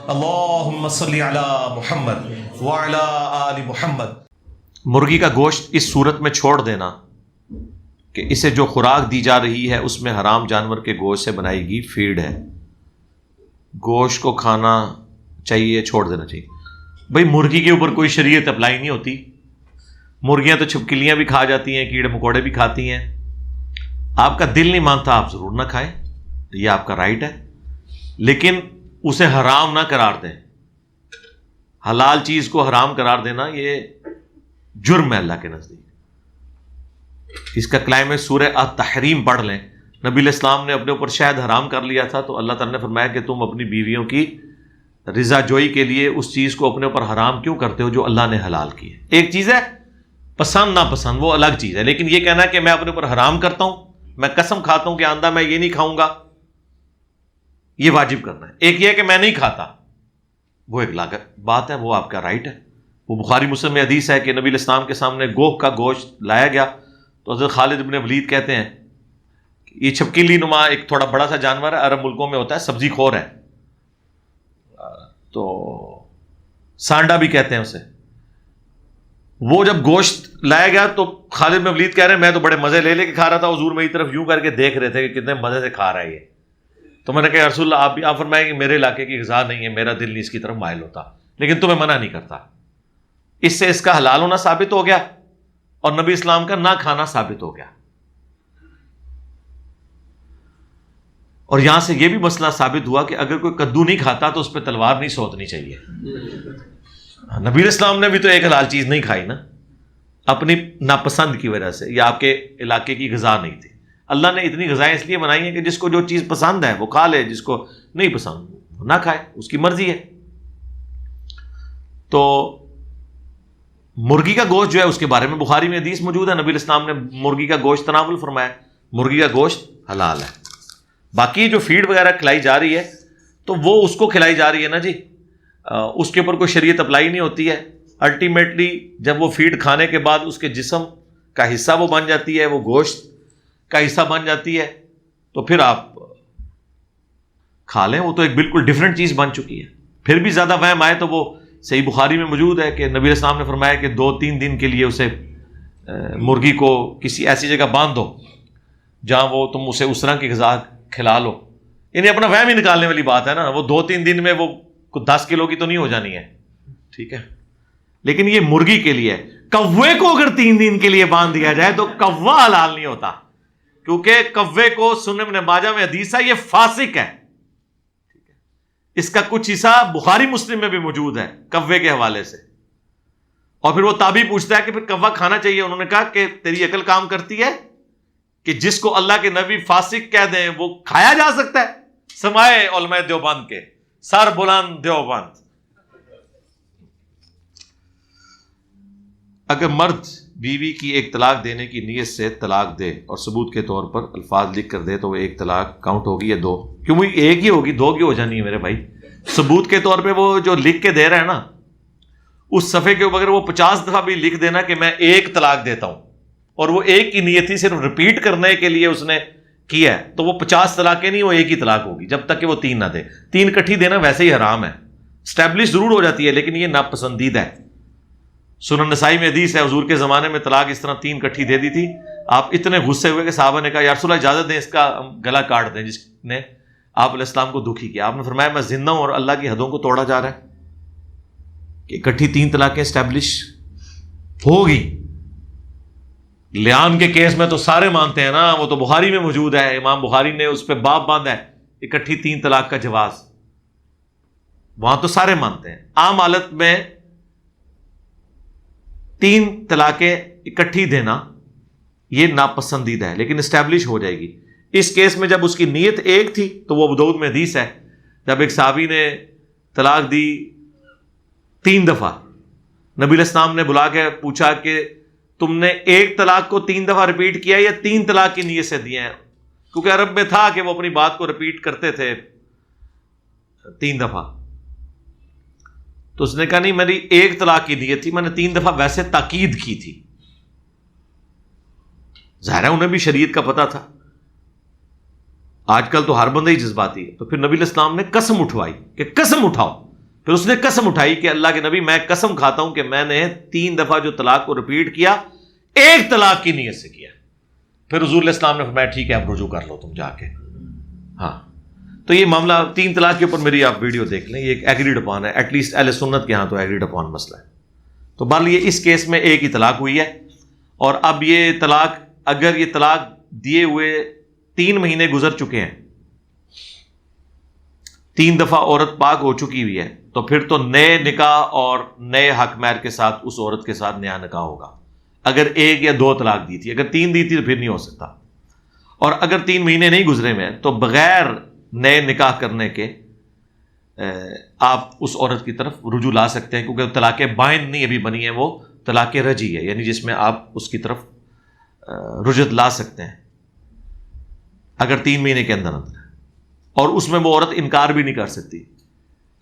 اللہم صلی علی محمد وعلی آل محمد۔ مرغی کا گوشت اس صورت میں چھوڑ دینا کہ اسے جو خوراک دی جا رہی ہے اس میں حرام جانور کے گوشت سے بنائی گئی فیڈ ہے، گوشت کو کھانا چاہیے، چھوڑ دینا چاہیے۔ بھئی مرغی کے اوپر کوئی شریعت اپلائی نہیں ہوتی، مرغیاں تو چھپکلیاں بھی کھا جاتی ہیں، کیڑے مکوڑے بھی کھاتی ہیں، آپ کا دل نہیں مانتا آپ ضرور نہ کھائیں، یہ آپ کا رائٹ ہے، لیکن اسے حرام نہ قرار دیں۔ حلال چیز کو حرام قرار دینا یہ جرم ہے اللہ کے نزدیک۔ اس کا کلائمیکس سورہ التحریم پڑھ لیں، نبی علیہ السلام نے اپنے اوپر شہد حرام کر لیا تھا تو اللہ تعالیٰ نے فرمایا کہ تم اپنی بیویوں کی رضا جوئی کے لیے اس چیز کو اپنے اوپر حرام کیوں کرتے ہو جو اللہ نے حلال کی ہے۔ ایک چیز ہے پسند ناپسند، وہ الگ چیز ہے، لیکن یہ کہنا کہ میں اپنے اوپر حرام کرتا ہوں، میں قسم کھاتا ہوں کہ آندہ میں یہ نہیں کھاؤں گا، یہ واجب کرنا ہے۔ ایک یہ ہے کہ میں نہیں کھاتا، وہ ایک لاگت بات ہے، وہ آپ کا رائٹ ہے۔ وہ بخاری مسلم میں حدیث ہے کہ نبی علیہ السلام کے سامنے گوہ کا گوشت لایا گیا تو حضرت خالد بن ولید کہتے ہیں یہ چھپکلی نما ایک تھوڑا بڑا سا جانور ہے، عرب ملکوں میں ہوتا ہے، سبزی خور ہے، تو سانڈا بھی کہتے ہیں اسے۔ وہ جب گوشت لایا گیا تو خالد بن ولید کہہ رہے ہیں میں تو بڑے مزے لے کے کھا رہا تھا، حضور میری طرف یوں کر کے دیکھ رہے تھے کہ کتنے مزے سے کھا رہا ہے یہ۔ تو میں نے کہا یا رسول اللہ آپ فرمائیں کہ میرے علاقے کی غذا نہیں ہے، میرا دل نہیں اس کی طرف مائل ہوتا، لیکن تمہیں منع نہیں کرتا۔ اس سے اس کا حلال ہونا ثابت ہو گیا اور نبی اسلام کا نہ کھانا ثابت ہو گیا، اور یہاں سے یہ بھی مسئلہ ثابت ہوا کہ اگر کوئی کدو نہیں کھاتا تو اس پہ تلوار نہیں سوتنی چاہیے۔ نبی اسلام نے بھی تو ایک حلال چیز نہیں کھائی نا، اپنی ناپسند کی وجہ سے، یا آپ کے علاقے کی غذا نہیں تھی۔ اللہ نے اتنی غذائیں اس لیے بنائی ہیں کہ جس کو جو چیز پسند ہے وہ کھا لے، جس کو نہیں پسند وہ نہ کھائے، اس کی مرضی ہے۔ تو مرغی کا گوشت جو ہے اس کے بارے میں بخاری میں حدیث موجود ہے، نبی علیہ السلام نے مرغی کا گوشت تناول فرمایا، مرغی کا گوشت حلال ہے۔ باقی جو فیڈ وغیرہ کھلائی جا رہی ہے تو وہ اس کو کھلائی جا رہی ہے نا جی، اس کے اوپر کوئی شریعت اپلائی نہیں ہوتی ہے۔ الٹیمیٹلی جب وہ فیڈ کھانے کے بعد اس کے جسم کا حصہ وہ بن جاتی ہے، وہ گوشت کا حصہ بن جاتی ہے، تو پھر آپ کھا لیں، وہ تو ایک بالکل ڈیفرنٹ چیز بن چکی ہے۔ پھر بھی زیادہ وہم آئے تو وہ صحیح بخاری میں موجود ہے کہ نبی علیہ السلام نے فرمایا کہ 2-3 دن کے لیے اسے مرغی کو کسی ایسی جگہ باندھ دو جہاں وہ تم اسے اس طرح کی غذا کھلا لو، یعنی اپنا وہم ہی نکالنے والی بات ہے نا، وہ 2-3 دن میں وہ 10 کلو کی تو نہیں ہو جانی ہے، ٹھیک ہے، لیکن یہ مرغی کے لیے ہے۔ کوے کو اگر 3 دن کے لیے باندھ دیا جائے تو کوا حلال نہیں ہوتا، کیونکہ کوے کو سنن ابن ماجہ میں حدیث ہے یہ فاسق ہے۔ اس کا کچھ حصہ بخاری مسلم میں بھی موجود ہے کوے کے حوالے سے، اور پھر وہ تابعی پوچھتا ہے کہ پھر کوا کھانا چاہیے، انہوں نے کہا کہ تیری عقل کام کرتی ہے کہ جس کو اللہ کے نبی فاسق کہہ دیں وہ کھایا جا سکتا ہے؟ سمائے علماء دیوبند کے، سر بلند دیوبند۔ اگر مرد بیوی کی ایک طلاق دینے کی نیت سے طلاق دے اور ثبوت کے طور پر الفاظ لکھ کر دے تو وہ ایک طلاق کاؤنٹ ہوگی یا 2؟ کیوں ایک ہی ہوگی، 2 کی ہو جانی ہے میرے بھائی؟ ثبوت کے طور پہ وہ جو لکھ کے دے رہا ہے نا، اس صفحے کے اوپر اگر وہ 50 دفعہ بھی لکھ دینا کہ میں ایک طلاق دیتا ہوں، اور وہ ایک کی نیت ہی صرف رپیٹ کرنے کے لیے اس نے کیا ہے، تو وہ 50 طلاقیں نہیں، وہ ایک ہی طلاق ہوگی جب تک کہ وہ 3 نہ دے۔ 3 اکٹھی دینا ویسے ہی حرام ہے، اسٹیبلش ضرور ہو جاتی ہے لیکن یہ ناپسندیدہ ہے۔ سنن نسائی میں حدیث ہے حضور کے زمانے میں طلاق اس طرح 3 اکٹھی دے دی تھی، آپ اتنے غصے ہوئے کہ صحابہ نے کہا یا رسول اللہ اجازت دیں اس کا گلا کاٹ دیں جس نے آپ علیہ السلام کو دکھی کیا۔ آپ نے فرمایا میں زندہ ہوں اور اللہ کی حدوں کو توڑا جا رہا ہے کہ اکٹھی 3 طلاقیں اسٹیبلش ہوگی۔ لیان کے کیس میں تو سارے مانتے ہیں نا، وہ تو بخاری میں موجود ہے، امام بخاری نے اس پہ باب باندھا ہے اکٹھی 3 طلاق کا جواز، وہاں تو سارے مانتے ہیں۔ عام حالت میں 3 طلاقیں اکٹھی دینا یہ ناپسندیدہ ہے لیکن اسٹیبلش ہو جائے گی۔ اس کیس میں جب اس کی نیت ایک تھی تو وہ ابو داؤد میں حدیث ہے، جب ایک صحابی نے طلاق دی 3 دفعہ، نبی علیہ السلام نے بلا کے پوچھا کہ تم نے ایک طلاق کو 3 دفعہ ریپیٹ کیا یا 3 طلاق کی نیت سے دیے ہیں؟ کیونکہ عرب میں تھا کہ وہ اپنی بات کو ریپیٹ کرتے تھے 3 دفعہ، تو اس نے کہا نہیں میری ایک طلاق کی نیت تھی، میں نے 3 دفعہ ویسے تاکید کی تھی۔ ظاہر ہے انہیں بھی شریعت کا پتہ تھا، آج کل تو ہر بندہ ہی جذباتی ہے، تو پھر نبی علیہ السلام نے قسم اٹھوائی کہ قسم اٹھاؤ پھر اس نے قسم اٹھائی کہ اللہ کے نبی میں قسم کھاتا ہوں کہ میں نے 3 دفعہ جو طلاق کو ریپیٹ کیا ایک طلاق کی نیت سے کیا. پھر حضور علیہ السلام نے فرمایا ٹھیک ہے اب رجوع کر لو تم جا کے. ہاں تو یہ معاملہ 3 طلاق کے اوپر میری آپ ویڈیو دیکھ لیں, یہ ایک ایگریڈ اپون ہے, ایٹ لیسٹ اہل سنت کے ہاں تو ایگریڈ اپون مسئلہ ہے. تو بہرحال یہ اس کیس میں ایک ہی طلاق ہوئی ہے, اور اب یہ طلاق اگر یہ طلاق دیے ہوئے 3 مہینے گزر چکے ہیں, 3 دفعہ عورت پاک ہو چکی ہوئی ہے, تو پھر تو نئے نکاح اور نئے حق مہر کے ساتھ اس عورت کے ساتھ نیا نکاح ہوگا. اگر 1 یا 2 طلاق دی تھی, اگر 3 دی تھی تو پھر نہیں ہو سکتا. اور اگر 3 مہینے نہیں گزرے میں تو بغیر نئے نکاح کرنے کے آپ اس عورت کی طرف رجوع لا سکتے ہیں, کیونکہ طلاق بائن نہیں ابھی بنی ہے, وہ طلاق رجی ہے, یعنی جس میں آپ اس کی طرف رجعت لا سکتے ہیں اگر 3 مہینے کے اندر اندر. اور اس میں وہ عورت انکار بھی نہیں کر سکتی,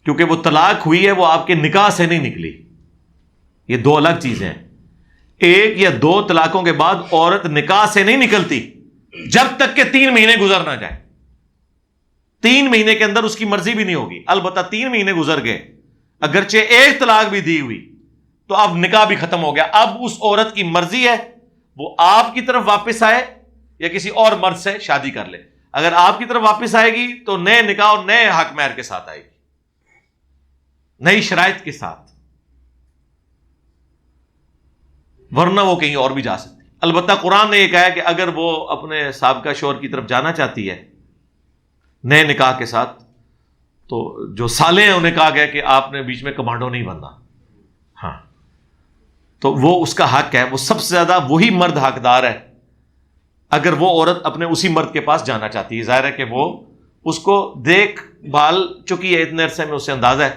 کیونکہ وہ طلاق ہوئی ہے وہ آپ کے نکاح سے نہیں نکلی. یہ 2 الگ چیزیں ہیں. 1 یا 2 طلاقوں کے بعد عورت نکاح سے نہیں نکلتی جب تک کہ 3 مہینے گزر نہ جائے. 3 مہینے کے اندر اس کی مرضی بھی نہیں ہوگی. البتہ 3 مہینے گزر گئے, اگرچہ 1 طلاق بھی دی ہوئی, تو اب نکاح بھی ختم ہو گیا. اب اس عورت کی مرضی ہے وہ آپ کی طرف واپس آئے یا کسی اور مرد سے شادی کر لے. اگر آپ کی طرف واپس آئے گی تو نئے نکاح اور نئے حق مہر کے ساتھ آئے گی, نئی شرائط کے ساتھ, ورنہ وہ کہیں اور بھی جا سکتی. البتہ قرآن نے یہ کہا ہے کہ اگر وہ اپنے سابقہ شوہر کی طرف جانا چاہتی ہے نئے نکاح کے ساتھ, تو جو سالے ہیں انہیں کہا گیا کہ آپ نے بیچ میں کمانڈو نہیں بننا. ہاں تو وہ اس کا حق ہے, وہ سب سے زیادہ وہی مرد حقدار ہے اگر وہ عورت اپنے اسی مرد کے پاس جانا چاہتی ہے. ظاہر ہے کہ وہ اس کو دیکھ بھال چکی ہے اتنے عرصے میں, اس سے اندازہ ہے.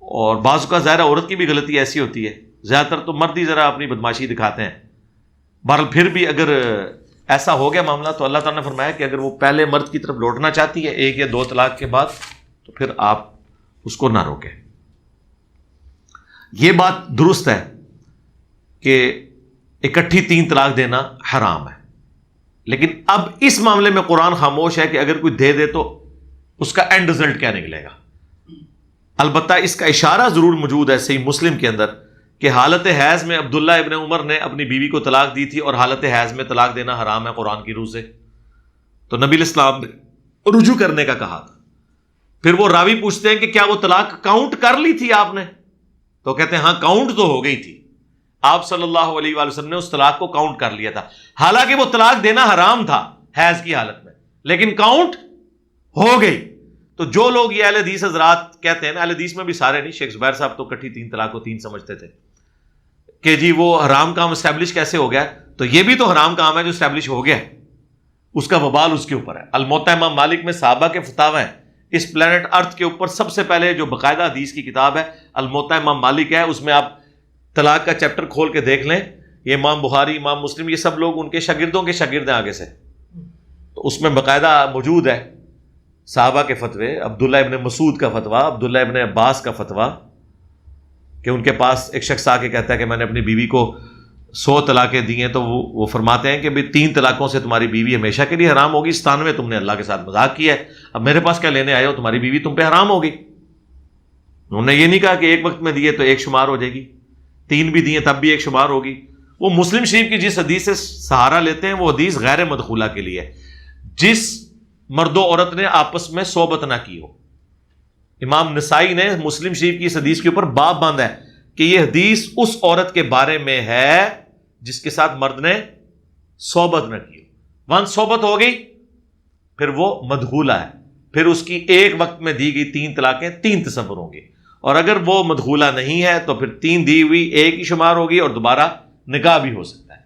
اور بعض کا ظاہر عورت کی بھی غلطی ایسی ہوتی ہے, زیادہ تر تو مرد ہی ذرا اپنی بدماشی دکھاتے ہیں. بہرحال پھر بھی اگر ایسا ہو گیا معاملہ تو اللہ تعالیٰ نے فرمایا کہ اگر وہ پہلے مرد کی طرف لوٹنا چاہتی ہے 1 یا 2 طلاق کے بعد, تو پھر آپ اس کو نہ روکیں. یہ بات درست ہے کہ اکٹھی 3 طلاق دینا حرام ہے, لیکن اب اس معاملے میں قرآن خاموش ہے کہ اگر کوئی دے دے تو اس کا اینڈ رزلٹ کیا نکلے گا. البتہ اس کا اشارہ ضرور موجود ہے صحیح مسلم کے اندر کہ حالت حیض میں عبداللہ ابن عمر نے اپنی بیوی کو طلاق دی تھی, اور حالت حیض میں طلاق دینا حرام ہے قرآن کی روح سے. تو نبی علیہ السلام نے رجوع کرنے کا کہا تھا. پھر وہ راوی پوچھتے ہیں کہ کیا وہ طلاق کاؤنٹ کر لی تھی آپ نے؟ تو کہتے ہیں ہاں کاؤنٹ تو ہو گئی تھی, آپ صلی اللہ علیہ وآلہ وسلم نے اس طلاق کو کاؤنٹ کر لیا تھا. حالانکہ وہ طلاق دینا حرام تھا حیض کی حالت میں, لیکن کاؤنٹ ہو گئی. تو جو لوگ یہ اہل حدیث حضرات کہتے ہیں, اہل حدیث میں بھی سارے نہیں, شیخ زبیر صاحب تو کٹھی 3 طلاق کو 3 سمجھتے تھے کہ جی وہ حرام کام اسٹیبلش کیسے ہو گیا, تو یہ بھی تو حرام کام ہے جو اسٹیبلش ہو گیا, اس کا وبال اس کے اوپر ہے. الموطا امام مالک میں صحابہ کے فتاوی ہیں, اس پلانٹ ارتھ کے اوپر سب سے پہلے جو باقاعدہ حدیث کی کتاب ہے الموطا امام مالک ہے, اس میں آپ طلاق کا چیپٹر کھول کے دیکھ لیں. یہ امام بخاری, امام مسلم, یہ سب لوگ ان کے شاگردوں کے شاگرد ہیں آگے سے, تو اس میں باقاعدہ موجود ہے صحابہ کے فتوے, عبداللہ ابن مسعود کا فتویٰ, عبداللہ ابن عباس کا فتویٰ, کہ ان کے پاس ایک شخص آ کے کہتا ہے کہ میں نے اپنی بیوی کو 100 طلاقیں دی ہیں, تو وہ فرماتے ہیں کہ 3 طلاقوں سے تمہاری بیوی ہمیشہ کے لیے حرام ہوگی, 97 تم نے اللہ کے ساتھ مذاق کیا ہے, اب میرے پاس کیا لینے آئے ہو, تمہاری بیوی تم پہ حرام ہوگی. انہوں نے یہ نہیں کہا کہ ایک وقت میں دیے تو ایک شمار ہو جائے گی, 3 بھی دیے تب بھی ایک شمار ہوگی. وہ مسلم شریف کی جس حدیث سے سہارا لیتے ہیں وہ حدیث غیر مدخولہ کے لیے, جس مرد و عورت نے آپس میں صحبت نہ کی ہو. امام نسائی نے مسلم شریف کی اس حدیث کے اوپر باب باندھا ہے کہ یہ حدیث اس عورت کے بارے میں ہے جس کے ساتھ مرد نے صحبت نہ کی. وہاں صحبت ہو گئی پھر وہ مدخولہ ہے, پھر اس کی ایک وقت میں دی گئی 3 طلاقیں 3 تصور ہوں گی. اور اگر وہ مدخولہ نہیں ہے تو پھر 3 دی ہوئی ایک ہی شمار ہوگی اور دوبارہ نکاح بھی ہو سکتا ہے.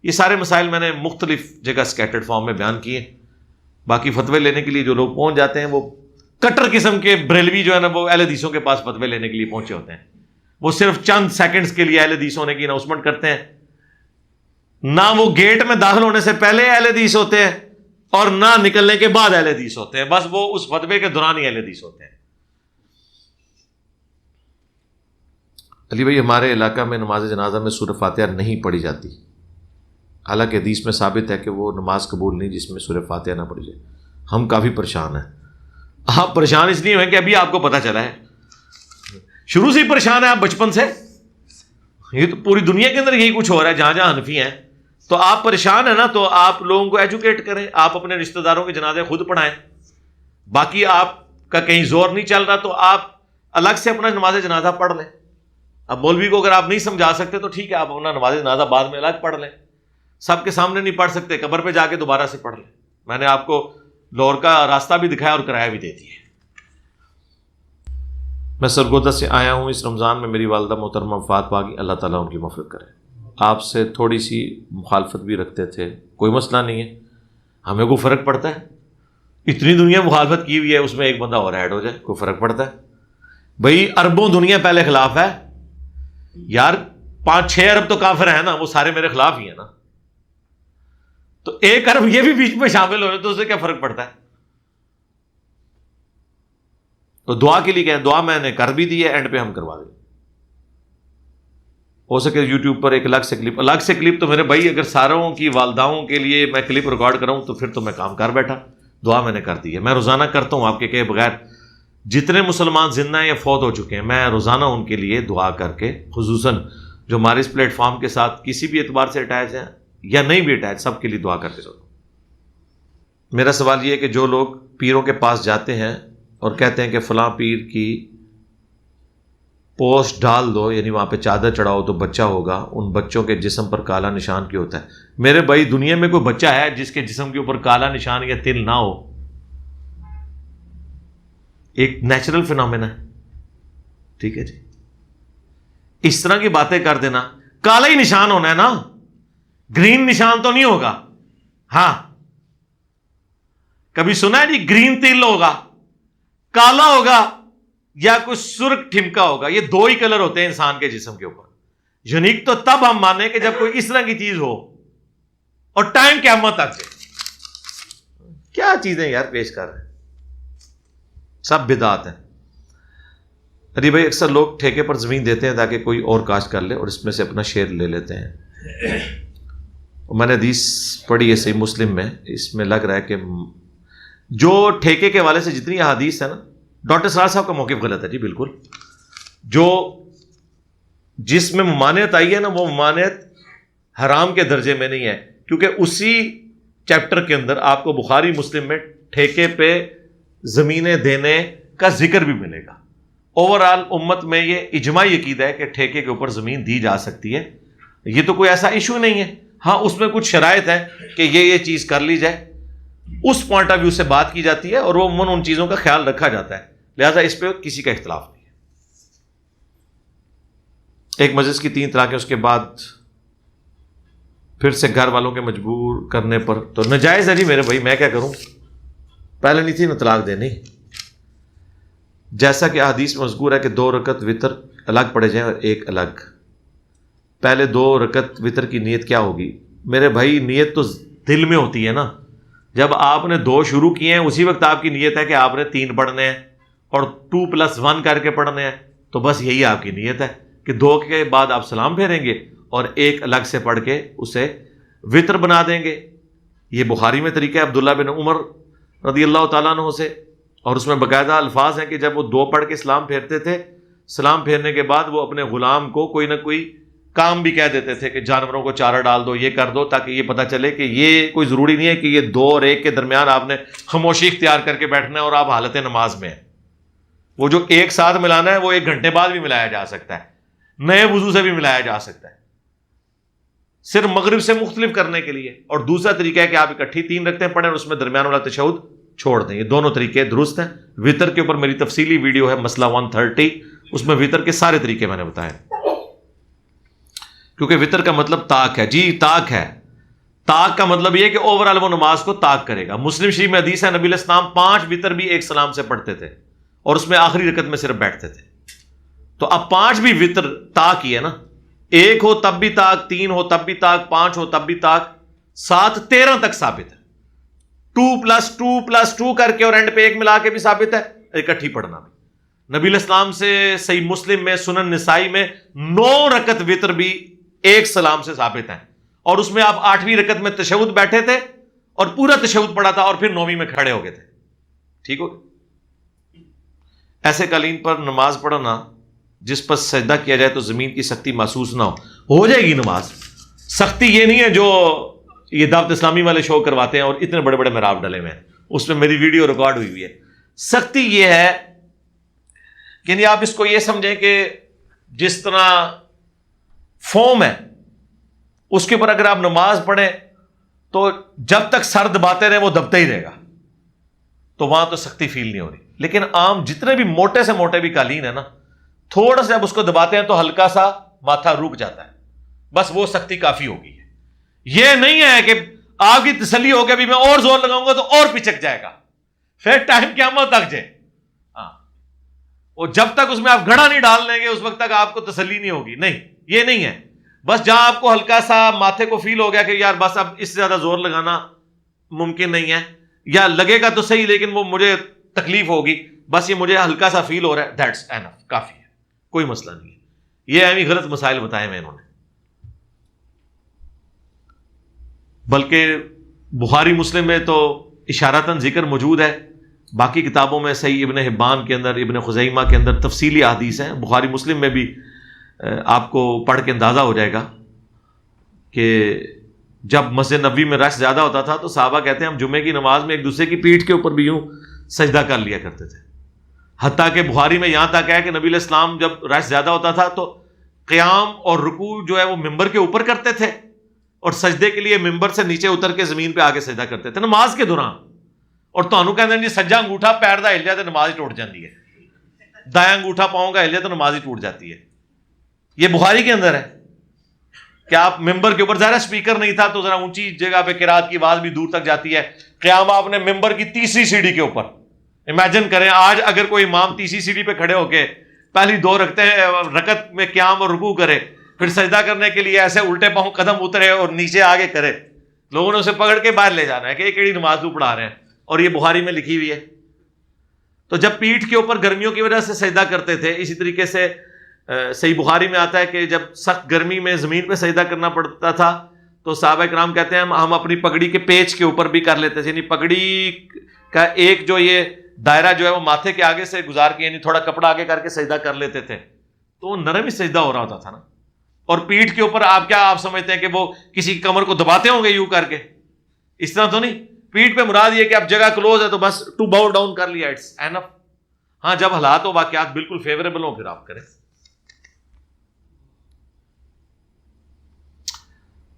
یہ سارے مسائل میں نے مختلف جگہ سکیٹرڈ فارم میں بیان کیے. باقی فتوے لینے کے لیے جو لوگ پہنچ جاتے ہیں وہ کٹر قسم کے بریلوی جو ہے نا, وہ اہل حدیثوں کے پاس فتوے لینے کے لیے پہنچے ہوتے ہیں. وہ صرف چند سیکنڈز کے لیے اہل حدیث ہونے کی اناؤنسمنٹ کرتے ہیں, نہ وہ گیٹ میں داخل ہونے سے پہلے اہل حدیث ہوتے ہیں اور نہ نکلنے کے بعد اہل حدیث ہوتے ہیں, بس وہ اس فتوے کے دوران ہی اہل حدیث ہوتے ہیں. علی بھائی, ہمارے علاقہ میں نماز جنازہ میں سورہ فاتحہ نہیں پڑھی جاتی, حالانکہ حدیث میں ثابت ہے کہ وہ نماز قبول نہیں جس میں سورہ فاتحہ نہ پڑھی جائے. ہم کافی پریشان ہیں. آپ پریشان اس لیے ہوئے کہ ابھی آپ کو پتہ چلا ہے شروع سے ہی پریشان ہے آپ بچپن سے. یہ تو پوری دنیا کے اندر یہی کچھ ہو رہا ہے جہاں جہاں حنفی ہیں. تو آپ پریشان ہیں نا, تو آپ لوگوں کو ایجوکیٹ کریں, آپ اپنے رشتہ داروں کے جنازے خود پڑھائیں. باقی آپ کا کہیں زور نہیں چل رہا تو آپ الگ سے اپنا نماز جنازہ پڑھ لیں. اب مولوی کو اگر آپ نہیں سمجھا سکتے تو ٹھیک ہے, آپ اپنا نماز جنازہ بعد میں الگ پڑھ لیں. سب کے سامنے نہیں پڑھ سکتے, قبر پہ جا کے دوبارہ سے پڑھ لیں. میں نے آپ کو لاہور کا راستہ بھی دکھایا اور کرایہ بھی دے دیا. میں سرگودا سے آیا ہوں. اس رمضان میں میری والدہ محترمہ وفات پا گئی, اللہ تعالیٰ ان کی مغفرت کرے. آپ سے تھوڑی سی مخالفت بھی رکھتے تھے, کوئی مسئلہ نہیں ہے, ہمیں کوئی فرق پڑتا ہے؟ اتنی دنیا مخالفت کی ہوئی ہے, اس میں ایک بندہ اور ایڈ ہو جائے, کوئی فرق پڑتا ہے؟ بھائی اربوں دنیا پہلے خلاف ہے یار, 5-6 ارب تو کافر ہیں نا, وہ سارے میرے خلاف ہی ہیں نا. تو 1 ارب یہ بھی بیچ میں شامل ہو تو اسے کیا فرق پڑتا ہے؟ تو دعا کے لیے کہیں, دعا میں نے کر بھی دی ہے, اینڈ پہ ہم کروا دیں. ہو سکے یوٹیوب پر ایک الگ سے کلپ تو میرے بھائی اگر ساروں کی والداؤں کے لیے میں کلپ ریکارڈ کراؤں تو پھر تو میں کام کر بیٹھا. دعا میں نے کر دی ہے, میں روزانہ کرتا ہوں آپ کے کہے بغیر. جتنے مسلمان زندہ ہیں یا فوت ہو چکے ہیں, میں روزانہ ان کے لیے دعا کر کے, خصوصاً جو ہمارے اس پلیٹ فارم کے ساتھ کسی بھی اعتبار سے اٹیچ ہیں یا نہیں بھی اٹیچ, سب کے لیے دعا کر کے چلتا ہوں. میرا سوال یہ ہے کہ جو لوگ پیروں کے پاس جاتے ہیں اور کہتے ہیں کہ فلاں پیر کی پوسٹ ڈال دو, یعنی وہاں پہ چادر چڑھاؤ تو بچہ ہوگا, ان بچوں کے جسم پر کالا نشان کیوں ہوتا ہے؟ میرے بھائی دنیا میں کوئی بچہ ہے جس کے جسم کے اوپر کالا نشان یا تل نہ ہو؟ ایک نیچرل فینومینا ہے, ٹھیک ہے جی. اس طرح کی باتیں کر دینا, کالا ہی نشان ہونا ہے نا, گرین نشان تو نہیں ہوگا. ہاں کبھی سنا ہے جی گرین تل ہوگا, کالا ہوگا یا کوئی سرخ ٹھمکا ہوگا؟ یہ 2 ہی کلر ہوتے ہیں انسان کے جسم کے اوپر. یونیک تو تب ہم مانیں کہ جب کوئی اس طرح کی چیز ہو, اور ٹائم قیامت تک. کیا چیزیں یار پیش کر رہے ہیں, سب بدعات ہیں. ارے بھائی اکثر لوگ ٹھیکے پر زمین دیتے ہیں تاکہ کوئی اور کاشت کر لے اور اس میں سے اپنا شیئر لے لیتے ہیں. میں نے حدیث پڑھی ہے صحیح مسلم میں, اس میں لگ رہا ہے کہ جو ٹھیکے کے حوالے سے جتنی احادیث ہے نا, ڈاکٹر سرار صاحب کا موقف غلط ہے جی بالکل. جو جس میں ممانعت آئی ہے نا, وہ ممانعت حرام کے درجے میں نہیں ہے, کیونکہ اسی چیپٹر کے اندر آپ کو بخاری مسلم میں ٹھیکے پہ زمینیں دینے کا ذکر بھی ملے گا. اوورآل امت میں یہ اجماعی عقیدہ ہے کہ ٹھیکے کے اوپر زمین دی جا سکتی ہے, یہ تو کوئی ایسا ایشو نہیں ہے. ہاں اس میں کچھ شرائط ہے کہ یہ چیز کر لی جائے, اس پوائنٹ آف ویو سے بات کی جاتی ہے اور وہ عموماً ان چیزوں کا خیال رکھا جاتا ہے, لہذا اس پہ کسی کا اختلاف نہیں ہے. ایک مسجد کی 3 طلاقیں, اس کے بعد پھر سے گھر والوں کے مجبور کرنے پر تو ناجائز ہے جی میرے بھائی. میں کیا کروں, پہلے نہیں تھی نا طلاق دینی. جیسا کہ حدیث میں مذکور ہے کہ 2 رکعت وتر الگ پڑے جائیں اور 1 الگ. پہلے 2 رکعت وتر کی نیت کیا ہوگی؟ میرے بھائی نیت تو دل میں ہوتی ہے نا. جب آپ نے 2 شروع کیے ہیں اسی وقت آپ کی نیت ہے کہ آپ نے 3 پڑھنے ہیں اور 2+1 کر کے پڑھنے ہیں, تو بس یہی آپ کی نیت ہے کہ 2 کے بعد آپ سلام پھیریں گے اور 1 الگ سے پڑھ کے اسے وتر بنا دیں گے. یہ بخاری میں طریقہ ہے عبداللہ بن عمر رضی اللہ تعالیٰ عنہ سے, اور اس میں باقاعدہ الفاظ ہیں کہ جب وہ 2 پڑھ کے سلام پھیرتے تھے, سلام پھیرنے کے بعد وہ اپنے غلام کو کوئی نہ کوئی کام بھی کہہ دیتے تھے کہ جانوروں کو چارہ ڈال دو, یہ کر دو, تاکہ یہ پتہ چلے کہ یہ کوئی ضروری نہیں ہے کہ یہ 2 اور 1 کے درمیان آپ نے خاموشی اختیار کر کے بیٹھنا ہے اور آپ حالت نماز میں ہیں. وہ جو ایک ساتھ ملانا ہے وہ 1 گھنٹے بعد بھی ملایا جا سکتا ہے, نئے وضو سے بھی ملایا جا سکتا ہے, صرف مغرب سے مختلف کرنے کے لیے. اور دوسرا طریقہ ہے کہ آپ اکٹھی 3 رکھتے ہیں پڑھیں اور اس میں درمیان والا تشہد چھوڑ دیں. یہ دونوں طریقے درست ہیں. وتر کے اوپر میری تفصیلی ویڈیو ہے مسئلہ 130, اس میں وتر کے سارے طریقے میں نے بتائے, کیونکہ وتر کا مطلب طاق ہے جی, طاق ہے. طاق کا مطلب یہ ہے کہ اوورآل وہ نماز کو طاق کرے گا. مسلم شریف میں حدیث ہے نبی علیہ السلام 5 وتر بھی 1 سلام سے پڑھتے تھے اور اس میں آخری رکعت میں صرف بیٹھتے تھے. تو اب 5 بھی وتر طاق ہی ہے نا, 1 ہو تب بھی طاق, 3 ہو تب بھی طاق, 5 ہو تب بھی طاق, 7 13 تک ثابت ہے. 2+2+2 کر کے اور اینڈ پہ 1 ملا کے بھی ثابت ہے, اکٹھی پڑھنا بھی. نبی علیہ السلام سے صحیح مسلم میں, سنن نسائی میں 9 رکعت وتر بھی 1 سلام سے ثابت ہے, اور اس میں آپ 8ویں رکعت میں تشہد بیٹھے تھے اور پورا تشہد پڑھا تھا اور پھر 9ویں میں کھڑے ہو گئے تھے. ٹھیک ہو گیا. ایسے قالین پر نماز پڑھنا جس پر سجدہ کیا جائے تو زمین کی سختی محسوس نہ ہو جائے گی نماز. سختی یہ نہیں ہے جو یہ دعوت اسلامی والے شو کرواتے ہیں اور اتنے بڑے بڑے محراب ڈلے ہوئے ہیں, اس میں میری ویڈیو ریکارڈ ہوئی ہے. سختی یہ ہے کہ یعنی آپ اس کو یہ سمجھیں کہ جس طرح فوم ہے اس کے اوپر اگر آپ نماز پڑھیں تو جب تک سر دباتے رہے وہ دبتا ہی رہے گا, تو وہاں تو سختی فیل نہیں ہو رہی. لیکن عام جتنے بھی موٹے سے موٹے بھی قالین ہے نا, تھوڑا سا جب اس کو دباتے ہیں تو ہلکا سا ماتھا رک جاتا ہے, بس وہ سختی کافی ہوگی. یہ نہیں ہے کہ آپ کی تسلی ہو کہ ابھی میں اور زور لگاؤں گا تو اور پچک جائے گا, پھر ٹائم قیامت تک جائے. ہاں, اور جب تک اس میں آپ گھڑا نہیں ڈال لیں گے اس وقت تک آپ کو تسلی نہیں ہوگی. نہیں, یہ نہیں ہے. بس جہاں آپ کو ہلکا سا ماتھے کو فیل ہو گیا کہ یار بس اب اس سے زیادہ زور لگانا ممکن نہیں ہے, یا لگے گا تو صحیح لیکن وہ مجھے تکلیف ہوگی, بس یہ مجھے ہلکا سا فیل ہو رہا ہے, دیٹس انف, کافی ہے, کوئی مسئلہ نہیں ہے. یہ ایویں غلط مسائل بتائے میں انہوں نے. بلکہ بخاری مسلم میں تو اشارتاً ذکر موجود ہے, باقی کتابوں میں صحیح ابن حبان کے اندر, ابن خزیمہ کے اندر تفصیلی احادیث ہیں. بخاری مسلم میں بھی آپ کو پڑھ کے اندازہ ہو جائے گا کہ جب مسجد نبوی میں رش زیادہ ہوتا تھا تو صحابہ کہتے ہیں ہم جمعے کی نماز میں ایک دوسرے کی پیٹھ کے اوپر بھی یوں سجدہ کر لیا کرتے تھے. حتیٰ کہ بخاری میں یہاں تک ہے کہ نبی علیہ السلام جب رش زیادہ ہوتا تھا تو قیام اور رکوع جو ہے وہ ممبر کے اوپر کرتے تھے, اور سجدے کے لیے ممبر سے نیچے اتر کے زمین پہ آگے سجدہ کرتے تھے نماز کے دوران. اور تانوں کہتے ہیں جی سجا انگوٹھا پیر دا ہل جائے تو نماز ہی ٹوٹ جاتی ہے, دایاں انگوٹھا پاؤں کا ہل جائے تو نماز ہی ٹوٹ جاتی ہے. یہ بخاری کے اندر ہے کہ آپ ممبر کے اوپر, ظاہر سپیکر نہیں تھا تو ذرا اونچی جگہ پہ قرات کی آواز بھی دور تک جاتی ہے. قیام آپ نے ممبر کی تیسری سیڑھی کے اوپر, امیجن کریں آج اگر کوئی امام تیسری سیڑھی پہ کھڑے ہو کے پہلی 2 رکعت میں قیام اور رکوع کرے, پھر سجدہ کرنے کے لیے ایسے الٹے پاؤں قدم اترے اور نیچے آگے کرے, لوگوں نے اسے پکڑ کے باہر لے جانا ہے کہ یہ کیڑی نماز تو پڑھا رہے ہیں. اور یہ بخاری میں لکھی ہوئی ہے. تو جب پیٹھ کے اوپر گرمیوں کی وجہ سے سجدہ کرتے تھے, اسی طریقے سے صحیح بخاری میں آتا ہے کہ جب سخت گرمی میں زمین پہ سجدہ کرنا پڑتا تھا تو صحابہ کرام کہتے ہیں ہم اپنی پگڑی کے پیچ کے اوپر بھی کر لیتے تھے, یعنی پگڑی کا ایک جو یہ دائرہ جو ہے وہ ماتھے کے آگے سے گزار کے, یعنی تھوڑا کپڑا آگے کر کے سجدہ کر لیتے تھے, تو نرم ہی سجدہ ہو رہا ہوتا تھا نا. اور پیٹھ کے اوپر آپ سمجھتے ہیں کہ وہ کسی کمر کو دباتے ہوں گے یوں کر کے, اس طرح تو نہیں. پیٹھ پہ مراد یہ کہ اب جگہ کلوز ہے تو بس ٹو باؤ ڈاؤن کر لیا, اٹس انف. ہاں, جب حالات و واقعات بالکل فیوریبل ہوں پھر آپ کریں.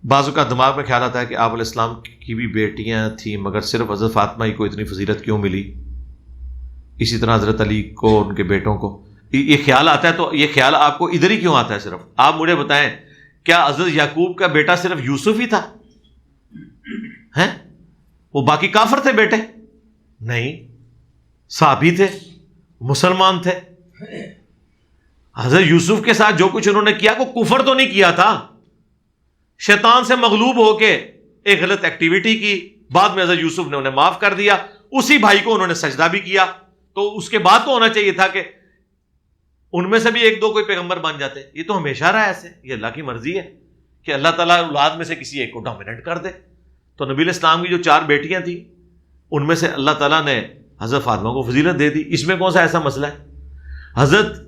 بعض اوقات دماغ میں خیال آتا ہے کہ آپ علیہ السلام کی بھی بیٹیاں تھیں مگر صرف حضرت فاطمہ ہی کو اتنی فضیلت کیوں ملی, اسی طرح حضرت علی کو اور ان کے بیٹوں کو. یہ خیال آتا ہے تو یہ خیال آپ کو ادھر ہی کیوں آتا ہے صرف؟ آپ مجھے بتائیں, کیا حضرت یعقوب کا بیٹا صرف یوسف ہی تھا ہیں؟ وہ باقی کافر تھے بیٹے؟ نہیں, صحابی تھے, مسلمان تھے. حضرت یوسف کے ساتھ جو کچھ انہوں نے کیا کو کفر تو نہیں کیا تھا, شیطان سے مغلوب ہو کے ایک غلط ایکٹیویٹی کی, بعد میں حضرت یوسف نے انہیں معاف کر دیا, اسی بھائی کو انہوں نے سجدہ بھی کیا. تو اس کے بعد تو ہونا چاہیے تھا کہ ان میں سے بھی 1-2 کوئی پیغمبر بن جاتے. یہ تو ہمیشہ رہا ایسے, یہ اللہ کی مرضی ہے کہ اللہ تعالیٰ اولاد میں سے کسی ایک کو ڈومیننٹ کر دے. تو نبی علیہ السلام کی جو 4 بیٹیاں تھیں ان میں سے اللہ تعالیٰ نے حضرت فاطمہ کو فضیلت دے دی. اس میں کون سا ایسا مسئلہ ہے؟ حضرت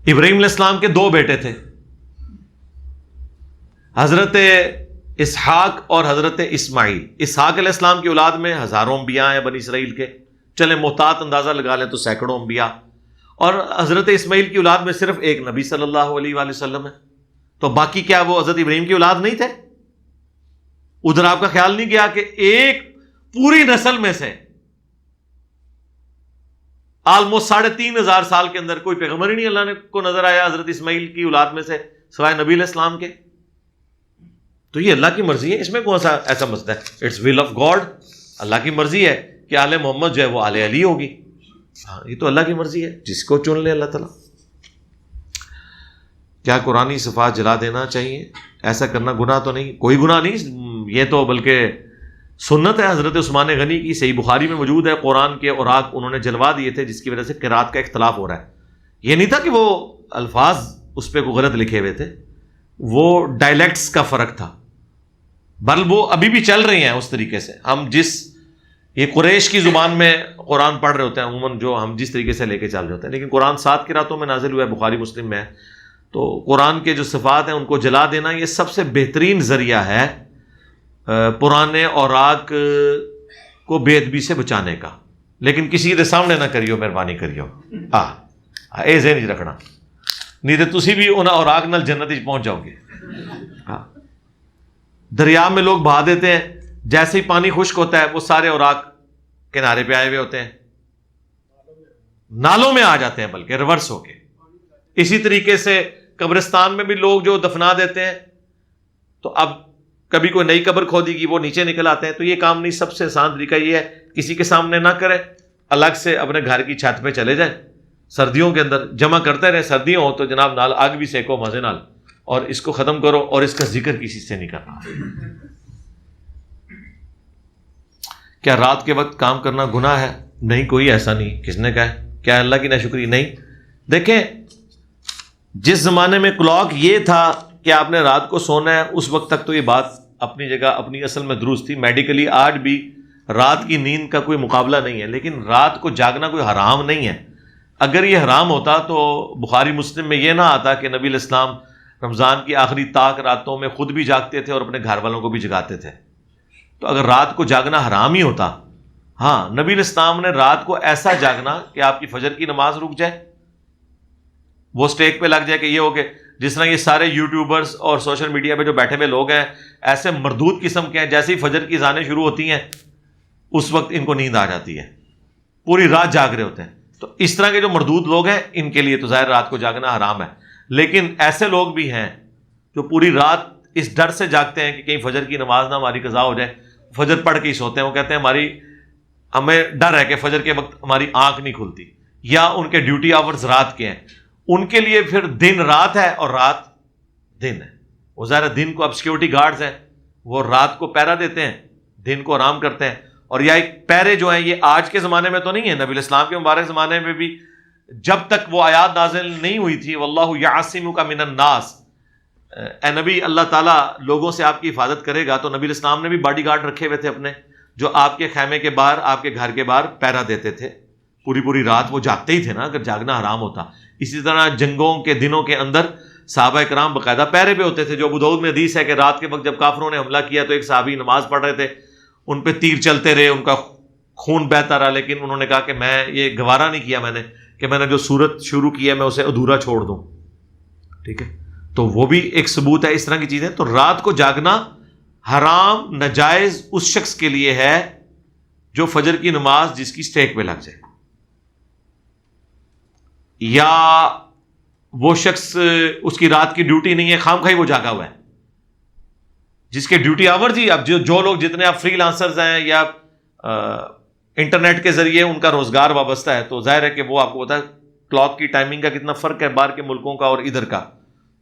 ابراہیم علیہ السلام کے 2 بیٹے تھے, حضرت اسحاق اور حضرت اسماعیل. اسحاق علیہ السلام کی اولاد میں ہزاروں انبیاء ہیں بنی اسرائیل کے, چلے محتاط اندازہ لگا لیں تو سینکڑوں انبیاء. اور حضرت اسماعیل کی اولاد میں صرف ایک نبی صلی اللہ علیہ وآلہ وسلم ہے. تو باقی کیا وہ حضرت ابراہیم کی اولاد نہیں تھے؟ ادھر آپ کا خیال نہیں گیا کہ ایک پوری نسل میں سے آلموسٹ 3500 سال کے اندر کوئی پیغمبر ہی نہیں اللہ نے کو نظر آیا حضرت اسماعیل کی اولاد میں سے سوائے نبی علیہ السلام کے. تو یہ اللہ کی مرضی ہے, اس میں کون سا ایسا مسئلہ ہے؟ اٹس ول آف گاڈ, اللہ کی مرضی ہے کہ آل محمد جو ہے وہ آل علی ہوگی. ہاں, یہ تو اللہ کی مرضی ہے, جس کو چن لے اللہ تعالیٰ. کیا قرآنی صفات جلا دینا چاہیے؟ ایسا کرنا گناہ تو نہیں, کوئی گناہ نہیں, یہ تو بلکہ سنت ہے. حضرت عثمان غنی کی صحیح بخاری میں موجود ہے, قرآن کے اوراق انہوں نے جلوا دیے تھے جس کی وجہ سے قرات کا اختلاف ہو رہا ہے. یہ نہیں تھا کہ وہ الفاظ اس پہ کوئی غلط لکھے ہوئے تھے, وہ ڈائلیکٹس کا فرق تھا. بل وہ ابھی بھی چل رہی ہیں اس طریقے سے. ہم جس یہ قریش کی زبان میں قرآن پڑھ رہے ہوتے ہیں عموماً، جو ہم جس طریقے سے لے کے چل رہے ہوتے ہیں، لیکن قرآن 7 قراتوں میں نازل ہوا ہے، بخاری مسلم میں ہے. تو قرآن کے جو صفات ہیں ان کو جلا دینا یہ سب سے بہترین ذریعہ ہے پرانے اوراق کو بے ادبی سے بچانے کا. لیکن کسی کے سامنے نہ کریو، مہربانی کریو. اے ذہن نہیں رکھنا، نہیں تو تسی بھی انہاں اوراق نال جنت وچ پہنچ جاؤ گے. دریا میں لوگ بہا دیتے ہیں، جیسے ہی پانی خشک ہوتا ہے وہ سارے اوراق کنارے پہ آئے ہوئے ہوتے ہیں، نالوں میں آ جاتے ہیں، بلکہ ریورس ہو کے. اسی طریقے سے قبرستان میں بھی لوگ جو دفنا دیتے ہیں، تو اب کبھی کوئی نئی قبر کھودی گی وہ نیچے نکل آتے ہیں. تو یہ کام نہیں، سب سے آسان طریقہ یہ ہے کسی کے سامنے نہ کرے، الگ سے اپنے گھر کی چھت پہ چلے جائیں، سردیوں کے اندر جمع کرتے رہے، سردیوں ہو تو جناب نال آگ بھی سیکو مزے نال، اور اس کو ختم کرو، اور اس کا ذکر کسی سے نہیں کرنا. کیا رات کے وقت کام کرنا گناہ ہے؟ نہیں، کوئی ایسا نہیں. کس نے کہا ہے؟ کیا اللہ کی ناشکری؟ نہیں. دیکھیں، جس زمانے میں کلاک یہ تھا کہ آپ نے رات کو سونا ہے، اس وقت تک تو یہ بات اپنی جگہ اپنی اصل میں درست تھی. میڈیکلی آج بھی رات کی نیند کا کوئی مقابلہ نہیں ہے، لیکن رات کو جاگنا کوئی حرام نہیں ہے. اگر یہ حرام ہوتا تو بخاری مسلم میں یہ نہ آتا کہ نبی علیہ السلام رمضان کی آخری طاق راتوں میں خود بھی جاگتے تھے اور اپنے گھر والوں کو بھی جگاتے تھے. تو اگر رات کو جاگنا حرام ہی ہوتا، ہاں، نبی علیہ السلام نے رات کو ایسا جاگنا کہ آپ کی فجر کی نماز رک جائے، وہ سٹیک پہ لگ جائے کہ یہ ہو کہ جس طرح یہ سارے یوٹیوبرز اور سوشل میڈیا پہ جو بیٹھے ہوئے لوگ ہیں ایسے مردود قسم کے ہیں، جیسے ہی فجر کی اذانیں شروع ہوتی ہیں اس وقت ان کو نیند آ جاتی ہے، پوری رات جاگ رہے ہوتے ہیں. تو اس طرح کے جو مردود لوگ ہیں ان کے لیے تو ظاہر رات کو جاگنا حرام ہے. لیکن ایسے لوگ بھی ہیں جو پوری رات اس ڈر سے جاگتے ہیں کہ کہیں فجر کی نماز نہ ہماری قضا ہو جائے، فجر پڑھ کے ہی سوتے ہیں. وہ کہتے ہیں ہمیں ڈر ہے کہ فجر کے وقت ہماری آنکھ نہیں کھلتی، یا ان کے ڈیوٹی آورز رات کے ہیں. ان کے لیے پھر دن رات ہے اور رات دن ہے. وہ ظاہر دن کو اب سیکورٹی گارڈز ہیں، وہ رات کو پہرا دیتے ہیں، دن کو آرام کرتے ہیں. اور یہ پہرے جو ہیں یہ آج کے زمانے میں تو نہیں ہے، نبی علیہ السلام کے مبارک زمانے میں بھی جب تک وہ آیات نازل نہیں ہوئی تھی، واللہ یعصمک من الناس، اے نبی اللہ تعالیٰ لوگوں سے آپ کی حفاظت کرے گا. تو نبی علیہ السلام نے بھی باڈی گارڈ رکھے ہوئے تھے اپنے، جو آپ کے خیمے کے باہر، آپ کے گھر کے باہر پہرا دیتے تھے. پوری رات وہ جاگتے ہی تھے نا، اگر جاگنا حرام ہوتا. اسی طرح جنگوں کے دنوں کے اندر صحابہ کرام باقاعدہ پہرے پہ ہوتے تھے. جو ابو داؤد میں حدیث ہے کہ رات کے وقت جب کافروں نے حملہ کیا تو ایک صحابی نماز پڑھ رہے تھے، ان پہ تیر چلتے رہے، ان کا خون بہتا رہا، لیکن انہوں نے کہا کہ میں یہ گوارا نہیں کیا، میں نے جو سورت شروع کی ہے میں اسے ادھورا چھوڑ دوں. ٹھیک ہے، تو وہ بھی ایک ثبوت ہے اس طرح کی چیزیں. تو رات کو جاگنا حرام ناجائز اس شخص کے لیے ہے جو فجر کی نماز جس کی سٹیک پہ لگ جائے، یا وہ شخص اس کی رات کی ڈیوٹی نہیں ہے، خام خواہی وہ جاگا ہوا ہے، جس کے ڈیوٹی آورز ہی. اب جو لوگ جتنے آپ فری لانسرز ہیں یا انٹرنیٹ کے ذریعے ان کا روزگار وابستہ ہے، تو ظاہر ہے کہ وہ آپ کو پتا ہے کلاک کی ٹائمنگ کا کتنا فرق ہے باہر کے ملکوں کا اور ادھر کا.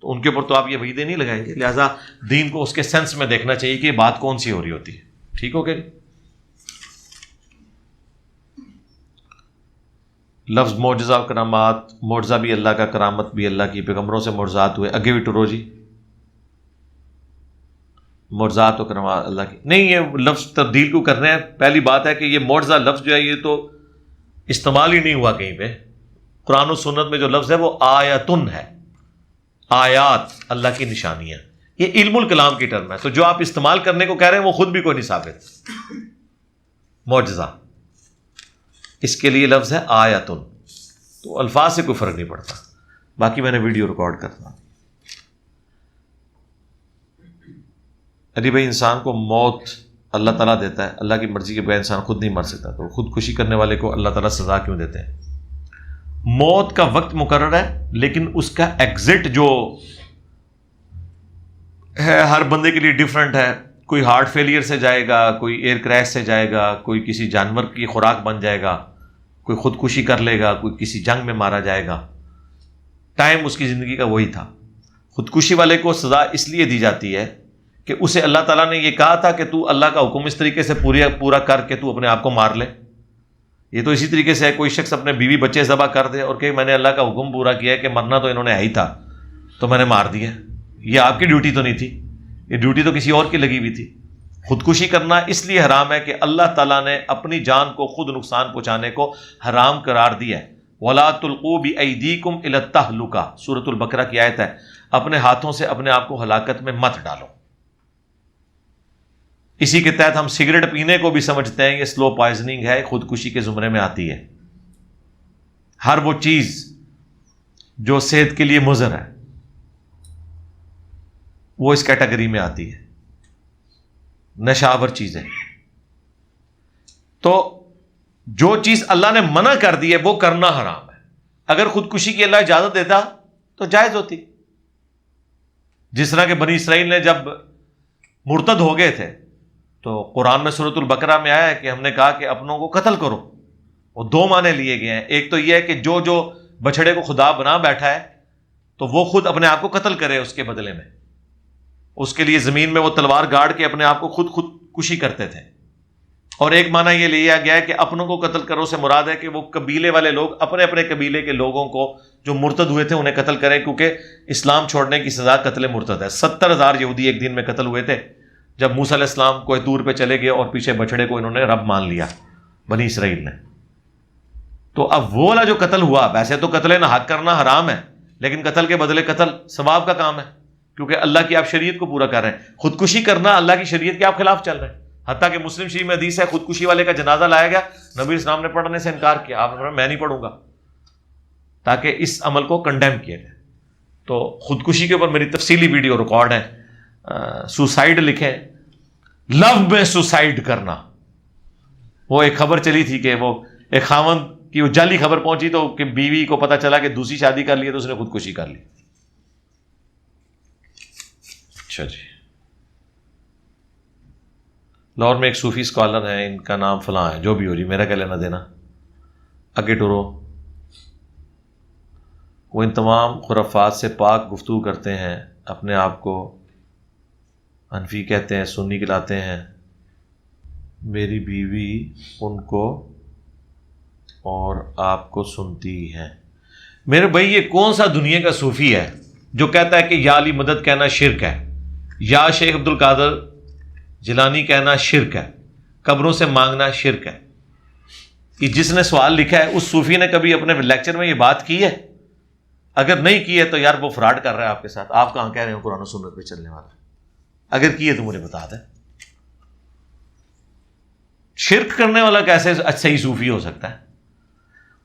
تو ان کے اوپر تو آپ یہ وعیدیں نہیں لگائیں گے. لہٰذا دین کو اس کے سینس میں دیکھنا چاہیے کہ یہ بات کون سی ہو رہی ہوتی ہے. ٹھیک ہو گیا؟ لفظ معجزہ و کرامات، معجزہ بھی اللہ کا، کرامت بھی اللہ کی، پیغمبروں سے معجزات ہوئے. اگے بھی ٹرو جی، معجزات و کرامات اللہ کی نہیں، یہ لفظ تبدیل کو کرنے ہیں. پہلی بات ہے کہ یہ معجزہ لفظ جو ہے یہ تو استعمال ہی نہیں ہوا کہیں پہ. قرآن و سنت میں جو لفظ ہے وہ آیتن ہے، آیات اللہ کی نشانیاں. یہ علم الکلام کی ٹرم ہے، تو جو آپ استعمال کرنے کو کہہ رہے ہیں وہ خود بھی کوئی نہیں ثابت. معجزہ اس کے لیے لفظ ہے آیتن، تو الفاظ سے کوئی فرق نہیں پڑتا. باقی میں نے ویڈیو ریکارڈ کرنا. علی بھائی، انسان کو موت اللہ تعالیٰ دیتا ہے، اللہ کی مرضی کے بغیر انسان خود نہیں مر سکتا، تو خودکشی کرنے والے کو اللہ تعالیٰ سزا کیوں دیتے ہیں؟ موت کا وقت مقرر ہے، لیکن اس کا ایگزٹ جو ہے ہر بندے کے لیے ڈیفرنٹ ہے. کوئی ہارٹ فیلئر سے جائے گا، کوئی ایئر کریش سے جائے گا، کوئی کسی جانور کی خوراک بن جائے گا، کوئی خودکشی کر لے گا، کوئی کسی جنگ میں مارا جائے گا. ٹائم اس کی زندگی کا وہی تھا. خودکشی والے کو سزا اس لیے دی جاتی ہے کہ اسے اللہ تعالیٰ نے یہ کہا تھا کہ تو اللہ کا حکم اس طریقے سے پورا کر کے تو اپنے آپ کو مار لے. یہ تو اسی طریقے سے ہے، کوئی شخص اپنے بیوی بچے ذبح کر دے اور کہ میں نے اللہ کا حکم پورا کیا ہے کہ مرنا تو انہوں نے ہے ہی تھا تو میں نے مار دیا. یہ آپ کی ڈیوٹی تو نہیں تھی، یہ ڈیوٹی تو کسی اور کی لگی ہوئی تھی. خودکشی کرنا اس لیے حرام ہے کہ اللہ تعالیٰ نے اپنی جان کو خود نقصان پہنچانے کو حرام قرار دیا ہے. وَلَا تُلْقُوا بِأَيْدِيكُمْ إِلَى التَّهْلُكَةِ سورۃ البقرہ کی آیت ہے. اپنے ہاتھوں سے اپنے آپ کو ہلاکت میں مت ڈالو. اسی کے تحت ہم سگریٹ پینے کو بھی سمجھتے ہیں یہ سلو پوائزننگ ہے، خودکشی کے زمرے میں آتی ہے. ہر وہ چیز جو صحت کے لیے مضر ہے وہ اس کیٹیگری میں آتی ہے، نشہ آور چیزیں. تو جو چیز اللہ نے منع کر دی ہے وہ کرنا حرام ہے. اگر خودکشی کی اللہ اجازت دیتا تو جائز ہوتی. جس طرح کہ بنی اسرائیل نے جب مرتد ہو گئے تھے تو قرآن میں سورۃ البقرہ میں آیا ہے کہ ہم نے کہا کہ اپنوں کو قتل کرو. وہ دو معنی لیے گئے ہیں. ایک تو یہ ہے کہ جو بچڑے کو خدا بنا بیٹھا ہے تو وہ خود اپنے آپ کو قتل کرے اس کے بدلے میں. اس کے لیے زمین میں وہ تلوار گاڑ کے اپنے آپ کو خودکشی کرتے تھے. اور ایک معنی یہ لیا گیا ہے کہ اپنوں کو قتل کرو سے مراد ہے کہ وہ قبیلے والے لوگ اپنے اپنے قبیلے کے لوگوں کو جو مرتد ہوئے تھے انہیں قتل کریں، کیونکہ اسلام چھوڑنے کی سزا قتل مرتد ہے. 70,000 یہودی ایک دن میں قتل ہوئے تھے جب موسیٰ علیہ السلام کوہ طور پہ چلے گئے اور پیچھے بچڑے کو انہوں نے رب مان لیا بنی اسرائیل نے. تو اب وہ والا جو قتل ہوا، ویسے تو قتل ناحق کرنا حرام ہے لیکن قتل کے بدلے قتل ثواب کا کام ہے کیونکہ اللہ کی آپ شریعت کو پورا کر رہے ہیں. خودکشی کرنا اللہ کی شریعت کے آپ خلاف چل رہے ہیں. حتیٰ کہ مسلم شریف میں حدیث ہے خودکشی والے کا جنازہ لایا گیا، نبی اسلام نے پڑھنے سے انکار کیا. آپ نے فرمایا میں نہیں پڑھوں گا تاکہ اس عمل کو کنڈیم کیا جائے. تو خودکشی کے اوپر میری تفصیلی ویڈیو ریکارڈ ہے. سوسائڈ لکھیں، لو میں سوسائڈ کرنا. وہ ایک خبر چلی تھی کہ وہ ایک خاوند کی وہ جعلی خبر پہنچی تو کہ بیوی کو پتا چلا کہ دوسری شادی کر لی تو اس نے خودکشی کر لی. اچھا جی، لاہور میں ایک صوفی اسکالر ہیں، ان کا نام فلاں ہے، جو بھی ہو جی میرا کیا لینا دینا. آگے ٹورو. وہ ان تمام خرافات سے پاک گفتگو کرتے ہیں، اپنے آپ کو حنفی کہتے ہیں، سنی کہلاتے ہیں. میری بیوی ان کو اور آپ کو سنتی ہے. میرے بھائی یہ کون سا دنیا کا صوفی ہے جو کہتا ہے کہ یا علی مدد کہنا شرک ہے، یا شیخ عبد القادر جیلانی کہنا شرک ہے، قبروں سے مانگنا شرک ہے؟ کہ جس نے سوال لکھا ہے اس صوفی نے کبھی اپنے لیکچر میں یہ بات کی ہے؟ اگر نہیں کی ہے تو یار وہ فراڈ کر رہا ہے آپ کے ساتھ. آپ کہاں کہہ رہے ہو قرآن و سنت پہ چلنے والا؟ اگر کی ہے تو مجھے بتا دیں. شرک کرنے والا کیسے صحیح صوفی ہو سکتا ہے؟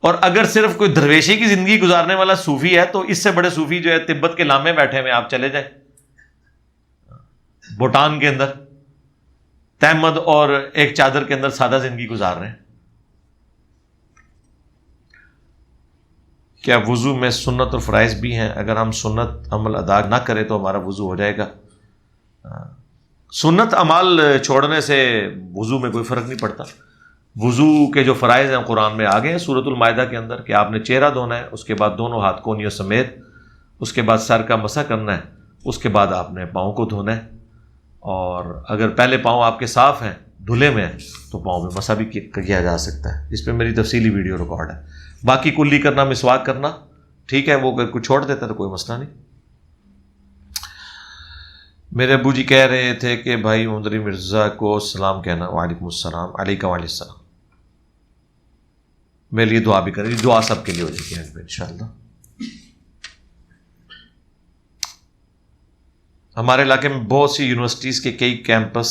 اور اگر صرف کوئی درویشی کی زندگی گزارنے والا صوفی ہے تو اس سے بڑے صوفی جو ہے تبت کے لامے بیٹھے ہوئے، آپ چلے جائیں بھوٹان کے اندر تحمد اور ایک چادر کے اندر سادہ زندگی گزار رہے ہیں. کیا وضو میں سنت اور فرائض بھی ہیں؟ اگر ہم سنت عمل ادا نہ کریں تو ہمارا وضو ہو جائے گا. سنت عمل چھوڑنے سے وضو میں کوئی فرق نہیں پڑتا. وضو کے جو فرائض ہیں قرآن میں آ گئے ہیں سورۃ المائدہ کے اندر کہ آپ نے چہرہ دھونا ہے، اس کے بعد دونوں ہاتھ کونیوں سمیت، اس کے بعد سر کا مسح کرنا ہے، اس کے بعد آپ نے پاؤں کو دھونا ہے. اور اگر پہلے پاؤں آپ کے صاف ہیں، دھلے میں ہیں، تو پاؤں میں مسح بھی کیا جا سکتا ہے. اس پہ میری تفصیلی ویڈیو ریکارڈ ہے. باقی کلی کرنا، مسواک کرنا ٹھیک ہے، وہ اگر کوئی چھوڑ دیتا تو کوئی مسئلہ نہیں. میرے ابو جی کہہ رہے تھے کہ بھائی مدری مرزا کو سلام کہنا. وعلیکم السلام. علیکم وعلیکم السلام. میرے لیے دعا بھی کریں، دعا سب کے لیے ہو جائے گی انشاءاللہ. ہمارے علاقے میں بہت سی یونیورسٹیز کے کئی کیمپس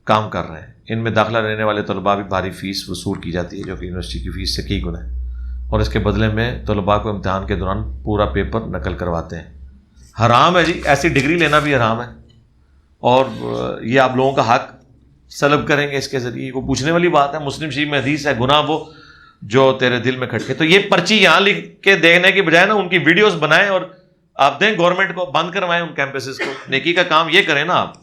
کام کر رہے ہیں. ان میں داخلہ لینے والے طلباء بھی بھاری فیس وصول کی جاتی ہے جو کہ یونیورسٹی کی فیس سے کئی گنا ہے، اور اس کے بدلے میں طلباء کو امتحان کے دوران پورا پیپر نقل کرواتے ہیں. حرام ہے جی، ایسی ڈگری لینا بھی حرام ہے. اور یہ آپ لوگوں کا حق سلب کریں گے اس کے ذریعے، کو پوچھنے والی بات ہے. مسلم شریف میں حدیث ہے گناہ وہ جو تیرے دل میں کھٹکے. تو یہ پرچی یہاں لکھ کے دینے کی بجائے نا ان کی ویڈیوز بنائیں اور آپ دیں گورنمنٹ کو، بند کروائیں ان کیمپسز کو. نیکی کا کام یہ کریں نا آپ.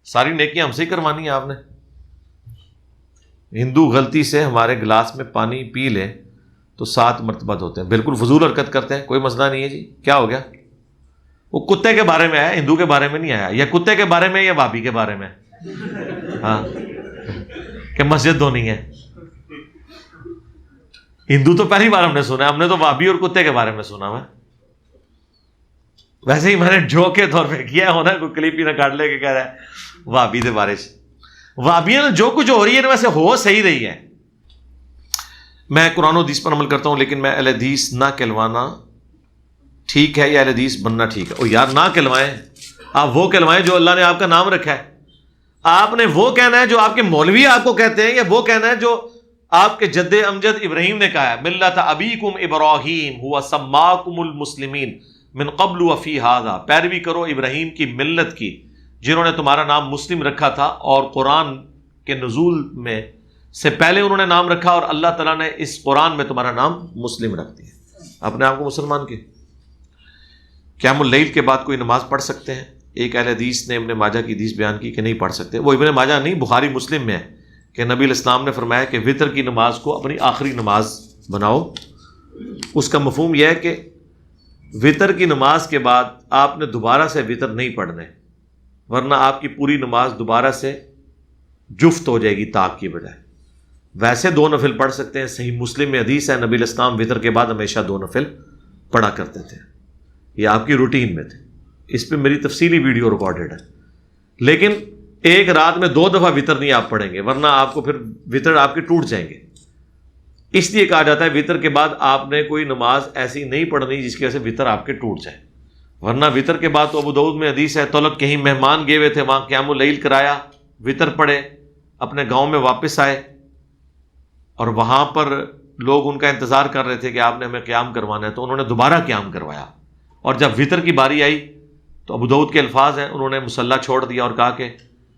ساری نیکی ہم سے ہی کروانی ہے آپ نے. ہندو غلطی سے ہمارے گلاس میں پانی پی لے تو 7 مرتبہ دھوتے ہیں. بالکل فضول حرکت کرتے ہیں، کوئی مسئلہ نہیں ہے جی. کیا ہو گیا؟ وہ کتے کے بارے میں آیا، ہندو کے بارے میں نہیں آیا. یا کتے کے بارے میں یا بھابھی کے بارے میں، ہاں کہ مسجد دھونی ہے. ہندو تو پہلی بار ہم نے سنا ہے، ہم نے تو بھابھی اور کتے کے بارے میں سنا ہے. ویسے ہی میں نے جو کے طور پہ کیا ہونا، کوئی کلپ ہی نہ کاٹ لے کے کہہ رہا ہے وہابی دے بارے سے. وہابیاں جو کچھ ہو رہی ہے ویسے ہو صحیح رہی ہے. میں قرآن و حدیث پر عمل کرتا ہوں، لیکن میں اہل حدیث نہ کہلوانا ٹھیک ہے یا اہل حدیث بننا ٹھیک ہے؟ او یار نہ کہلوائیں، آپ وہ کہلوائیں جو اللہ نے آپ کا نام رکھا ہے. آپ نے وہ کہنا ہے جو آپ کے مولوی آپ کو کہتے ہیں، یا وہ کہنا ہے جو آپ کے جد امجد ابراہیم نے کہا ہے ملت ابیکم ابراہیم ہوا سماکم المسلمین من قبل وفی ھذا، پیروی کرو ابراہیم کی ملت کی جنہوں نے تمہارا نام مسلم رکھا تھا، اور قرآن کے نزول میں سے پہلے انہوں نے نام رکھا، اور اللہ تعالیٰ نے اس قرآن میں تمہارا نام مسلم رکھ دیا. اپنے آپ کو مسلمان کے. قیام اللیل کے بعد کوئی نماز پڑھ سکتے ہیں؟ ایک اہل حدیث نے ابن ماجہ کی حدیث بیان کی کہ نہیں پڑھ سکتے. وہ ابن ماجہ نہیں، بخاری مسلم میں ہے کہ نبی علیہ السلام نے فرمایا کہ وطر کی نماز کو اپنی آخری نماز بناؤ. اس کا مفہوم یہ ہے کہ وطر کی نماز کے بعد آپ نے دوبارہ سے وطر نہیں پڑھنے، ورنہ آپ کی پوری نماز دوبارہ سے جفت ہو جائے گی طاق کی بجائے. ویسے 2 نفل پڑھ سکتے ہیں. صحیح مسلم میں حدیث ہے نبی علیہ السلام وطر کے بعد ہمیشہ 2 نفل پڑھا کرتے تھے، یہ آپ کی روٹین میں تھے. اس پہ میری تفصیلی ویڈیو ریکارڈڈ ہے. لیکن ایک رات میں 2 دفعہ وطر نہیں آپ پڑھیں گے، ورنہ آپ کو پھر وطر آپ کے ٹوٹ جائیں گے. اس لیے کہا جاتا ہے وطر کے بعد آپ نے کوئی نماز ایسی نہیں پڑھنی جس کی وجہ سے وطر آپ کے ٹوٹ جائے. ورنہ وطر کے بعد تو ابو داؤد میں حدیث ہے طلب کہیں مہمان گئے ہوئے تھے، وہاں قیام اللیل کرایا، وطر پڑھے، اپنے گاؤں میں واپس آئے، اور وہاں پر لوگ ان کا انتظار کر رہے تھے کہ آپ نے ہمیں قیام کروانا ہے، تو انہوں نے دوبارہ قیام کروایا. اور جب وطر کی باری آئی تو ابو داؤد کے الفاظ ہیں، انہوں نے مصلی چھوڑ دیا اور کہا کہ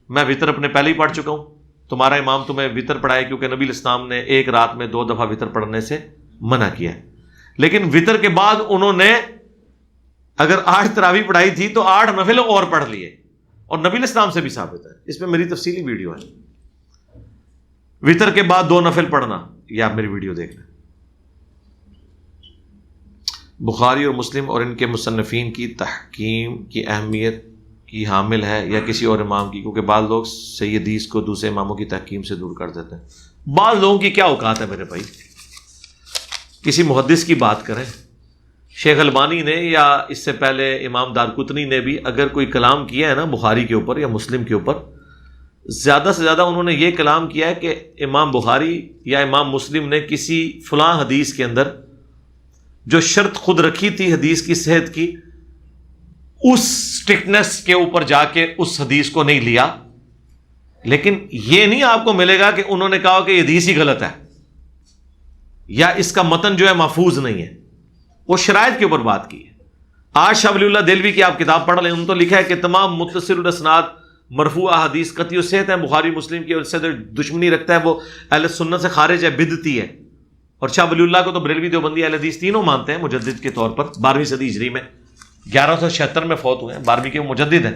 میں وطر اپنے پہلے ہی پڑھ چکا ہوں، تمہارا امام تمہیں وطر پڑھائے، کیونکہ نبی علیہ السلام نے ایک رات میں 2 دفعہ وطر پڑھنے سے منع کیا ہے. لیکن وطر کے بعد انہوں نے اگر 8 تراویح پڑھائی تھی تو 8 نفل اور پڑھ لیے، اور نبی علیہ السلام سے بھی ثابت ہے. اس میں میری تفصیلی ویڈیو ہے. وطر کے بعد 2 نفل پڑھنا، یہ آپ میری ویڈیو دیکھ لیں. بخاری اور مسلم اور ان کے مصنفین کی تحکیم کی اہمیت کی حامل ہے یا کسی اور امام کی؟ کیونکہ بعض لوگ صحیح حدیث کو دوسرے اماموں کی تحکیم سے دور کر دیتے ہیں. بعض لوگوں کی کیا اوقات ہے میرے بھائی، کسی محدث کی بات کریں. شیخ البانی نے یا اس سے پہلے امام دارقطنی نے بھی اگر کوئی کلام کیا ہے نا بخاری کے اوپر یا مسلم کے اوپر، زیادہ سے زیادہ انہوں نے یہ کلام کیا ہے کہ امام بخاری یا امام مسلم نے کسی فلاں حدیث کے اندر جو شرط خود رکھی تھی حدیث کی صحت کی، اس سٹرکٹنس کے اوپر جا کے اس حدیث کو نہیں لیا. لیکن یہ نہیں آپ کو ملے گا کہ انہوں نے کہا کہ یہ حدیث ہی غلط ہے یا اس کا متن جو ہے محفوظ نہیں ہے. وہ شرائط کے اوپر بات کی ہے. آج شاہ ولی اللہ دہلوی کی آپ کتاب پڑھ لیں، انہوں نے تو لکھا ہے کہ تمام متصل الاسناد مرفوع احادیث قطعی الصحت ہے بخاری مسلم کی، اور اس سے دشمنی رکھتا ہے وہ اہل سنت سے خارج ہے، بدعتی ہے. اور شاہ ولی اللہ کو تو بریلوی دیوبندی اہل حدیث تینوں مانتے ہیں مجدد کے طور پر. 12ویں صدی ہجری میں 1176 میں فوت ہوئے ہیں، 12ویں کے وہ مجدد ہیں.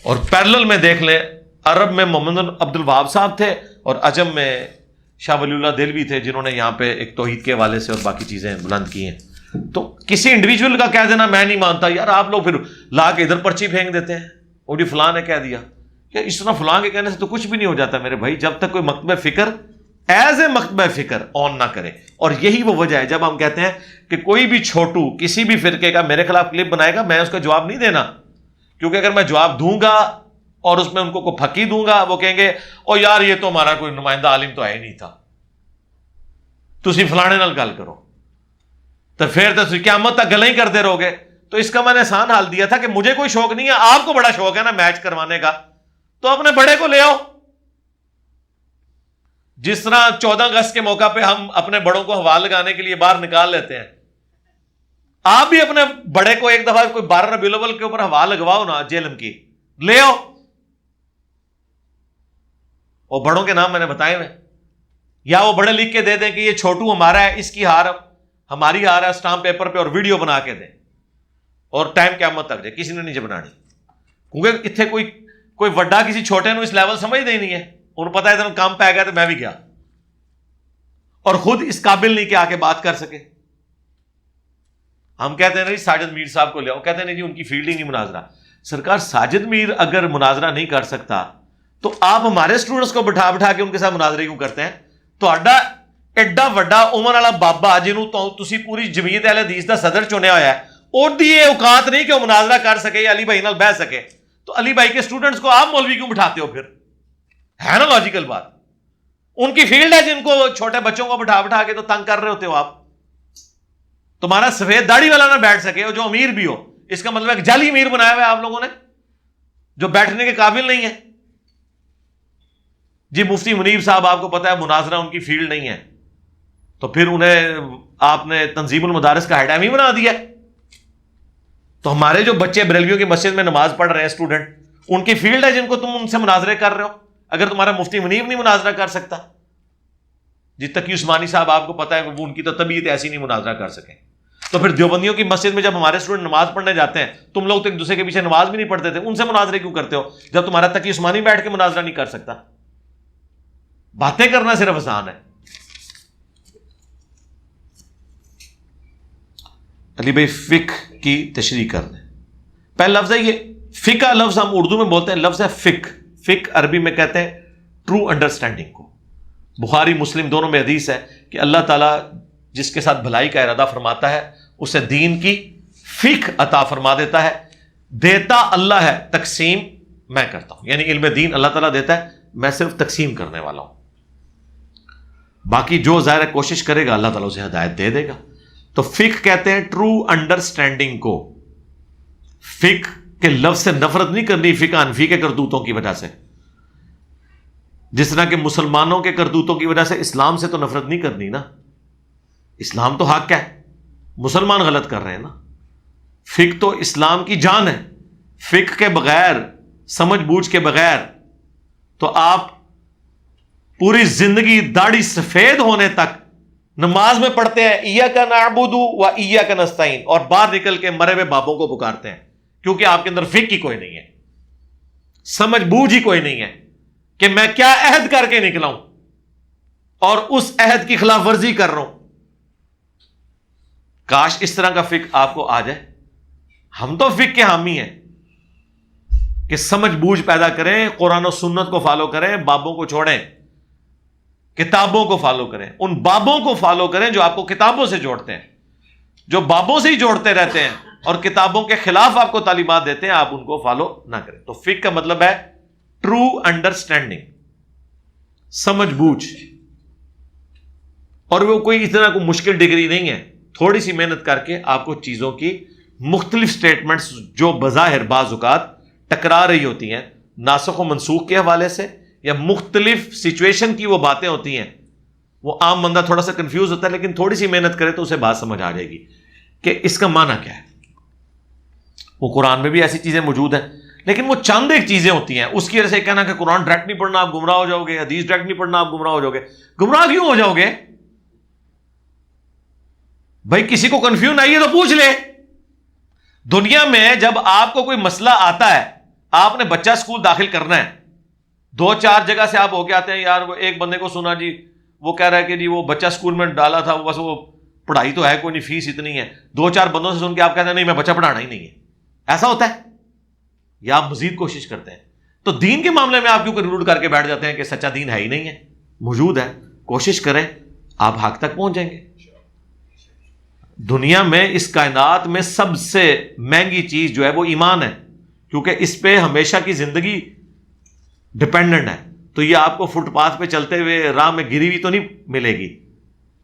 اور پیرلل میں دیکھ لیں، عرب میں محمد عبد الوہاب صاحب تھے اور عجم میں شاہ ولی اللہ دہلوی تھے، جنہوں نے یہاں پہ ایک توحید کے حوالے سے اور باقی چیزیں بلند کی ہیں. تو کسی انڈیویجول کا کہہ دینا میں نہیں مانتا، یار آپ لوگ پھر لا کے ادھر پرچی پھینک دیتے ہیں، وہ فلاں نے کہہ دیا. کہ اس طرح فلاں کے کہنے سے تو کچھ بھی نہیں ہو جاتا میرے بھائی، جب تک کوئی مکتبہ فکر ایز اے مکتبہ فکر آن نہ کرے. اور یہی وہ وجہ ہے جب ہم کہتے ہیں کہ کوئی بھی چھوٹو کسی بھی فرقے کا میرے خلاف کلپ بنائے گا، میں اس کا جواب نہیں دینا. کیونکہ اگر میں جواب دوں گا اور اس میں ان کو پھکی دوں گا، وہ کہیں گے او یار یہ تو ہمارا کوئی نمائندہ عالم تو ہے ہی نہیں تھا، تسی فلانے نال گل کرو، تو پھر تو قیامت تک گلیں ہی کرتے رہو گے. تو اس کا میں نے آسان حال دیا تھا کہ مجھے کوئی شوق نہیں ہے، آپ کو بڑا شوق ہے نا میچ کروانے کا، تو اپنے بڑے کو لے آؤ. جس طرح 14 اگست کے موقع پہ ہم اپنے بڑوں کو ہوا لگانے کے لیے باہر نکال لیتے ہیں، آپ بھی اپنے بڑے کو ایک دفعہ کوئی 12 ربیع الاول کے اوپر ہوا لگواؤ نا، جیلم کی لے آؤ. اور بڑوں کے نام میں نے بتائے ہوئے، یا وہ بڑے لکھ کے دے دیں کہ یہ چھوٹو ہمارا ہے، اس کی ہار ہماری ہار ہے، اسٹامپ پیپر پہ اور ویڈیو بنا کے دیں، اور ٹائم قیامت تک جائے، کسی نے نہیں بنانی. کیونکہ اتنے کوئی وڈا کسی چھوٹے نو اس لیول سمجھ نہیں ہے، انہوں پتا ہے کام پہ آ گیا تو میں بھی گیا، اور خود اس قابل نہیں کہ آ کے بات کر سکے. ہم کہتے ہیں نہیں ساجد میر صاحب کو لے آؤ، کہتے ہیں نہیں جی ان کی فیلڈنگ ہی مناظرہ. سرکار ساجد میر اگر مناظرہ نہیں کر سکتا تو آپ ہمارے اسٹوڈنٹس کو بٹھا کے ان کے ساتھ مناظرے کیوں کرتے ہیں؟ تو ایڈا وڈا عمر والا بابا جنہوں تسی پوری جمعیت اہل حدیث دا صدر چنیا ہوا ہے، اور دیے اوقات نہیں کہ وہ مناظرہ کر سکے یا علی بھائی نال بیٹھ سکے، تو علی بھائی کے اسٹوڈنٹس کو آپ مولوی کیوں بٹھاتے ہو؟ پھر ہے نا لاجیکل بات؟ ان کی فیلڈ ہے جن کو چھوٹے بچوں کو بٹھا کے تو تنگ کر رہے ہوتے ہو آپ. تمہارا سفید داڑھی والا نہ بیٹھ سکے جو امیر بھی ہو، اس کا مطلب ایک جعلی امیر بنایا ہوا ہے آپ لوگوں نے جو بیٹھنے کے قابل نہیں ہے. جی مفتی منیب صاحب آپ کو پتا ہے مناظرہ ان کی فیلڈ نہیں ہے، تو پھر انہیں آپ نے تنظیم المدارس کا ہیڈ ایم ہی بنا دیا. تو ہمارے جو بچے بریلویوں کی مسجد میں نماز پڑھ رہے ہیں اسٹوڈنٹ، ان کی فیلڈ ہے جن کو تم ان سے مناظرے کر رہے ہو. اگر تمہارا مفتی منیب نہیں مناظرہ کر سکتا، جی تقی عثمانی صاحب آپ کو پتا ہے کہ وہ ان کی تو طبیعت ایسی نہیں مناظرہ کر سکے. تو پھر دیوبندیوں کی مسجد میں جب ہمارے اسٹوڈنٹ نماز پڑھنے جاتے ہیں، تم لوگ تو ایک دوسرے کے پیچھے نماز بھی نہیں پڑھتے تھے، ان سے مناظرے کیوں کرتے ہو جب تمہارا تقی عثمانی بیٹھ کے مناظرہ نہیں کر سکتا؟ باتیں کرنا صرف آسان ہے. علی بھائی فقہ کی تشریح کر دیں. پہلا لفظ ہے یہ فقہ، لفظ ہم اردو میں بولتے ہیں، لفظ ہے فقہ. فقہ عربی میں کہتے ہیں ٹرو انڈرسٹینڈنگ کو. بخاری مسلم دونوں میں حدیث ہے کہ اللہ تعالیٰ جس کے ساتھ بھلائی کا ارادہ فرماتا ہے اسے دین کی فقہ عطا فرما دیتا ہے. دیتا اللہ ہے، تقسیم میں کرتا ہوں. یعنی علم دین اللہ تعالیٰ دیتا ہے، میں صرف تقسیم کرنے والا ہوں. باقی جو ظاہر ہے کوشش کرے گا اللہ تعالیٰ اسے ہدایت دے دے گا. تو فقہ کہتے ہیں ٹرو انڈرسٹینڈنگ کو. فقہ کے لفظ سے نفرت نہیں کرنی فقہ حنفی کے کرتوتوں کی وجہ سے، جس طرح کہ مسلمانوں کے کرتوتوں کی وجہ سے اسلام سے تو نفرت نہیں کرنی نا. اسلام تو حق ہے، مسلمان غلط کر رہے ہیں نا. فقہ تو اسلام کی جان ہے. فقہ کے بغیر، سمجھ بوجھ کے بغیر تو آپ پوری زندگی داڑھی سفید ہونے تک نماز میں پڑھتے ہیں ایاک نعبد و ایاک نستعین، اور باہر نکل کے مرے ہوئے بابوں کو پکارتے ہیں، کیونکہ آپ کے اندر فقہ ہی کوئی نہیں ہے، سمجھ بوجھ ہی کوئی نہیں ہے کہ میں کیا عہد کر کے نکلا ہوں اور اس عہد کی خلاف ورزی کر رہا ہوں. کاش اس طرح کا فقہ آپ کو آ جائے. ہم تو فقہ کے حامی ہیں کہ سمجھ بوجھ پیدا کریں، قرآن و سنت کو فالو کریں، بابوں کو چھوڑیں، کتابوں کو فالو کریں. ان بابوں کو فالو کریں جو آپ کو کتابوں سے جوڑتے ہیں. جو بابوں سے ہی جوڑتے رہتے ہیں اور کتابوں کے خلاف آپ کو تعلیمات دیتے ہیں، آپ ان کو فالو نہ کریں. تو فقہ کا مطلب ہے ٹرو انڈرسٹینڈنگ، سمجھ بوجھ. اور وہ کوئی اتنا کوئی مشکل ڈگری نہیں ہے. تھوڑی سی محنت کر کے آپ کو چیزوں کی مختلف سٹیٹمنٹس جو بظاہر بعض اوقات ٹکرا رہی ہوتی ہیں ناسخ و منسوخ کے حوالے سے، یا مختلف سچویشن کی وہ باتیں ہوتی ہیں، وہ عام بندہ تھوڑا سا کنفیوز ہوتا ہے، لیکن تھوڑی سی محنت کرے تو اسے بات سمجھ آ جائے گی کہ اس کا معنی کیا ہے. وہ قرآن میں بھی ایسی چیزیں موجود ہیں، لیکن وہ چند ایک چیزیں ہوتی ہیں. اس کی وجہ سے کہنا کہ قرآن ڈائریکٹ نہیں پڑھنا آپ گمراہ ہو جاؤ گے، حدیث ڈائریکٹ نہیں پڑھنا آپ گمراہ ہو جاؤ گے. گمراہ کیوں ہو جاؤ گے بھائی؟ کسی کو کنفیوژن آئی ہے تو پوچھ لے. دنیا میں جب آپ کو کوئی مسئلہ آتا ہے، آپ نے بچہ اسکول داخل کرنا ہے، 2-4 جگہ سے آپ ہو کے آتے ہیں. یار وہ ایک بندے کو سنا جی وہ کہہ رہا ہے کہ جی وہ بچہ اسکول میں ڈالا تھا، بس وہ پڑھائی تو ہے کوئی نہیں، فیس اتنی ہے. 2-4 بندوں سے سن کے آپ کہتے ہیں نہیں میں بچہ پڑھانا ہی نہیں ہے. ایسا ہوتا ہے یا آپ مزید کوشش کرتے ہیں؟ تو دین کے معاملے میں آپ کیوں کنکلوڈ کر کے بیٹھ جاتے ہیں کہ سچا دین ہے ہی نہیں ہے؟ موجود ہے. کوشش کریں، آپ حق تک پہنچ جائیں گے. دنیا میں اس کائنات میں سب سے مہنگی چیز جو ہے وہ ایمان ہے، کیونکہ اس پہ ہمیشہ کی زندگی ڈپینڈنٹ ہے. تو یہ آپ کو فٹ پاتھ پہ چلتے ہوئے راہ میں گری ہوئی تو نہیں ملے گی.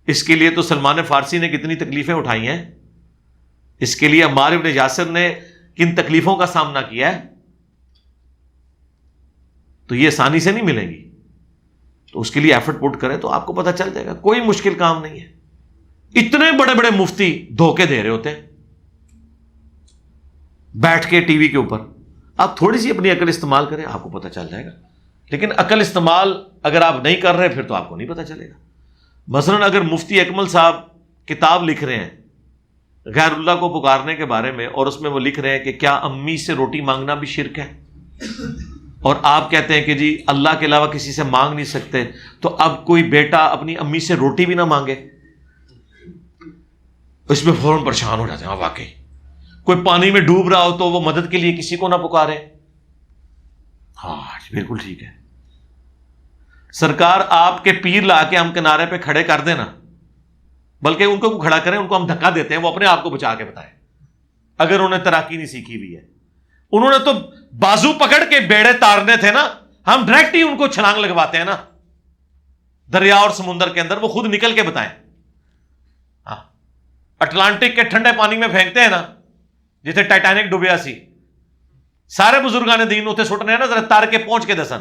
اس کے لیے تو سلمان فارسی نے کتنی تکلیفیں اٹھائی ہیں، اس کے لیے عمار بن یاسر نے کن تکلیفوں کا سامنا کیا ہے. تو یہ آسانی سے نہیں ملیں گی. تو اس کے لیے ایفرٹ پٹ کریں تو آپ کو پتہ چل جائے گا. کوئی مشکل کام نہیں ہے. اتنے بڑے بڑے مفتی دھوکے دے رہے ہوتے ہیں بیٹھ کے ٹی وی کے اوپر. آپ تھوڑی سی اپنی عقل استعمال کریں، آپ کو پتہ چل جائے گا. لیکن عقل استعمال اگر آپ نہیں کر رہے پھر تو آپ کو نہیں پتہ چلے گا. مثلا اگر مفتی اکمل صاحب کتاب لکھ رہے ہیں غیر اللہ کو پکارنے کے بارے میں، اور اس میں وہ لکھ رہے ہیں کہ کیا امی سے روٹی مانگنا بھی شرک ہے، اور آپ کہتے ہیں کہ جی اللہ کے علاوہ کسی سے مانگ نہیں سکتے، تو اب کوئی بیٹا اپنی امی سے روٹی بھی نہ مانگے. اس میں فوراً پریشان ہو جاتے ہیں. واقعی کوئی پانی میں ڈوب رہا ہو تو وہ مدد کے لیے کسی کو نہ پکارے. ہاں بالکل ٹھیک ہے. سرکار آپ کے پیر لا کے ہم کنارے پہ کھڑے کر دینا، بلکہ ان کو کھڑا کریں، ان کو ہم دھکا دیتے ہیں، وہ اپنے آپ کو بچا کے بتائیں. اگر انہیں تیراکی نہیں سیکھی ہوئی ہے. انہوں نے تو بازو پکڑ کے بیڑے تارنے تھے نا, ہم ڈائریکٹ ہی ان کو چھلانگ لگواتے ہیں نا دریا اور سمندر کے اندر, وہ خود نکل کے بتائیں. اٹلانٹک کے ٹھنڈے پانی میں پھینکتے ہیں نا جیسے ٹائٹینک ڈوبیا سی, سارے بزرگان دین اتنے سٹنے ہیں نا, ذرا تار کے پہنچ کے دسن.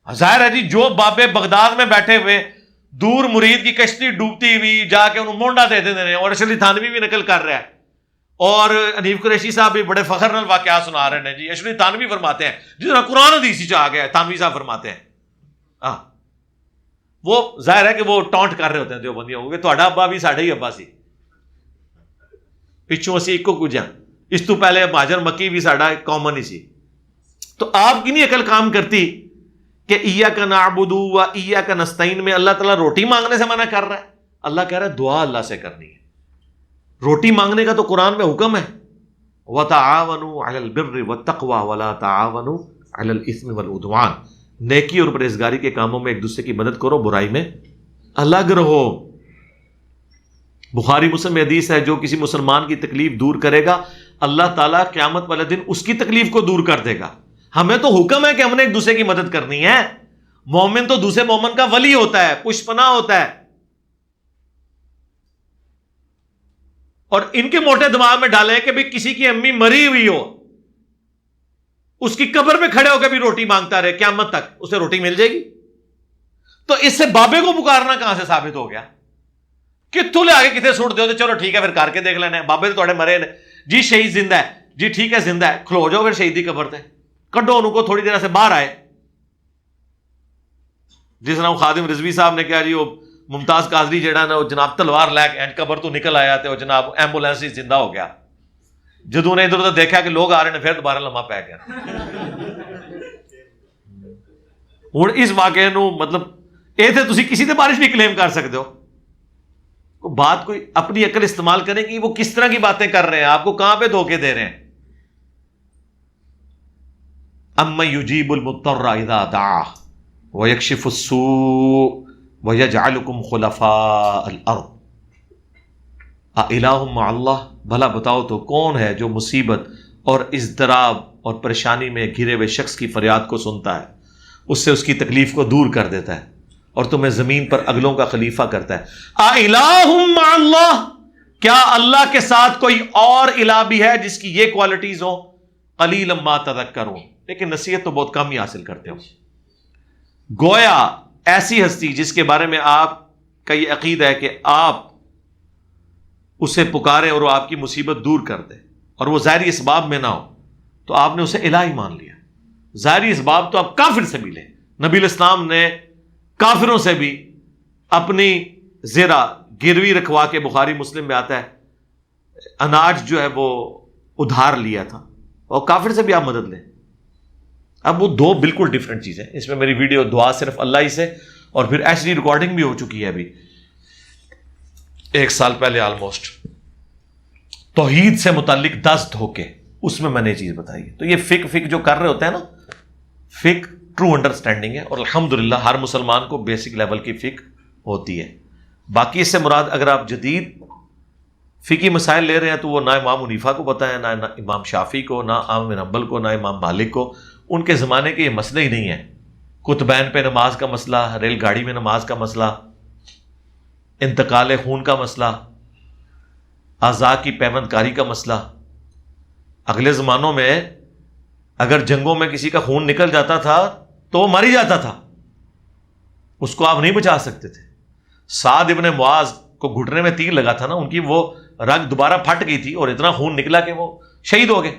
ظاہر ہے جی جو بابے بغداد میں بیٹھے ہوئے دور مرید کی کشتی ڈوبتی ہوئی جا کے انہوں مونڈا دے دے رہے ہیں, اور اشرف تھانوی بھی نقل کر رہا ہے, اور حنیف قریشی صاحب بھی بڑے فخر نال واقعات سنا رہے ہیں. جی اشرف تھانوی فرماتے ہیں جس طرح قرآن حدیث چ آ گیا ہے, تھانوی صاحب فرماتے ہیں. وہ ظاہر ہے کہ وہ ٹونٹ کر رہے ہوتے ہیں دیوبندیوں کو کہ تہاڈا ابا بھی ساڈا ہی ابا سی, پچھوں اسی ایک کو کجا, اس تو پہلے مہاجر مکی بھی ساڈا کامن ہی سی. تو آپ کی نہیں عقل کام کرتی کہ ایاک نعبد و ایاک نستعین میں اللہ تعالیٰ روٹی مانگنے سے منع کر رہا ہے. اللہ کہہ رہا ہے دعا اللہ سے کرنی ہے. روٹی مانگنے کا تو قرآن میں حکم ہے, وَتَعَاوَنُوا عَلَى الْبِرِّ وَالتَّقْوَى وَلَا تَعَاوَنُوا عَلَى الْإِثْمِ وَالْعُدْوَانِ. نیکی اور پرہیزگاری کے کاموں میں ایک دوسرے کی مدد کرو, برائی میں الگ رہو. بخاری مسلم میں حدیث ہے جو کسی مسلمان کی تکلیف دور کرے گا اللہ تعالیٰ قیامت والے دن اس کی تکلیف کو دور کر دے گا. ہمیں تو حکم ہے کہ ہم نے ایک دوسرے کی مدد کرنی ہے. مومن تو دوسرے مومن کا ولی ہوتا ہے, پشپنا ہوتا ہے. اور ان کے موٹے دماغ میں ڈالیں کہ بھی کسی کی امی مری ہوئی ہو, اس کی قبر پہ کھڑے ہو کے بھی روٹی مانگتا رہے قیامت تک, اسے روٹی مل جائے گی. تو اس سے بابے کو پکارنا کہاں سے ثابت ہو گیا؟ کتوں لے آگے کتنے سوٹ دو, چلو ٹھیک ہے پھر کر کے دیکھ لینا, بابے تو تھوڑے مرے نے, جی شہید زندہ ہے, جی ٹھیک ہے زندہ ہے, کھلو جاؤ پھر شہید کی قبر تے, کڈو ان کو تھوڑی دیر سے باہر آئے. جس طرح خادم رضوی صاحب نے کہا جی وہ ممتاز قادری جڑا نا وہ جناب تلوار لے کے قبر تو نکل آیا تے وہ جناب ایمبولینس ہی زندہ ہو گیا. جدوں نے ادھر ادھر دیکھا کہ لوگ آ رہے ہیں پھر دوبارہ لمحہ پی گیا. ہوں اس واقعے نو مطلب یہ تھے تسی کسی تے بارش بھی کلیم کر سکتے ہو. بات کوئی اپنی عقل استعمال کریں کہ وہ کس طرح کی باتیں کر رہے ہیں, آپ کو کہاں پہ دھوکے دے رہے ہیں. اَمَّن يُجِيبُ الْمُضْطَرَّ إِذَا دَعَاهُ وَيَكْشِفُ السُّوءَ وَيَجْعَلُكُمْ خُلَفَاءَ الْأَرْضِ أَإِلَٰهٌ مَّعَ اللَّهِ. بھلا بتاؤ تو کون ہے جو مصیبت اور اضطراب اور پریشانی میں گھرے ہوئے شخص کی فریاد کو سنتا ہے, اس سے اس کی تکلیف کو دور کر دیتا ہے اور تمہیں زمین پر اگلوں کا خلیفہ کرتا ہے. اِلَٰهٌ مَّعَ اللَّهِ. کیا اللہ کے ساتھ کوئی اور الہ بھی ہے جس کی یہ کوالٹیز ہوں؟ قَلِيلًا مَّا تَذَكَّرُونَ. لیکن نصیحت تو بہت کم ہی حاصل کرتے ہو. گویا ایسی ہستی جس کے بارے میں آپ کا یہ عقیدہ ہے کہ آپ اسے پکاریں اور وہ آپ کی مصیبت دور کر دے اور وہ ظاہری اسباب میں نہ ہو, تو آپ نے اسے الہ ہی مان لیا. ظاہری اسباب تو آپ کافر سے بھی لیں. نبی الاسلام نے کافروں سے بھی اپنی زیرہ گروی رکھوا کے, بخاری مسلم میں آتا ہے, اناج جو ہے وہ ادھار لیا تھا, اور کافر سے بھی آپ مدد لیں. اب وہ دو بالکل ڈفرینٹ چیزیں. اس میں میری ویڈیو دعا صرف اللہ ہی سے, اور پھر ایچ ڈی ریکارڈنگ بھی ہو چکی ہے ابھی 1 سال پہلے آلموسٹ, توحید سے متعلق 10 دھوکے, اس میں نے یہ چیز بتائی. تو یہ فک جو کر رہے ہوتے ہیں نا, فک ٹرو انڈرسٹینڈنگ ہے, اور الحمدللہ ہر مسلمان کو بیسک لیول کی فک ہوتی ہے. باقی اس سے مراد اگر آپ جدید فقی مسائل لے رہے ہیں تو وہ نہ امام حنیفہ کو پتہ ہے, نہ امام شافعی کو, نہ احمد بن حنبل کو, نہ امام مالک کو. ان کے زمانے کے یہ مسئلے ہی نہیں ہیں. قطبین پہ نماز کا مسئلہ, ریل گاڑی میں نماز کا مسئلہ, انتقال خون کا مسئلہ, اعضاء کی پیوند کاری کا مسئلہ. اگلے زمانوں میں اگر جنگوں میں کسی کا خون نکل جاتا تھا تو وہ مر ہی جاتا تھا, اس کو آپ نہیں بچا سکتے تھے. سعد ابن معاذ کو گھٹنے میں تیر لگا تھا نا, ان کی وہ رگ دوبارہ پھٹ گئی تھی اور اتنا خون نکلا کہ وہ شہید ہو گئے.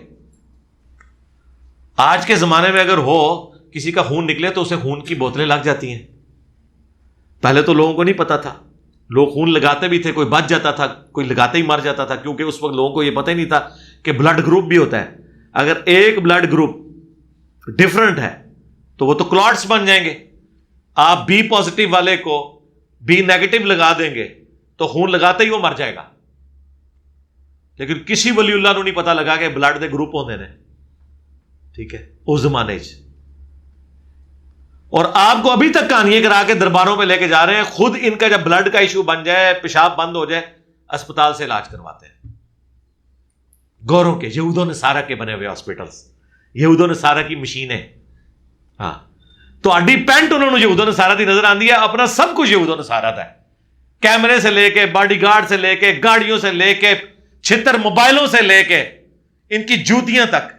آج کے زمانے میں اگر ہو کسی کا خون نکلے تو اسے خون کی بوتلیں لگ جاتی ہیں. پہلے تو لوگوں کو نہیں پتا تھا, لوگ خون لگاتے بھی تھے, کوئی بچ جاتا تھا, کوئی لگاتے ہی مر جاتا تھا, کیونکہ اس وقت لوگوں کو یہ پتہ ہی نہیں تھا کہ بلڈ گروپ بھی ہوتا ہے. اگر ایک بلڈ گروپ ڈفرنٹ ہے تو وہ تو کلاٹس بن جائیں گے. آپ بی پازیٹیو والے کو بی نیگیٹو لگا دیں گے تو خون لگاتے ہی وہ مر جائے گا. لیکن کسی ولی اللہ کو نہیں پتا لگا کہ بلڈ دے گروپ ہوندے نے, ٹھیک ہے, اس زمانے سے. اور آپ کو ابھی تک کہانیاں کرا کے درباروں میں لے کے جا رہے ہیں, خود ان کا جب بلڈ کا ایشو بن جائے, پیشاب بند ہو جائے, اسپتال سے علاج کرواتے ہیں. گوروں کے، یہودوں نے سارا کے بنے ہوئے ہاسپٹلس، یہودوں نے سارا کی مشینیں. ہاں تو اڈی پینٹ انہوں نے یہودوں نے سارا دی نظر آندی ہے، اپنا سب کچھ یہودوں نے سارا تھا، کیمرے سے لے کے، باڈی گارڈ سے لے کے، گاڑیوں سے لے کے، 76 موبائلوں سے لے کے، ان کی جوتیاں تک.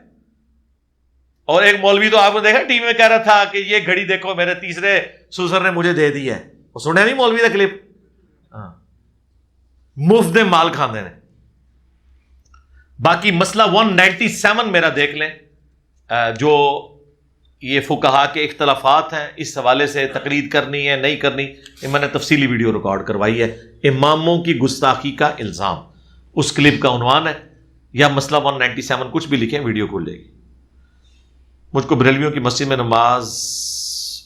اور ایک مولوی تو آپ نے دیکھا ٹی وی میں کہہ رہا تھا کہ یہ گھڑی دیکھو میرے تیسرے سسر نے مجھے دے دی ہے. وہ سنیا نہیں مولوی کا کلپ؟ مفت دے مال کھاندے نے. باقی مسئلہ 197 میرا دیکھ لیں، جو یہ فقہا کے اختلافات ہیں، اس حوالے سے تقلید کرنی ہے نہیں کرنی، یہ میں نے تفصیلی ویڈیو ریکارڈ کروائی ہے، اماموں کی گستاخی کا الزام، اس کلپ کا عنوان ہے، یا مسئلہ 197 کچھ بھی لکھیں ویڈیو کھل جائے گی. مجھ کو بریلویوں کی مسجد میں نماز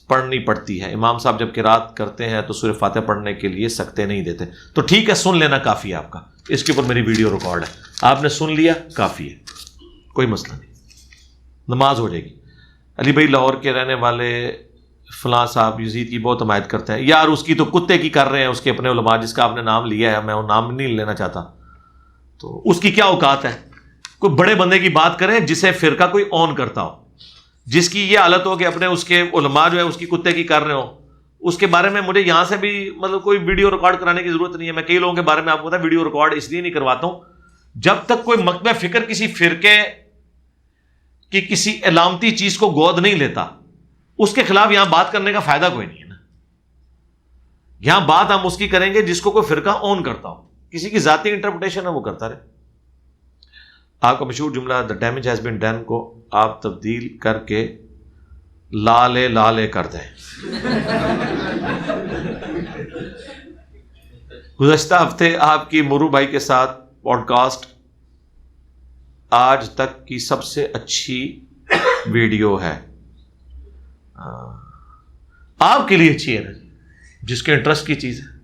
پڑھنی پڑتی ہے، امام صاحب جب قرات کرتے ہیں تو سورہ فاتحہ پڑھنے کے لیے سکتے نہیں دیتے. تو ٹھیک ہے، سن لینا کافی ہے آپ کا، اس کے اوپر میری ویڈیو ریکارڈ ہے، آپ نے سن لیا کافی ہے، کوئی مسئلہ نہیں، نماز ہو جائے گی. علی بھائی لاہور کے رہنے والے فلاں صاحب یزید کی بہت حمایت کرتے ہیں. یار اس کی تو کتے کی کر رہے ہیں، اس کے اپنے علماء جس کا آپ نے نام لیا ہے، میں وہ نام نہیں لینا چاہتا، تو اس کی کیا اوقات ہے؟ کوئی بڑے بندے کی بات کریں جسے فرقہ کوئی اون کرتا ہو، جس کی یہ حالت ہو کہ اپنے اس کے علماء جو ہے اس کی کتے کی کر رہے ہو، اس کے بارے میں مجھے یہاں سے بھی مطلب کوئی ویڈیو ریکارڈ کرانے کی ضرورت نہیں ہے. میں کئی لوگوں کے بارے میں آپ کو پتا ویڈیو ریکارڈ اس لیے نہیں کرواتا ہوں، جب تک کوئی مکتبہ فکر کسی فرقے کی کسی علامتی چیز کو گود نہیں لیتا، اس کے خلاف یہاں بات کرنے کا فائدہ کوئی نہیں ہے نا. یہاں بات ہم اس کی کریں گے جس کو کوئی فرقہ اون کرتا ہو، کسی کی ذاتی انٹرپریٹیشن ہے وہ کرتا رہے. آپ کا مشہور جملہ the damage has been done کو آپ تبدیل کر کے لالے کر دیں. گزشتہ ہفتے آپ کی مرو بھائی کے ساتھ پوڈ کاسٹ آج تک کی سب سے اچھی ویڈیو ہے. آپ کے لیے اچھی ہے نا، جس کے انٹرسٹ کی چیز ہے.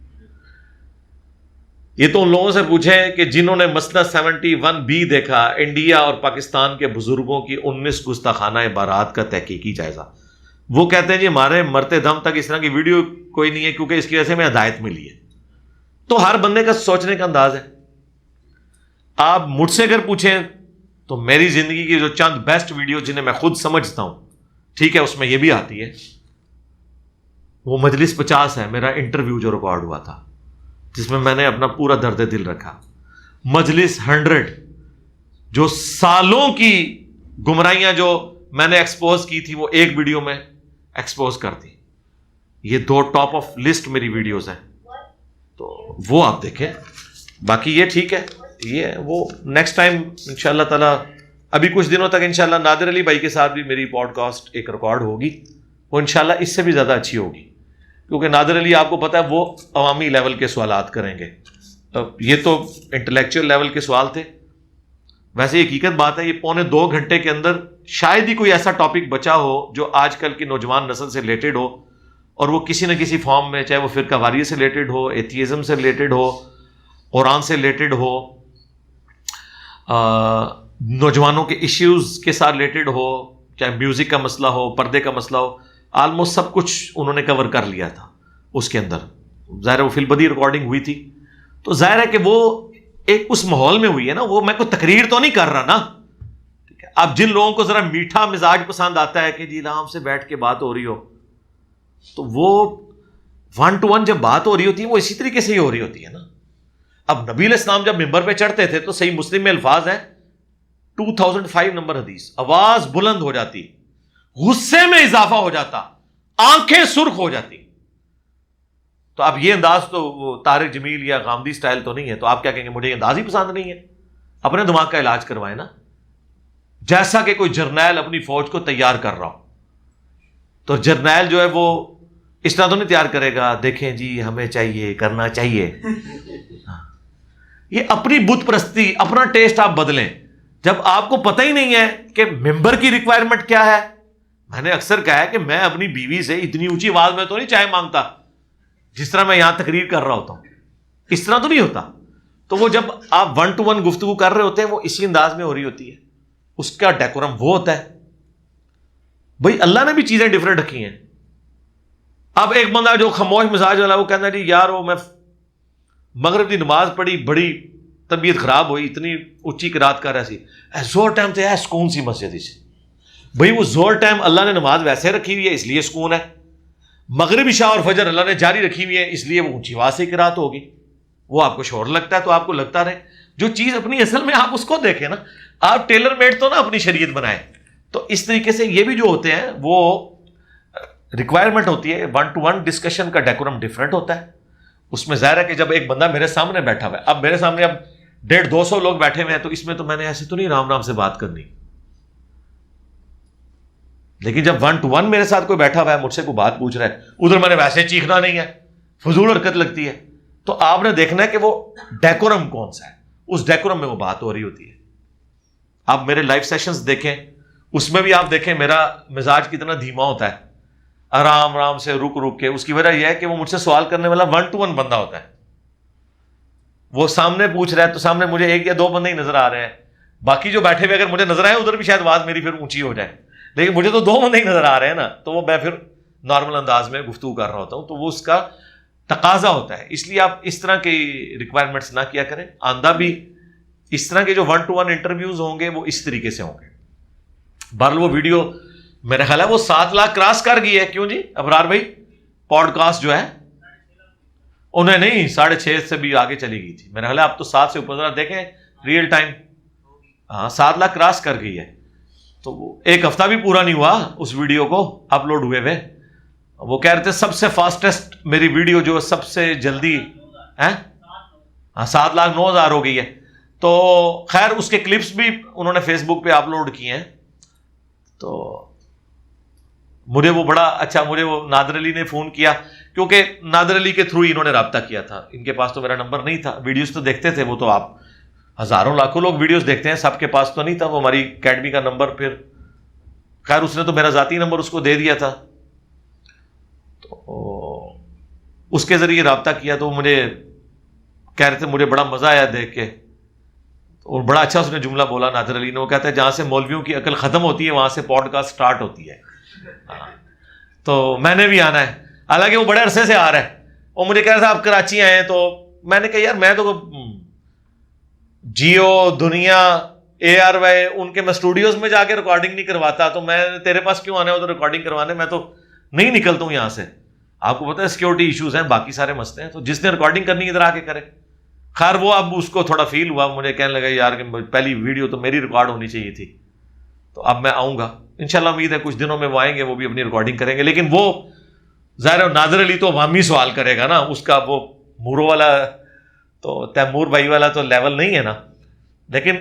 یہ تو ان لوگوں سے پوچھیں کہ جنہوں نے مسئلہ 71B دیکھا، انڈیا اور پاکستان کے بزرگوں کی 19 گستاخانہ عبارات کا تحقیقی جائزہ. وہ کہتے ہیں جی ہمارے مرتے دم تک اس طرح کی ویڈیو کوئی نہیں ہے، کیونکہ اس کی وجہ سے ہمیں ہدایت ملی ہے. تو ہر بندے کا سوچنے کا انداز ہے. آپ مجھ سے اگر پوچھیں تو میری زندگی کی جو چند بیسٹ ویڈیو جنہیں میں خود سمجھتا ہوں، ٹھیک ہے اس میں یہ بھی آتی ہے، وہ مجلس 50 ہے، میرا انٹرویو جو ریکارڈ ہوا تھا جس میں میں نے اپنا پورا درد دل رکھا. مجلس 100 جو سالوں کی گمراہیاں جو میں نے ایکسپوز کی تھی وہ ایک ویڈیو میں ایکسپوز کر دی. یہ 2 ٹاپ آف لسٹ میری ویڈیوز ہیں، تو وہ آپ دیکھیں. باقی یہ ٹھیک ہے، یہ وہ نیکسٹ ٹائم انشاءاللہ تعالی، ابھی کچھ دنوں تک انشاءاللہ نادر علی بھائی کے ساتھ بھی میری پوڈ کاسٹ ایک ریکارڈ ہوگی، وہ انشاءاللہ اس سے بھی زیادہ اچھی ہوگی، کیونکہ نادر علی آپ کو پتا ہے وہ عوامی لیول کے سوالات کریں گے. یہ تو انٹلیکچوئل لیول کے سوال تھے. ویسے حقیقت بات ہے یہ 1.25 گھنٹے کے اندر شاید ہی کوئی ایسا ٹاپک بچا ہو جو آج کل کی نوجوان نسل سے ریلیٹڈ ہو، اور وہ کسی نہ کسی فارم میں، چاہے وہ فرقہ واریت سے ریلیٹڈ ہو، ایتھیزم سے ریلیٹڈ ہو، قرآن سے ریلیٹڈ ہو، نوجوانوں کے ایشوز کے ساتھ ریلیٹڈ ہو، چاہے میوزک کا مسئلہ ہو، پردے کا مسئلہ ہو، آلموسٹ سب کچھ انہوں نے کور کر لیا تھا اس کے اندر. ظاہر ہے وہ فی البدی ریکارڈنگ ہوئی تھی، تو ظاہر ہے کہ وہ ایک اس ماحول میں ہوئی ہے نا، وہ میں کوئی تقریر تو نہیں کر رہا نا. ٹھیک ہے، اب جن لوگوں کو ذرا میٹھا مزاج پسند آتا ہے کہ جی آرام سے بیٹھ کے بات ہو رہی ہو، تو وہ 1 to 1 جب بات ہو رہی ہوتی ہے وہ اسی طریقے سے ہی ہو رہی ہوتی ہے نا. اب نبی علیہ السلام جب ممبر پہ چڑھتے تھے تو صحیح مسلم میں الفاظ ہیں 2005 نمبر حدیث، آواز بلند ہو جاتی، غصے میں اضافہ ہو جاتا، آنکھیں سرخ ہو جاتی. تو اب یہ انداز تو وہ طارق جمیل یا غامدی سٹائل تو نہیں ہے، تو آپ کیا کہیں گے مجھے یہ انداز ہی پسند نہیں ہے. اپنے دماغ کا علاج کروائے نا. جیسا کہ کوئی جرنیل اپنی فوج کو تیار کر رہا ہو، تو جرنیل جو ہے وہ اس طرح تو نہیں تیار کرے گا دیکھیں جی ہمیں چاہیے کرنا چاہیے. یہ اپنی بت پرستی، اپنا ٹیسٹ آپ بدلیں. جب آپ کو پتہ ہی نہیں ہے کہ ممبر کی ریکوائرمنٹ کیا ہے. میں نے اکثر کہا ہے کہ میں اپنی بیوی سے اتنی اونچی آواز میں تو نہیں چائے مانگتا جس طرح میں یہاں تقریر کر رہا ہوتا ہوں، اس طرح تو نہیں ہوتا. تو وہ جب آپ 1 to 1 گفتگو کر رہے ہوتے ہیں وہ اسی انداز میں ہو رہی ہوتی ہے، اس کا ڈیکورم وہ ہوتا ہے. بھائی اللہ نے بھی چیزیں ڈفرینٹ رکھی ہیں. اب ایک بندہ جو خاموش مزاج والا وہ کہتا ہے جی یار وہ میں مغرب کی نماز پڑھی، بڑی طبیعت خراب ہوئی, اتنی اونچی قرات کر رہا سی, زور ٹائم تو ہے سکون سی مسجد سے بھائی, وہ زور ٹائم اللہ نے نماز ویسے رکھی ہوئی ہے اس لیے سکون ہے, مغرب عشاء اور فجر اللہ نے جاری رکھی ہوئی ہے اس لیے وہ اونچی آواز سے قرات ہوگی. وہ آپ کو شور لگتا ہے تو آپ کو لگتا رہے, جو چیز اپنی اصل میں آپ اس کو دیکھیں نا, آپ ٹیلر میڈ تو نا اپنی شریعت بنائیں. تو اس طریقے سے یہ بھی جو ہوتے ہیں وہ ریکوائرمنٹ ہوتی ہے, 1-to-1 ڈسکشن کا ڈیکورم ڈفرینٹ ہوتا ہے. اس میں ظاہر ہے کہ جب ایک بندہ میرے سامنے بیٹھا ہوا ہے, اب میرے سامنے اب 150-200 لوگ بیٹھے ہوئے ہیں, تو اس میں تو میں نے ایسے تو نہیں رام رام سے بات کرنی. لیکن جب 1-to-1 میرے ساتھ کوئی بیٹھا ہوا ہے, مجھ سے کوئی بات پوچھ رہا ہے, ادھر میں نے ویسے چیخنا نہیں ہے, فضول حرکت لگتی ہے, تو آپ نے دیکھنا ہے کہ وہ ڈیکورم کون سا ہے, اس ڈیکورم میں وہ بات ہو رہی ہوتی ہے. آپ میرے لائیو سیشنز دیکھیں, اس میں بھی آپ دیکھیں میرا مزاج کتنا دھیما ہوتا ہے, آرام آرام سے رک رک کے. اس کی وجہ یہ ہے کہ وہ مجھ سے سوال کرنے والا 1-to-1 بندہ ہوتا ہے. وہ سامنے پوچھ رہا ہے تو سامنے مجھے 1 یا 2 بندے ہی نظر آ رہے ہیں, باقی جو بیٹھے ہوئے اگر مجھے نظر آئے ادھر بھی شاید آواز میری پھر اونچی ہو جائے, لیکن مجھے تو 2 بندے ہی نظر آ رہے ہیں نا, تو وہ میں پھر نارمل انداز میں گفتگو کر رہا ہوتا ہوں. تو وہ اس کا تقاضا ہوتا ہے, اس لیے آپ اس طرح کی ریکوائرمنٹس نہ کیا کریں. آندہ بھی اس طرح کے جو 1-to-1 انٹرویوز ہوں گے وہ اس طریقے سے ہوں گے. بہرحال وہ ویڈیو میرا خیال ہے وہ 7 لاکھ کراس کر گئی ہے. کیوں جی ابرار بھائی, پوڈ کاسٹ جو ہے انہیں نہیں 6.5 سے بھی آگے چلی گئی تھی میرا خیال ہے. آپ تو 7 سے اوپر ذرا دیکھیں ریئل ٹائم, ہاں 7 لاکھ کراس کر گئی ہے. تو وہ 1 ہفتہ بھی پورا نہیں ہوا اس ویڈیو کو اپلوڈ ہوئے ہوئے. وہ کہہ رہے تھے سب سے فاسٹسٹ میری ویڈیو جو سب سے جلدی ہے, ہاں 7,09,000 ہو گئی ہے. تو خیر اس کے کلپس بھی انہوں نے فیس بک پہ اپلوڈ کیے ہیں. تو مجھے وہ بڑا اچھا, مجھے وہ نادر علی نے فون کیا, کیونکہ نادر علی کے تھرو ہی انہوں نے رابطہ کیا تھا. ان کے پاس تو میرا نمبر نہیں تھا, ویڈیوز تو دیکھتے تھے وہ, تو آپ ہزاروں لاکھوں لوگ ویڈیوز دیکھتے ہیں, سب کے پاس تو نہیں تھا وہ ہماری اکیڈمی کا نمبر. پھر خیر اس نے تو میرا ذاتی نمبر اس کو دے دیا تھا, تو اس کے ذریعے رابطہ کیا. تو مجھے کہہ رہے تھے مجھے بڑا مزہ آیا دیکھ کے, اور بڑا اچھا اس نے جملہ بولا نادر علی نے. وہ کہتا ہے جہاں سے مولویوں کی عقل ختم ہوتی ہے وہاں سے پوڈ کاسٹ سٹارٹ ہوتی ہے. تو میں نے بھی آنا ہے, حالانکہ وہ بڑے عرصے سے آ رہا ہے. وہ مجھے کہہ رہا تھا آپ کراچی آئے ہیں, تو میں نے کہا یار میں تو جیو دنیا ARY ان کے میں اسٹوڈیوز میں جا کے ریکارڈنگ نہیں کرواتا, تو میں تیرے پاس کیوں آنا ہے ادھر ریکارڈنگ کروانے, میں تو نہیں نکلتا ہوں یہاں سے. آپ کو پتا ہے سیکورٹی ایشوز ہیں, باقی سارے مسئلے ہیں, تو جس نے ریکارڈنگ کرنی ادھر آ کے کرے. خیر وہ اب اس کو تھوڑا فیل ہوا, مجھے کہنے لگا یار کہ پہلی ویڈیو تو میری ریکارڈ ہونی چاہیے تھی. تو اب میں آؤں گا انشاءاللہ, امید ہے کچھ دنوں میں وہ آئیں گے, وہ بھی اپنی ریکارڈنگ کریں گے. لیکن وہ ظاہر ہے نادر علی تو عوامی سوال کرے گا نا, اس کا وہ مورو والا تو تیمور بھائی والا تو لیول نہیں ہے نا. لیکن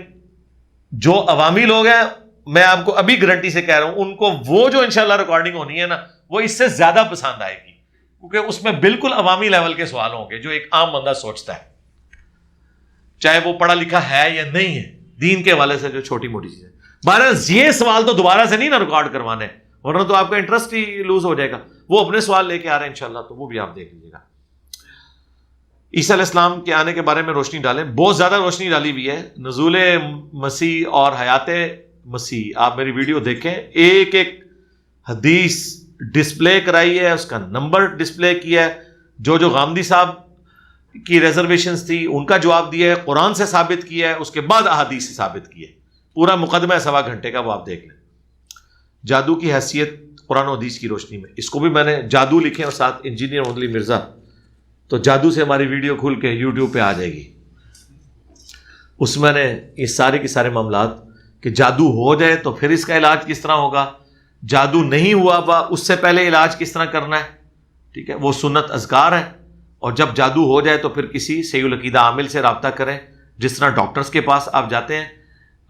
جو عوامی لوگ ہیں, میں آپ کو ابھی گارنٹی سے کہہ رہا ہوں, ان کو وہ جو انشاءاللہ ریکارڈنگ ہونی ہے نا وہ اس سے زیادہ پسند آئے گی, کیونکہ اس میں بالکل عوامی لیول کے سوال ہوں گے جو ایک عام بندہ سوچتا ہے, چاہے وہ پڑھا لکھا ہے یا نہیں ہے, دین کے حوالے سے جو چھوٹی موٹی چیزیں. بہرحال یہ سوال تو دوبارہ سے نہیں نا ریکارڈ کروانے, ورنہ تو آپ کا انٹرسٹ ہی لوز ہو جائے گا. وہ اپنے سوال لے کے آ رہے ہیں انشاءاللہ, تو وہ بھی آپ دیکھ لیجیے گا. عیسیٰ علیہ السلام کے آنے کے بارے میں روشنی ڈالیں, بہت زیادہ روشنی ڈالی ہوئی ہے. نزول مسیح اور حیات مسیح, آپ میری ویڈیو دیکھیں, ایک ایک حدیث ڈسپلے کرائی ہے, اس کا نمبر ڈسپلے کیا ہے, جو غامدی صاحب کی ریزرویشنز تھی ان کا جواب دیا ہے, قرآن سے ثابت کیا ہے, اس کے بعد احادیث سے ثابت کیا ہے. پورا مقدمہ ہے 1.25 گھنٹے کا, وہ آپ دیکھ لیں. جادو کی حیثیت قرآن و حدیث کی روشنی میں, اس کو بھی میں نے جادو لکھے اور ساتھ انجینئر عدلی مرزا, تو جادو سے ہماری ویڈیو کھل کے یوٹیوب پہ آ جائے گی. اس میں نے یہ سارے کے سارے معاملات کہ جادو ہو جائے تو پھر اس کا علاج کس طرح ہوگا, جادو نہیں ہوا با اس سے پہلے علاج کس طرح کرنا ہے, ٹھیک ہے, وہ سنت اذکار ہیں. اور جب جادو ہو جائے تو پھر کسی صحیح العقیدہ عامل سے رابطہ کریں, جس طرح ڈاکٹرز کے پاس آپ جاتے ہیں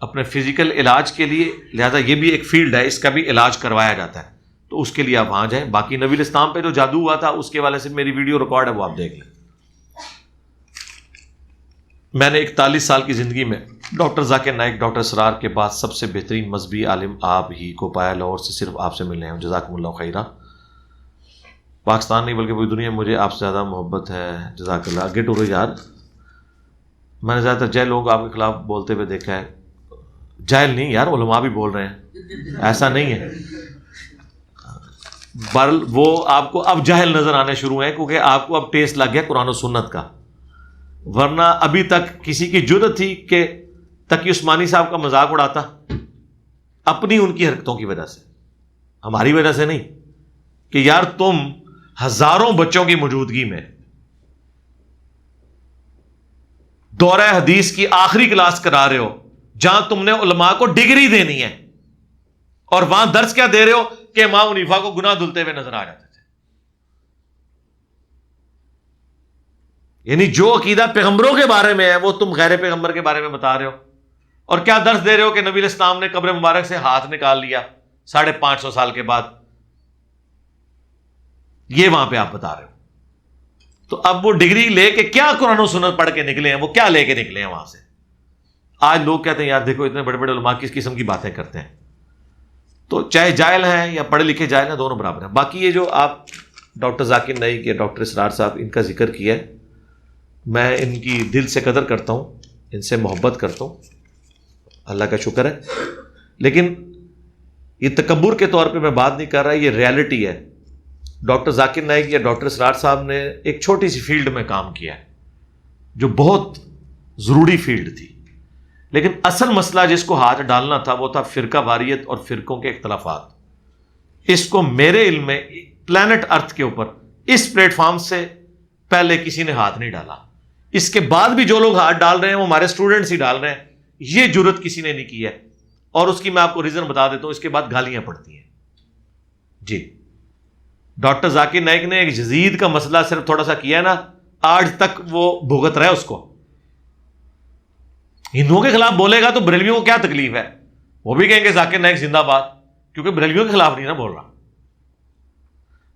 اپنے فزیکل علاج کے لیے, لہذا یہ بھی ایک فیلڈ ہے, اس کا بھی علاج کروایا جاتا ہے, تو اس کے لیے آپ وہاں جائیں. باقی نبی الاسلام پہ جو جادو ہوا تھا اس کے والے سے میری ویڈیو ریکارڈ ہے, وہ آپ دیکھ لیں. میں نے 41 سال کی زندگی میں ڈاکٹر ذاکر نائک, ڈاکٹر اسرار کے بعد سب سے بہترین مذہبی عالم آپ ہی کو پایا. لاہور سے صرف آپ سے ملنے ہیں, جزاکم اللہ خیرہ. پاکستان نہیں بلکہ پوری دنیا میں مجھے آپ سے زیادہ محبت ہے, جزاک اللہ. گیٹ اوور یار, میں نے زیادہ تر جاہل لوگوں کو آپ کے خلاف بولتے ہوئے دیکھا ہے. جاہل نہیں یار, علماء بھی بول رہے ہیں, ایسا نہیں ہے. وہ آپ کو اب جاہل نظر آنے شروع ہیں, کیونکہ آپ کو اب ٹیسٹ لگ گیا قرآن و سنت کا. ورنہ ابھی تک کسی کی جرأت تھی کہ تقی عثمانی صاحب کا مذاق اڑاتا؟ اپنی ان کی حرکتوں کی وجہ سے، ہماری وجہ سے نہیں، کہ یار تم ہزاروں بچوں کی موجودگی میں دورہ حدیث کی آخری کلاس کرا رہے ہو جہاں تم نے علماء کو ڈگری دینی ہے، اور وہاں درس کیا دے رہے ہو کہ امام حنیفہ کو گناہ دھلتے ہوئے نظر آ جاتے تھے۔ یعنی جو عقیدہ پیغمبروں کے بارے میں ہے وہ تم غیر پیغمبر کے بارے میں بتا رہے ہو، اور کیا درس دے رہے ہو کہ نبی علیہ السلام نے قبر مبارک سے ہاتھ نکال لیا 550 سال کے بعد، یہ وہاں پہ آپ بتا رہے ہو۔ تو اب وہ ڈگری لے کے کیا قرآن و سنت پڑھ کے نکلے ہیں، وہ کیا لے کے نکلے ہیں وہاں سے؟ آج لوگ کہتے ہیں یار دیکھو اتنے بڑے بڑے علماء کس قسم کی باتیں کرتے ہیں۔ تو چاہے جاہل ہیں یا پڑھے لکھے جاہل ہیں، دونوں برابر ہیں۔ باقی یہ جو آپ ڈاکٹر ذاکر نائک یا ڈاکٹر اسرار صاحب ان کا ذکر کیا ہے، میں ان کی دل سے قدر کرتا ہوں، ان سے محبت کرتا ہوں، اللہ کا شکر ہے، لیکن یہ تکبر کے طور پہ میں بات نہیں کر رہا، یہ ریالٹی ہے۔ ڈاکٹر ذاکر نائک یا ڈاکٹر اسرار صاحب نے ایک چھوٹی سی فیلڈ میں کام کیا ہے جو بہت ضروری فیلڈ تھی، لیکن اصل مسئلہ جس کو ہاتھ ڈالنا تھا وہ تھا فرقہ واریت اور فرقوں کے اختلافات۔ اس کو میرے علم میں پلانٹ ارتھ کے اوپر اس پلیٹ فارم سے پہلے کسی نے ہاتھ نہیں ڈالا۔ اس کے بعد بھی جو لوگ ہاتھ ڈال رہے ہیں وہ ہمارے اسٹوڈنٹس ہی ڈال رہے ہیں، یہ جرت کسی نے نہیں کی ہے، اور اس کی میں آپ کو ریزن بتا دیتا ہوں، اس کے بعد گالیاں پڑتی ہیں۔ جی ڈاکٹر ذاکر نائک نے ایک یزید کا مسئلہ صرف تھوڑا سا کیا ہے نا، آج تک وہ بھگت رہا ہے اس کو۔ ہندوؤں کے خلاف بولے گا تو بریلویوں کو کیا تکلیف ہے، وہ بھی کہیں گے ذاکر نائک زندہ باد، کیونکہ بریلویوں کے خلاف نہیں نا بول رہا۔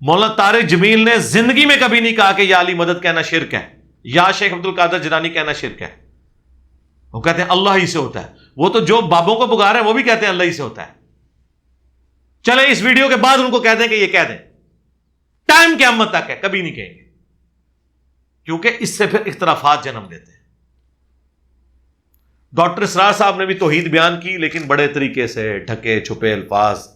مولانا طارق جمیل نے زندگی میں کبھی نہیں کہا کہ یا علی مدد کہنا شرک ہے، یا شیخ عبد القادر جیلانی کہنا شرک ہے۔ وہ کہتے ہیں اللہ ہی سے ہوتا ہے، وہ تو جو بابوں کو پکار ہیں وہ بھی کہتے ہیں اللہ ہی سے ہوتا ہے۔ چلیں اس ویڈیو کے بعد ان کو کہہ دیں کہ یہ کہہ دیں، ٹائم قیامت تک ہے، کبھی نہیں کہیں گے، کیونکہ اس سے پھر اختلافات جنم دیتے ہیں۔ ڈاکٹر اسرار صاحب نے بھی توحید بیان کی، لیکن بڑے طریقے سے ڈھکے چھپے الفاظ،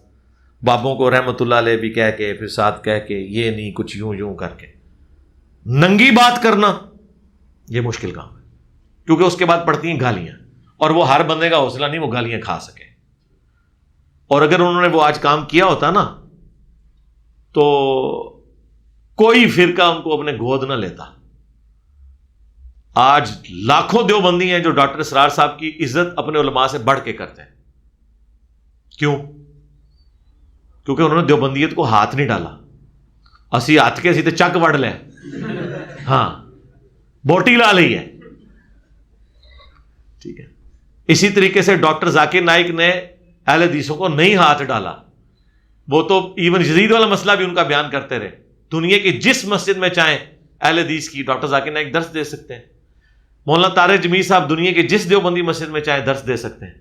بابوں کو رحمت اللہ علیہ بھی کہہ کے پھر ساتھ کہہ کے یہ نہیں کچھ یوں یوں کر کے ننگی بات کرنا، یہ مشکل کام ہے، کیونکہ اس کے بعد پڑتی ہیں گالیاں، اور وہ ہر بندے کا حوصلہ نہیں وہ گالیاں کھا سکے۔ اور اگر انہوں نے وہ آج کام کیا ہوتا نا تو کوئی فرقہ ان کو اپنے گود نہ لیتا۔ آج لاکھوں دیوبندی ہیں جو ڈاکٹر اسرار صاحب کی عزت اپنے علماء سے بڑھ کے کرتے ہیں۔ کیوں؟ کیونکہ انہوں نے دیوبندیت کو ہاتھ نہیں ڈالا۔ اسی ہاتھ کے سیدھے چک وڑ لے، ہاں بوٹی لا لی ہے، ٹھیک ہے۔ اسی طریقے سے ڈاکٹر ذاکر نائک نے اہل حدیثوں کو نہیں ہاتھ ڈالا، وہ تو ایون یزید والا مسئلہ بھی ان کا بیان کرتے رہے۔ دنیا کی جس مسجد میں چاہیں اہل حدیث کی ڈاکٹر ذاکر نائک درس دے سکتے ہیں، مولانا طارق جمیل صاحب دنیا کی جس دیوبندی مسجد میں چاہیں درس دے سکتے ہیں۔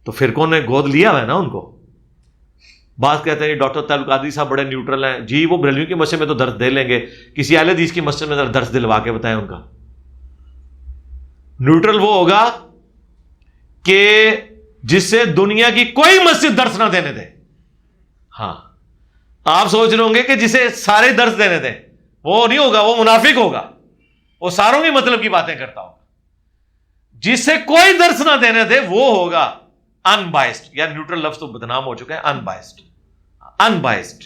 تو فرقوں نے گود لیا ہوا ہے نا ان کو۔ بعض کہتے ہیں ڈاکٹر طارق قادری صاحب بڑے نیوٹرل ہیں، جی وہ بریلویوں کی مسجد میں تو درس دے لیں گے، کسی اہل حدیث کی مسجد میں درس دلوا کے بتائیں ان کا۔ نیوٹرل وہ ہوگا کہ جسے دنیا کی کوئی مسجد درس نہ دینے دے۔ ہاں آپ سوچ رہے ہوں گے کہ جسے سارے درس دینے دیں، وہ نہیں ہوگا، وہ منافق ہوگا، وہ ساروں کی مطلب کی باتیں کرتا ہوگا۔ جسے کوئی درس نہ دینے دے وہ ہوگا ان بائسڈ، یا نیوٹرل لفظ تو بدنام ہو چکا ہے، ان بائسڈ، ان بائسڈ،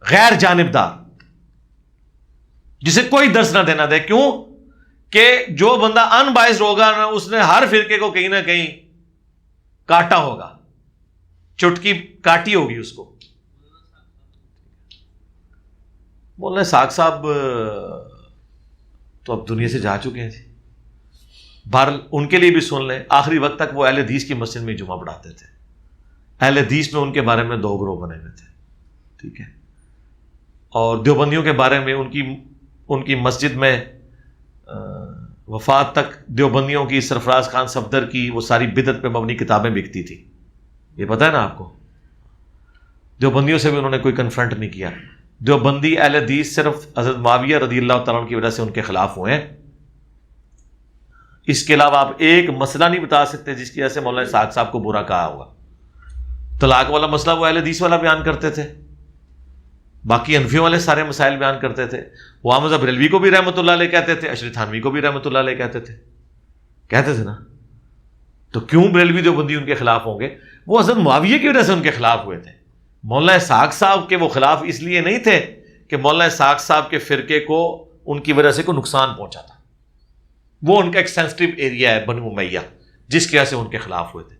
غیر جانبدار، جسے کوئی درس نہ دینا دے۔ کیوں کہ جو بندہ ان بائسڈ ہوگا نا، اس نے ہر فرقے کو کہیں نہ کہیں کاٹا ہوگا، چٹکی کاٹی ہوگی اس کو۔ مولانا ساق صاحب تو اب دنیا سے جا چکے ہیں جی، بہرحال ان کے لیے بھی سن لیں، آخری وقت تک وہ اہل حدیث کی مسجد میں جمعہ پڑھاتے تھے۔ اہل حدیث میں ان کے بارے میں 2 گروہ بنے ہوئے تھے، ٹھیک ہے۔ اور دیوبندیوں کے بارے میں ان کی مسجد میں وفات تک دیوبندیوں کی سرفراز خان صفدر کی وہ ساری بدعت پہ مبنی کتابیں بکتی تھی، یہ پتہ ہے نا آپ کو۔ دیوبندیوں سے بھی انہوں نے کوئی کنفرنٹ نہیں کیا۔ دیوبندی اہل حدیث صرف حضرت معاویہ رضی اللہ تعالیٰ عنہ کی وجہ سے ان کے خلاف ہوئے ہیں۔ اس کے علاوہ آپ ایک مسئلہ نہیں بتا سکتے جس کی وجہ سے مولانا اسحاق صاحب کو برا کہا ہوگا۔ طلاق والا مسئلہ وہ اہل حدیث والا بیان کرتے تھے، باقی حنفیوں والے سارے مسائل بیان کرتے تھے. وہ احمد بریلوی کو بھی رحمۃ اللہ علیہ کہتے تھے, اشرف تھانوی کو بھی رحمۃ اللہ علیہ کہتے تھے نا. تو کیوں بریلوی دیوبندی ان کے خلاف ہوں گے؟ وہ حضرت معاویہ کی وجہ سے ان کے خلاف ہوئے تھے. مولانا اسحاق صاحب کے وہ خلاف اس لیے نہیں تھے کہ مولانا اسحاق صاحب کے فرقے کو ان کی وجہ سے کوئی نقصان پہنچا تھا. وہ ان کا ایک سینسٹیو ایریا ہے بنو امیہ, جس کی وجہ سے ان کے خلاف ہوئے تھے.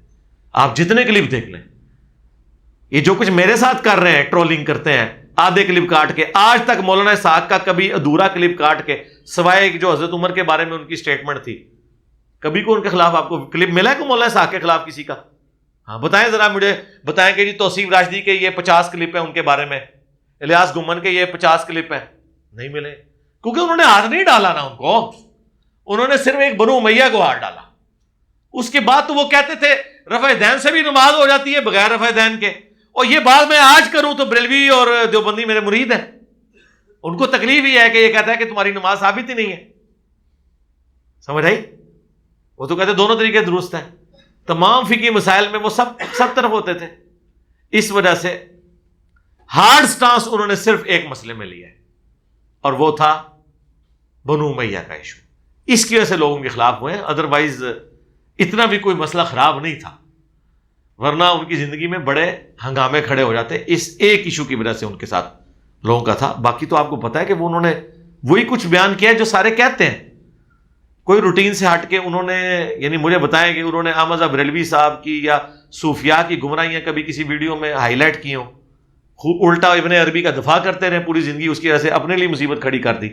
آپ جتنے کلپ دیکھ لیں, یہ جو کچھ میرے ساتھ کر رہے ہیں, ٹرولنگ کرتے ہیں آدھے کلپ کاٹ کے, آج تک مولانا اسحاق کا کبھی ادھورا کلپ کاٹ کے, سوائے جو حضرت عمر کے بارے میں ان کی سٹیٹمنٹ تھی, کبھی کو ان کے خلاف آپ کو کلپ ملا ہے کہ مولانا اسحاق کے خلاف کسی کا؟ ہاں بتائیں ذرا, مجھے بتائیں کہ جی توصیف راشدی کے یہ 50 کلپ ہیں ان کے بارے میں, الیاس گمن کے یہ 50 کلپ ہیں. نہیں ملے, کیونکہ انہوں نے ہاتھ نہیں ڈالا نا ان کو, انہوں نے صرف ایک بنو امیہ کو ہاتھ ڈالا. اس کے بعد تو وہ کہتے تھے رفع دین سے بھی نماز ہو جاتی ہے بغیر رفع دین کے, اور یہ بات میں آج کروں تو بریلوی اور دیوبندی میرے مرید ہیں. ان کو تکلیف ہی ہے کہ یہ کہتا ہے کہ تمہاری نماز ثابت ہی نہیں ہے. سمجھ آئی؟ وہ تو کہتے دونوں طریقے درست ہیں. تمام فقہی مسائل میں وہ سب طرف ہوتے تھے. اس وجہ سے ہارڈ سٹانس انہوں نے صرف ایک مسئلے میں لیا ہے, اور وہ تھا بنو امیہ کا ایشو. اس کی وجہ سے لوگوں کے خلاف ہوئے ہیں, ادروائز اتنا بھی کوئی مسئلہ خراب نہیں تھا, ورنہ ان کی زندگی میں بڑے ہنگامے کھڑے ہو جاتے اس ایک ایشو کی وجہ سے ان کے ساتھ لوگوں کا تھا. باقی تو آپ کو پتا ہے کہ وہ انہوں نے وہی کچھ بیان کیا ہے جو سارے کہتے ہیں, کوئی روٹین سے ہٹ کے انہوں نے, یعنی مجھے بتائیں کہ انہوں نے احمد بریلوی صاحب کی یا صوفیاء کی گمراہیاں کبھی کسی ویڈیو میں ہائی لائٹ کی ہوں, الٹا ابن عربی کا دفاع کرتے رہے پوری زندگی, اس کی وجہ سے اپنے لیے مصیبت کھڑی کر دی.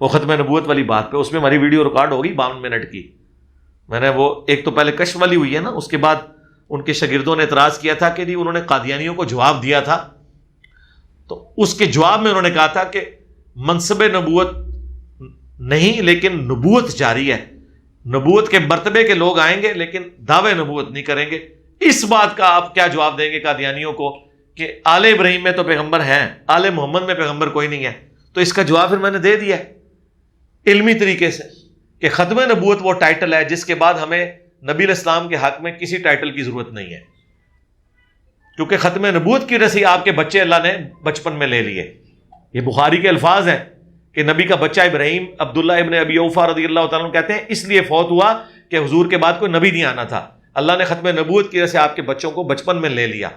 وہ ختم نبوت والی بات پہ, اس میں ہماری ویڈیو ریکارڈ ہوگی 52 منٹ کی. میں نے وہ ایک تو پہلے کشف والی ہوئی ہے نا, اس کے بعد ان کے شاگردوں نے اعتراض کیا تھا کہ جی انہوں نے قادیانیوں کو جواب دیا تھا, تو اس کے جواب میں انہوں نے کہا تھا کہ منصب نبوت نہیں لیکن نبوت جاری ہے, نبوت کے مرتبے کے لوگ آئیں گے لیکن دعوے نبوت نہیں کریں گے. اس بات کا آپ کیا جواب دیں گے قادیانیوں کو کہ آل ابراہیم میں تو پیغمبر ہیں, آل محمد میں پیغمبر کوئی نہیں ہے؟ تو اس کا جواب پھر میں نے دے دیا علمی طریقے سے کہ ختم نبوت وہ ٹائٹل ہے جس کے بعد ہمیں نبی علیہ السلام کے حق میں کسی ٹائٹل کی ضرورت نہیں ہے, کیونکہ ختم نبوت کی وجہ سے آپ کے بچے اللہ نے بچپن میں لے لیے. یہ بخاری کے الفاظ ہیں کہ نبی کا بچہ ابراہیم عبداللہ ابن ابی اوفا رضی اللہ تعالیٰ عنہ کہتے ہیں اس لیے فوت ہوا کہ حضور کے بعد کوئی نبی نہیں آنا تھا, اللہ نے ختم نبوت کی وجہ سے آپ کے بچوں کو بچپن میں لے لیا.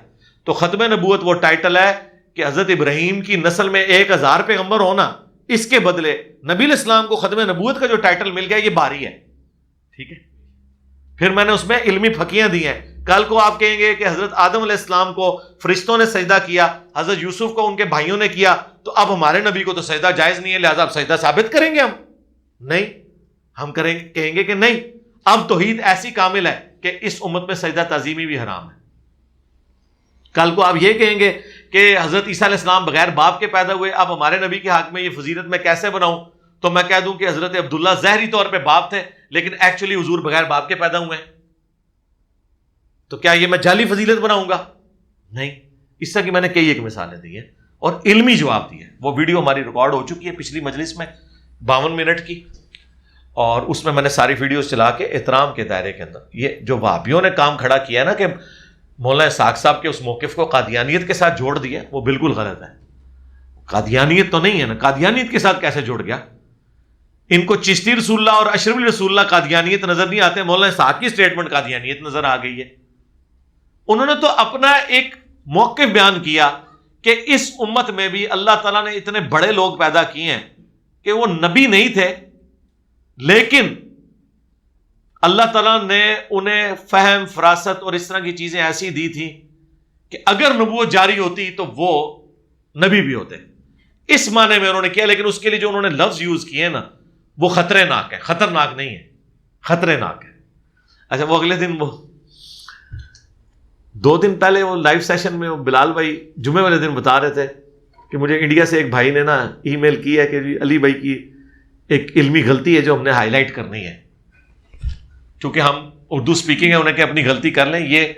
تو ختم نبوت وہ ٹائٹل ہے کہ حضرت ابراہیم کی نسل میں 1000 پیغمبر ہونا, اس کے بدلے نبی علیہ السلام کو ختم نبوت کا جو ٹائٹل مل گیا یہ باری ہے. ٹھیک ہے, پھر میں نے اس میں علمی پھکیاں دی ہیں. کل کو آپ کہیں گے کہ حضرت آدم علیہ السلام کو فرشتوں نے سجدہ کیا, حضرت یوسف کو ان کے بھائیوں نے کیا, تو اب ہمارے نبی کو تو سجدہ جائز نہیں ہے, لہذا اب سجدہ ثابت کریں گے ہم؟ نہیں, ہم کہیں گے کہ نہیں, اب توحید ایسی کامل ہے کہ اس امت میں سجدہ تعظیمی بھی حرام ہے. کل کو آپ یہ کہیں گے کہ حضرت عیسیٰ علیہ السلام بغیر باپ کے پیدا ہوئے, اب ہمارے نبی کے حق میں یہ فضیلت میں کیسے بناؤں؟ تو میں کہہ دوں کہ حضرت عبداللہ ظاہری طور پہ باپ تھے لیکن ایکچولی حضور بغیر باپ کے پیدا ہوئے ہیں, تو کیا یہ میں جعلی فضیلت بناؤں گا؟ نہیں. اس طرح کی میں نے کئی ایک مثالیں دی ہیں اور علمی جواب دیے. وہ ویڈیو ہماری ریکارڈ ہو چکی ہے پچھلی مجلس میں 52 منٹ کی, اور اس میں نے ساری ویڈیوز چلا کے احترام کے دائرے کے اندر یہ جو وہابیوں نے کام کھڑا کیا نا کہ مولانا اسحاق صاحب کے اس موقف کو قادیانیت کے ساتھ جوڑ دیا, وہ بالکل غلط ہے. قادیانیت تو نہیں ہے نا, قادیانیت کے ساتھ کیسے جوڑ گیا؟ ان کو چشتی رسول اللہ اور اشرف رسول اللہ قادیانیت نظر نہیں آتے, مولانا اسحاق کی سٹیٹمنٹ قادیانیت نظر آ گئی ہے. انہوں نے تو اپنا ایک موقف بیان کیا کہ اس امت میں بھی اللہ تعالیٰ نے اتنے بڑے لوگ پیدا کیے ہیں کہ وہ نبی نہیں تھے, لیکن اللہ تعالیٰ نے انہیں فہم, فراست اور اس طرح کی چیزیں ایسی دی تھی کہ اگر نبوت جاری ہوتی تو وہ نبی بھی ہوتے. اس معنی میں انہوں نے کیا, لیکن اس کے لیے جو انہوں نے لفظ یوز کیے نا وہ خطرناک ہے, خطرناک نہیں ہے, خطرناک ہے. اچھا, وہ اگلے دن, وہ 2 دن پہلے وہ لائیو سیشن میں بلال بھائی جمعے والے دن بتا رہے تھے کہ مجھے انڈیا سے ایک بھائی نے نا ای میل کی ہے کہ جی علی بھائی کی ایک علمی غلطی ہے جو ہم نے ہائی لائٹ کرنی ہے, چونکہ ہم اردو اسپیکنگ ہے, انہیں کہ اپنی غلطی کر لیں. یہ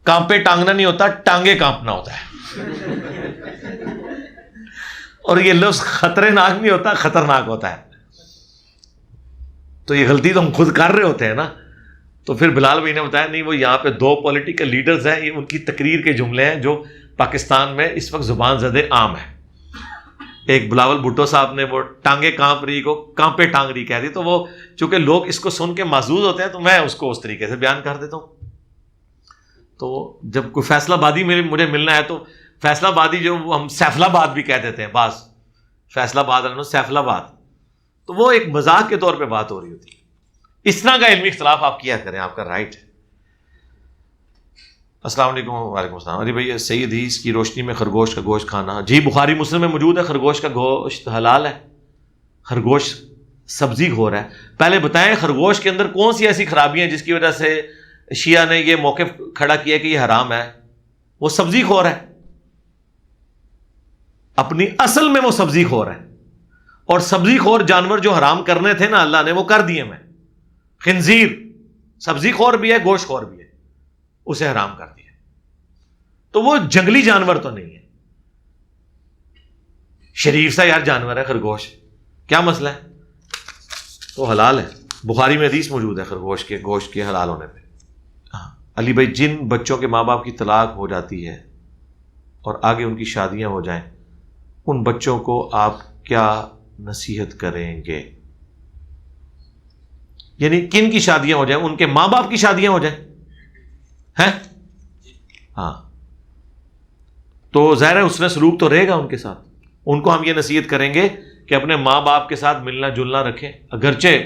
کانپے ٹانگنا نہیں ہوتا, ٹانگے کانپنا ہوتا ہے. اور یہ لفظ خطرناک نہیں ہوتا, خطرناک ہوتا ہے. تو یہ غلطی تو ہم خود کر رہے ہوتے ہیں نا. تو پھر بلال بھائی نے بتایا نہیں, وہ یہاں پہ 2 پولیٹیکل لیڈرز ہیں, یہ ان کی تقریر کے جملے ہیں جو پاکستان میں اس وقت زبان زدے عام ہے. ایک بلاول بھٹو صاحب نے وہ ٹانگے کانپ رہی کو کانپے ٹانگ رہی کہہ دی, تو وہ چونکہ لوگ اس کو سن کے محظوظ ہوتے ہیں تو میں اس کو اس طریقے سے بیان کر دیتا ہوں. تو جب کوئی فیصلہ آبادی میں مجھے ملنا ہے تو فیصلہ آبادی جو ہم سیفلہ آباد بھی کہہ دیتے ہیں بعض, فیصلہ آباد سیفلہ آباد, تو وہ ایک مذاق کے طور پہ بات ہو رہی ہوتی ہے. اس طرح کا علمی اختلاف آپ کیا کریں, آپ کا رائٹ ہے. السلام علیکم. وعلیکم السلام. ارے بھائی صحیح حدیث کی روشنی میں خرگوش کا گوشت کھانا, جی بخاری مسلم میں موجود ہے, خرگوش کا گوشت حلال ہے, خرگوش سبزی خور ہے. پہلے بتائیں خرگوش کے اندر کون سی ایسی خرابیاں جس کی وجہ سے شیعہ نے یہ موقف کھڑا کیا کہ یہ حرام ہے؟ وہ سبزی خور ہے, اپنی اصل میں وہ سبزی خور ہے. اور سبزی خور جانور جو حرام کرنے تھے نا اللہ نے وہ کر دیے. میں خنزیر سبزی خور بھی ہے, گوشت خور بھی ہے, اسے حرام کر دیا. تو وہ جنگلی جانور تو نہیں ہے, شریف سا یار جانور ہے خرگوش, کیا مسئلہ ہے؟ تو حلال ہے. بخاری میں حدیث موجود ہے خرگوش کے گوشت کے حلال ہونے پہ. علی بھائی جن بچوں کے ماں باپ کی طلاق ہو جاتی ہے اور آگے ان کی شادیاں ہو جائیں, ان بچوں کو آپ کیا نصیحت کریں گے؟ یعنی کن کی شادیاں ہو جائیں؟ ان کے ماں باپ کی شادیاں ہو جائیں ہیں؟ ہاں, تو ظاہر ہے اس نے سلوک تو رہے گا ان کے ساتھ. ان کو ہم یہ نصیحت کریں گے کہ اپنے ماں باپ کے ساتھ ملنا جلنا رکھیں, اگرچہ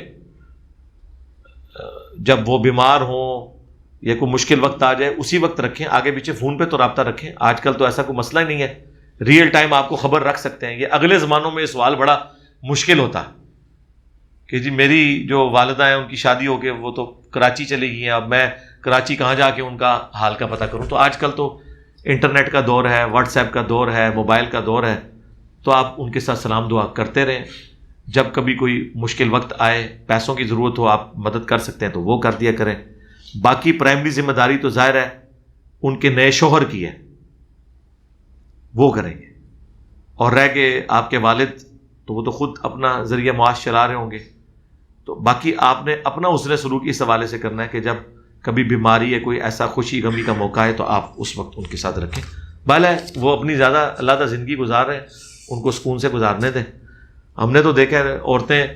جب وہ بیمار ہوں یا کوئی مشکل وقت آ جائے اسی وقت رکھیں, آگے پیچھے فون پہ تو رابطہ رکھیں. آج کل تو ایسا کوئی مسئلہ ہی نہیں ہے, ریئل ٹائم آپ کو خبر رکھ سکتے ہیں. یہ اگلے زمانوں میں یہ سوال بڑا مشکل ہوتا کہ جی میری جو والدہ ہیں ان کی شادی ہو کے وہ تو کراچی چلی گئی ہیں, اب میں کراچی کہاں جا کے ان کا حال کا پتہ کروں؟ تو آج کل تو انٹرنیٹ کا دور ہے, واٹس ایپ کا دور ہے, موبائل کا دور ہے, تو آپ ان کے ساتھ سلام دعا کرتے رہیں. جب کبھی کوئی مشکل وقت آئے, پیسوں کی ضرورت ہو, آپ مدد کر سکتے ہیں تو وہ کر دیا کریں. باقی پرائمری ذمہ داری تو ظاہر ہے ان کے نئے شوہر کی ہے, وہ کریں گے. اور رہ گئے آپ کے والد تو وہ تو خود اپنا ذریعہ معاش چلا رہے ہوں گے. تو باقی آپ نے اپنا حسن سلوک اس حوالے سے کرنا ہے کہ جب کبھی بیماری ہے, کوئی ایسا خوشی غمی کا موقع ہے, تو آپ اس وقت ان کے ساتھ رکھیں. بھلے وہ اپنی زیادہ اللہ تعالی زندگی گزار رہے ہیں, ان کو سکون سے گزارنے دیں. ہم نے تو دیکھا ہے عورتیں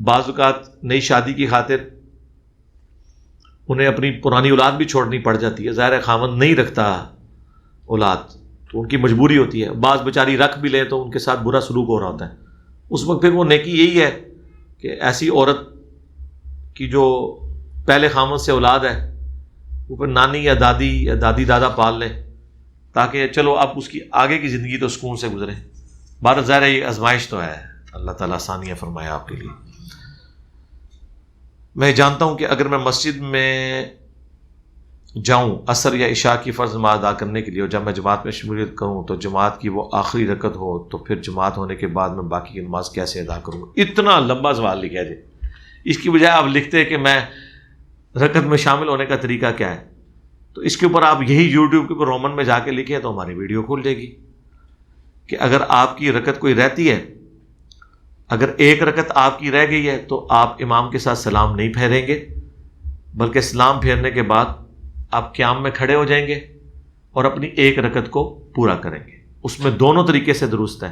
بعض اوقات نئی شادی کی خاطر انہیں اپنی پرانی اولاد بھی چھوڑنی پڑ جاتی ہے. ظاہر ہے خاوند نہیں رکھتا اولاد تو ان کی مجبوری ہوتی ہے, بعض بیچاری رکھ بھی لیں تو ان کے ساتھ برا سلوک ہو رہا ہوتا ہے. اس وقت پھر وہ نیکی یہی ہے کہ ایسی عورت کی جو پہلے خاوند سے اولاد ہے وہ پھر نانی یا دادی دادا پال لیں, تاکہ چلو اب اس کی آگے کی زندگی تو سکون سے گزرے. بات ظاہر ہے یہ آزمائش تو ہے, اللہ تعالیٰ آسانیاں فرمایا آپ کے لیے. میں جانتا ہوں کہ اگر میں مسجد میں جاؤں عصر یا عشاء کی فرض نماز ادا کرنے کے لیے, اور جب میں جماعت میں شمولیت کروں تو جماعت کی وہ آخری رکعت ہو, تو پھر جماعت ہونے کے بعد میں باقی کی نماز کیسے ادا کروں گا؟ اتنا لمبا سوال لکھا جائے, اس کی بجائے آپ لکھتے ہیں کہ میں رکعت میں شامل ہونے کا طریقہ کیا ہے, تو اس کے اوپر آپ یہی یوٹیوب کے اوپر رومن میں جا کے لکھیں تو ہماری ویڈیو کھل جائے گی کہ اگر آپ کی رکعت کوئی رہتی ہے, اگر ایک رکعت آپ کی رہ گئی ہے تو آپ امام کے ساتھ سلام نہیں پھیریں گے, بلکہ سلام پھیرنے کے بعد آپ قیام میں کھڑے ہو جائیں گے اور اپنی ایک رکعت کو پورا کریں گے. اس میں دونوں طریقے سے درست ہے.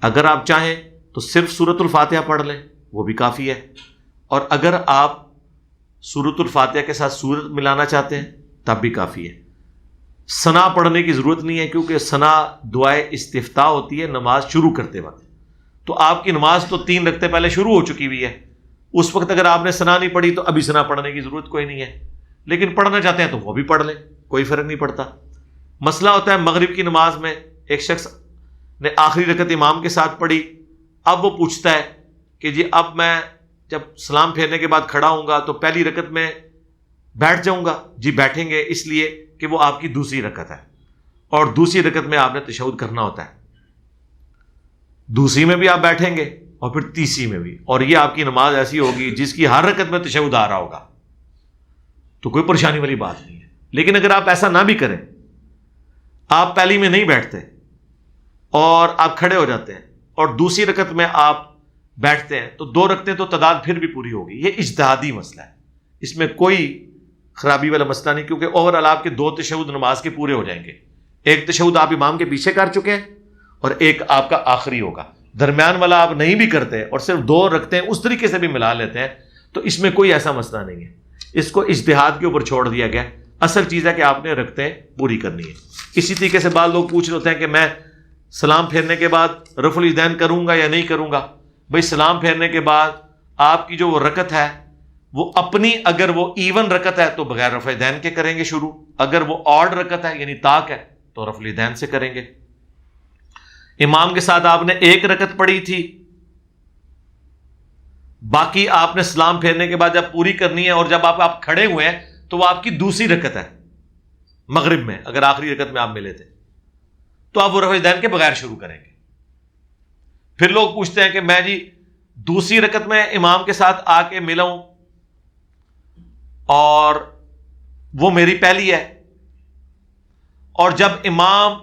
اگر آپ چاہیں تو صرف سورۃ الفاتحہ پڑھ لیں, وہ بھی کافی ہے, اور اگر آپ سورۃ الفاتحہ کے ساتھ سورت ملانا چاہتے ہیں تب بھی کافی ہے. ثنا پڑھنے کی ضرورت نہیں ہے, کیونکہ ثنا دعائے استفتاح ہوتی ہے نماز شروع کرتے وقت. تو آپ کی نماز تو 3 رکعتیں پہلے شروع ہو چکی ہوئی ہے, اس وقت اگر آپ نے ثنا نہیں پڑھی تو ابھی ثنا پڑھنے کی ضرورت کوئی نہیں ہے. لیکن پڑھنا چاہتے ہیں تو وہ بھی پڑھ لیں, کوئی فرق نہیں پڑتا. مسئلہ ہوتا ہے مغرب کی نماز میں ایک شخص نے آخری رکعت امام کے ساتھ پڑھی, اب وہ پوچھتا ہے کہ جی اب میں جب سلام پھیرنے کے بعد کھڑا ہوں گا تو پہلی رکعت میں بیٹھ جاؤں گا؟ جی بیٹھیں گے, اس لیے کہ وہ آپ کی دوسری رکعت ہے, اور دوسری رکعت میں آپ نے تشہد کرنا ہوتا ہے. دوسری میں بھی آپ بیٹھیں گے اور پھر تیسری میں بھی, اور یہ آپ کی نماز ایسی ہوگی جس کی ہر رکعت میں تشہد آ رہا ہوگا, تو کوئی پریشانی والی بات نہیں ہے. لیکن اگر آپ ایسا نہ بھی کریں, آپ پہلی میں نہیں بیٹھتے اور آپ کھڑے ہو جاتے ہیں اور دوسری رکعت میں آپ بیٹھتے ہیں, تو 2 رکعتیں تو تعداد پھر بھی پوری ہوگی. یہ اجتہادی مسئلہ ہے, اس میں کوئی خرابی والا مسئلہ نہیں, کیونکہ اوور آل آپ کے 2 تشہد نماز کے پورے ہو جائیں گے. ایک تشہد آپ امام کے پیچھے کر چکے ہیں اور ایک آپ کا آخری ہوگا، درمیان والا آپ نہیں بھی کرتے اور صرف 2 رکھتے ہیں، اس طریقے سے بھی ملا لیتے ہیں، تو اس میں کوئی ایسا مسئلہ نہیں ہے، اس کو اجتہاد کے اوپر چھوڑ دیا گیا۔ اصل چیز ہے کہ آپ نے رکھتے پوری کرنی ہے۔ اسی طریقے سے بعض لوگ پوچھ رہے ہوتے ہیں کہ میں سلام پھیرنے کے بعد رفع الیدین کروں گا یا نہیں کروں گا۔ بھائی سلام پھیرنے کے بعد آپ کی جو وہ رکعت ہے وہ اپنی، اگر وہ ایون رکعت ہے تو بغیر رفع الیدین کے کریں گے شروع، اگر وہ آڈ رکعت ہے یعنی طاق ہے تو رفع الیدین سے کریں گے۔ امام کے ساتھ آپ نے 1 رکعت پڑھی تھی، باقی آپ نے سلام پھیرنے کے بعد جب پوری کرنی ہے اور جب آپ کھڑے ہوئے ہیں تو وہ آپ کی دوسری رکعت ہے مغرب میں، اگر آخری رکعت میں آپ ملے تھے تو آپ وہ رفع الیدین کے بغیر شروع کریں گے۔ پھر لوگ پوچھتے ہیں کہ میں جی دوسری رکعت میں امام کے ساتھ آ کے ملا ہوں اور وہ میری پہلی ہے، اور جب امام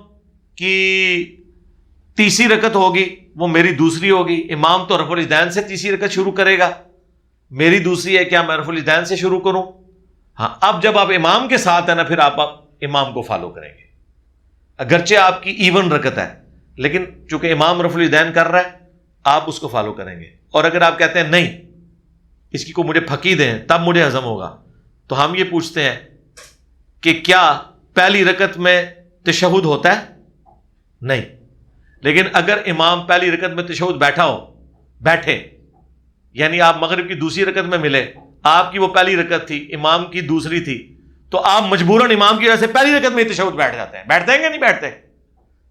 کی تیسری رکعت ہوگی وہ میری دوسری ہوگی، امام تو رفع الیدین سے تیسری رکعت شروع کرے گا، میری دوسری ہے، کیا میں رفع الیدین سے شروع کروں؟ ہاں، اب جب آپ امام کے ساتھ ہیں نا پھر آپ امام کو فالو کریں گے، اگرچہ آپ کی ایون رکعت ہے لیکن چونکہ امام رفع الیدین کر رہا ہے آپ اس کو فالو کریں گے۔ اور اگر آپ کہتے ہیں نہیں اس کی کو مجھے پھکی دیں تب مجھے ہضم ہوگا، تو ہم یہ پوچھتے ہیں کہ کیا پہلی رکعت میں تشہد ہوتا ہے؟ نہیں، لیکن اگر امام پہلی رکعت میں تشہد بیٹھے یعنی آپ مغرب کی دوسری رکعت میں ملے، آپ کی وہ پہلی رکعت تھی، امام کی دوسری تھی، تو آپ مجبوراً امام کی وجہ سے پہلی رکعت میں تشہد بیٹھ جاتے ہیں۔ بیٹھتے ہیں کہ نہیں بیٹھتے؟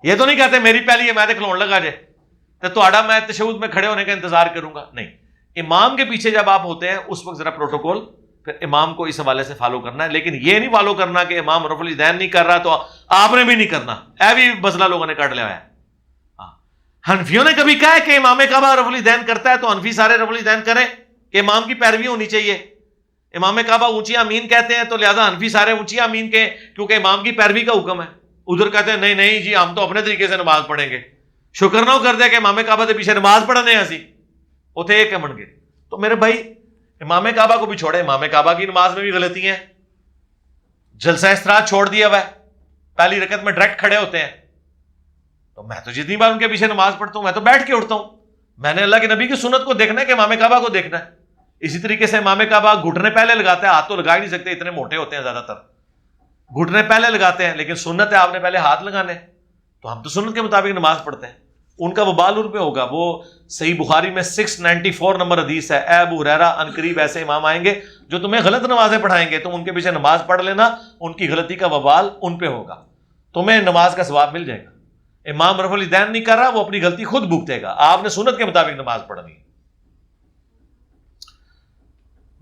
یہ تو نہیں کہتے میری پہلی ہے میں تو کھلون لگا جائے تو آڑا میں تشہد میں کھڑے ہونے کا انتظار کروں گا، نہیں، امام کے پیچھے جب آپ ہوتے ہیں اس وقت ذرا پروٹوکول پھر امام کو اس حوالے سے فالو کرنا ہے، لیکن یہ نہیں فالو کرنا کہ امام رفع الیدین نہیں کر رہا تو آپ نے بھی نہیں کرنا، اے بھی مسئلہ لوگوں نے کاٹ لیا ہے۔ حنفیوں نے کبھی کہا ہے کہ امام کعبہ رفع الیدین کرتا ہے تو حنفی سارے رفع الیدین کریں کہ امام کی پیروی ہونی چاہیے؟ امام کعبہ اونچی آمین کہتے ہیں تو لہذا حنفی سارے اونچی آمین کے کیونکہ امام کی پیروی کا حکم ہے۔ ادھر کہتے ہیں نہیں نہیں جی ہم تو اپنے طریقے سے نماز پڑھیں گے، شکر نہ کر دیا کہ امام کعبہ کے پیچھے نماز پڑھنے ہیں اسی اتنے ایک من گے۔ تو میرے بھائی امام کعبہ کو بھی چھوڑے، امام کعبہ کی نماز میں بھی غلطی ہیں، جلسہ استراحت چھوڑ دیا ہوا ہے، پہلی رکعت میں ڈائریکٹ کھڑے ہوتے ہیں، تو میں تو جتنی بار ان کے پیچھے نماز پڑھتا ہوں میں تو بیٹھ کے اٹھتا ہوں، میں نے اللہ کے نبی کی سنت کو دیکھنا ہے کہ امام کعبہ کو دیکھنا ہے۔ اسی طریقے سے امام کعبہ گھٹنے پہلے لگاتا ہے، ہاتھ تو لگا ہی نہیں سکتے اتنے موٹے ہوتے ہیں زیادہ تر، گھٹنے پہلے لگاتے ہیں، لیکن سنت ہے آپ نے پہلے ہاتھ لگانے، تو ہم تو سنت کے مطابق نماز پڑھتے ہیں۔ ان کا وبال ان پہ ہوگا، وہ صحیح بخاری میں 694 نمبر حدیث ہے، اے ابو ہریرہ ان قریب ایسے امام آئیں گے جو تمہیں غلط نمازیں پڑھائیں گے، تم ان کے پیچھے نماز پڑھ لینا، ان کی غلطی کا وبال ان پہ ہوگا، تمہیں نماز کا ثواب مل جائے گا۔ امام رفع الیدین نہیں کر رہا، وہ اپنی غلطی خود بھگتے گا، آپ نے سنت کے مطابق نماز پڑھنی ہے۔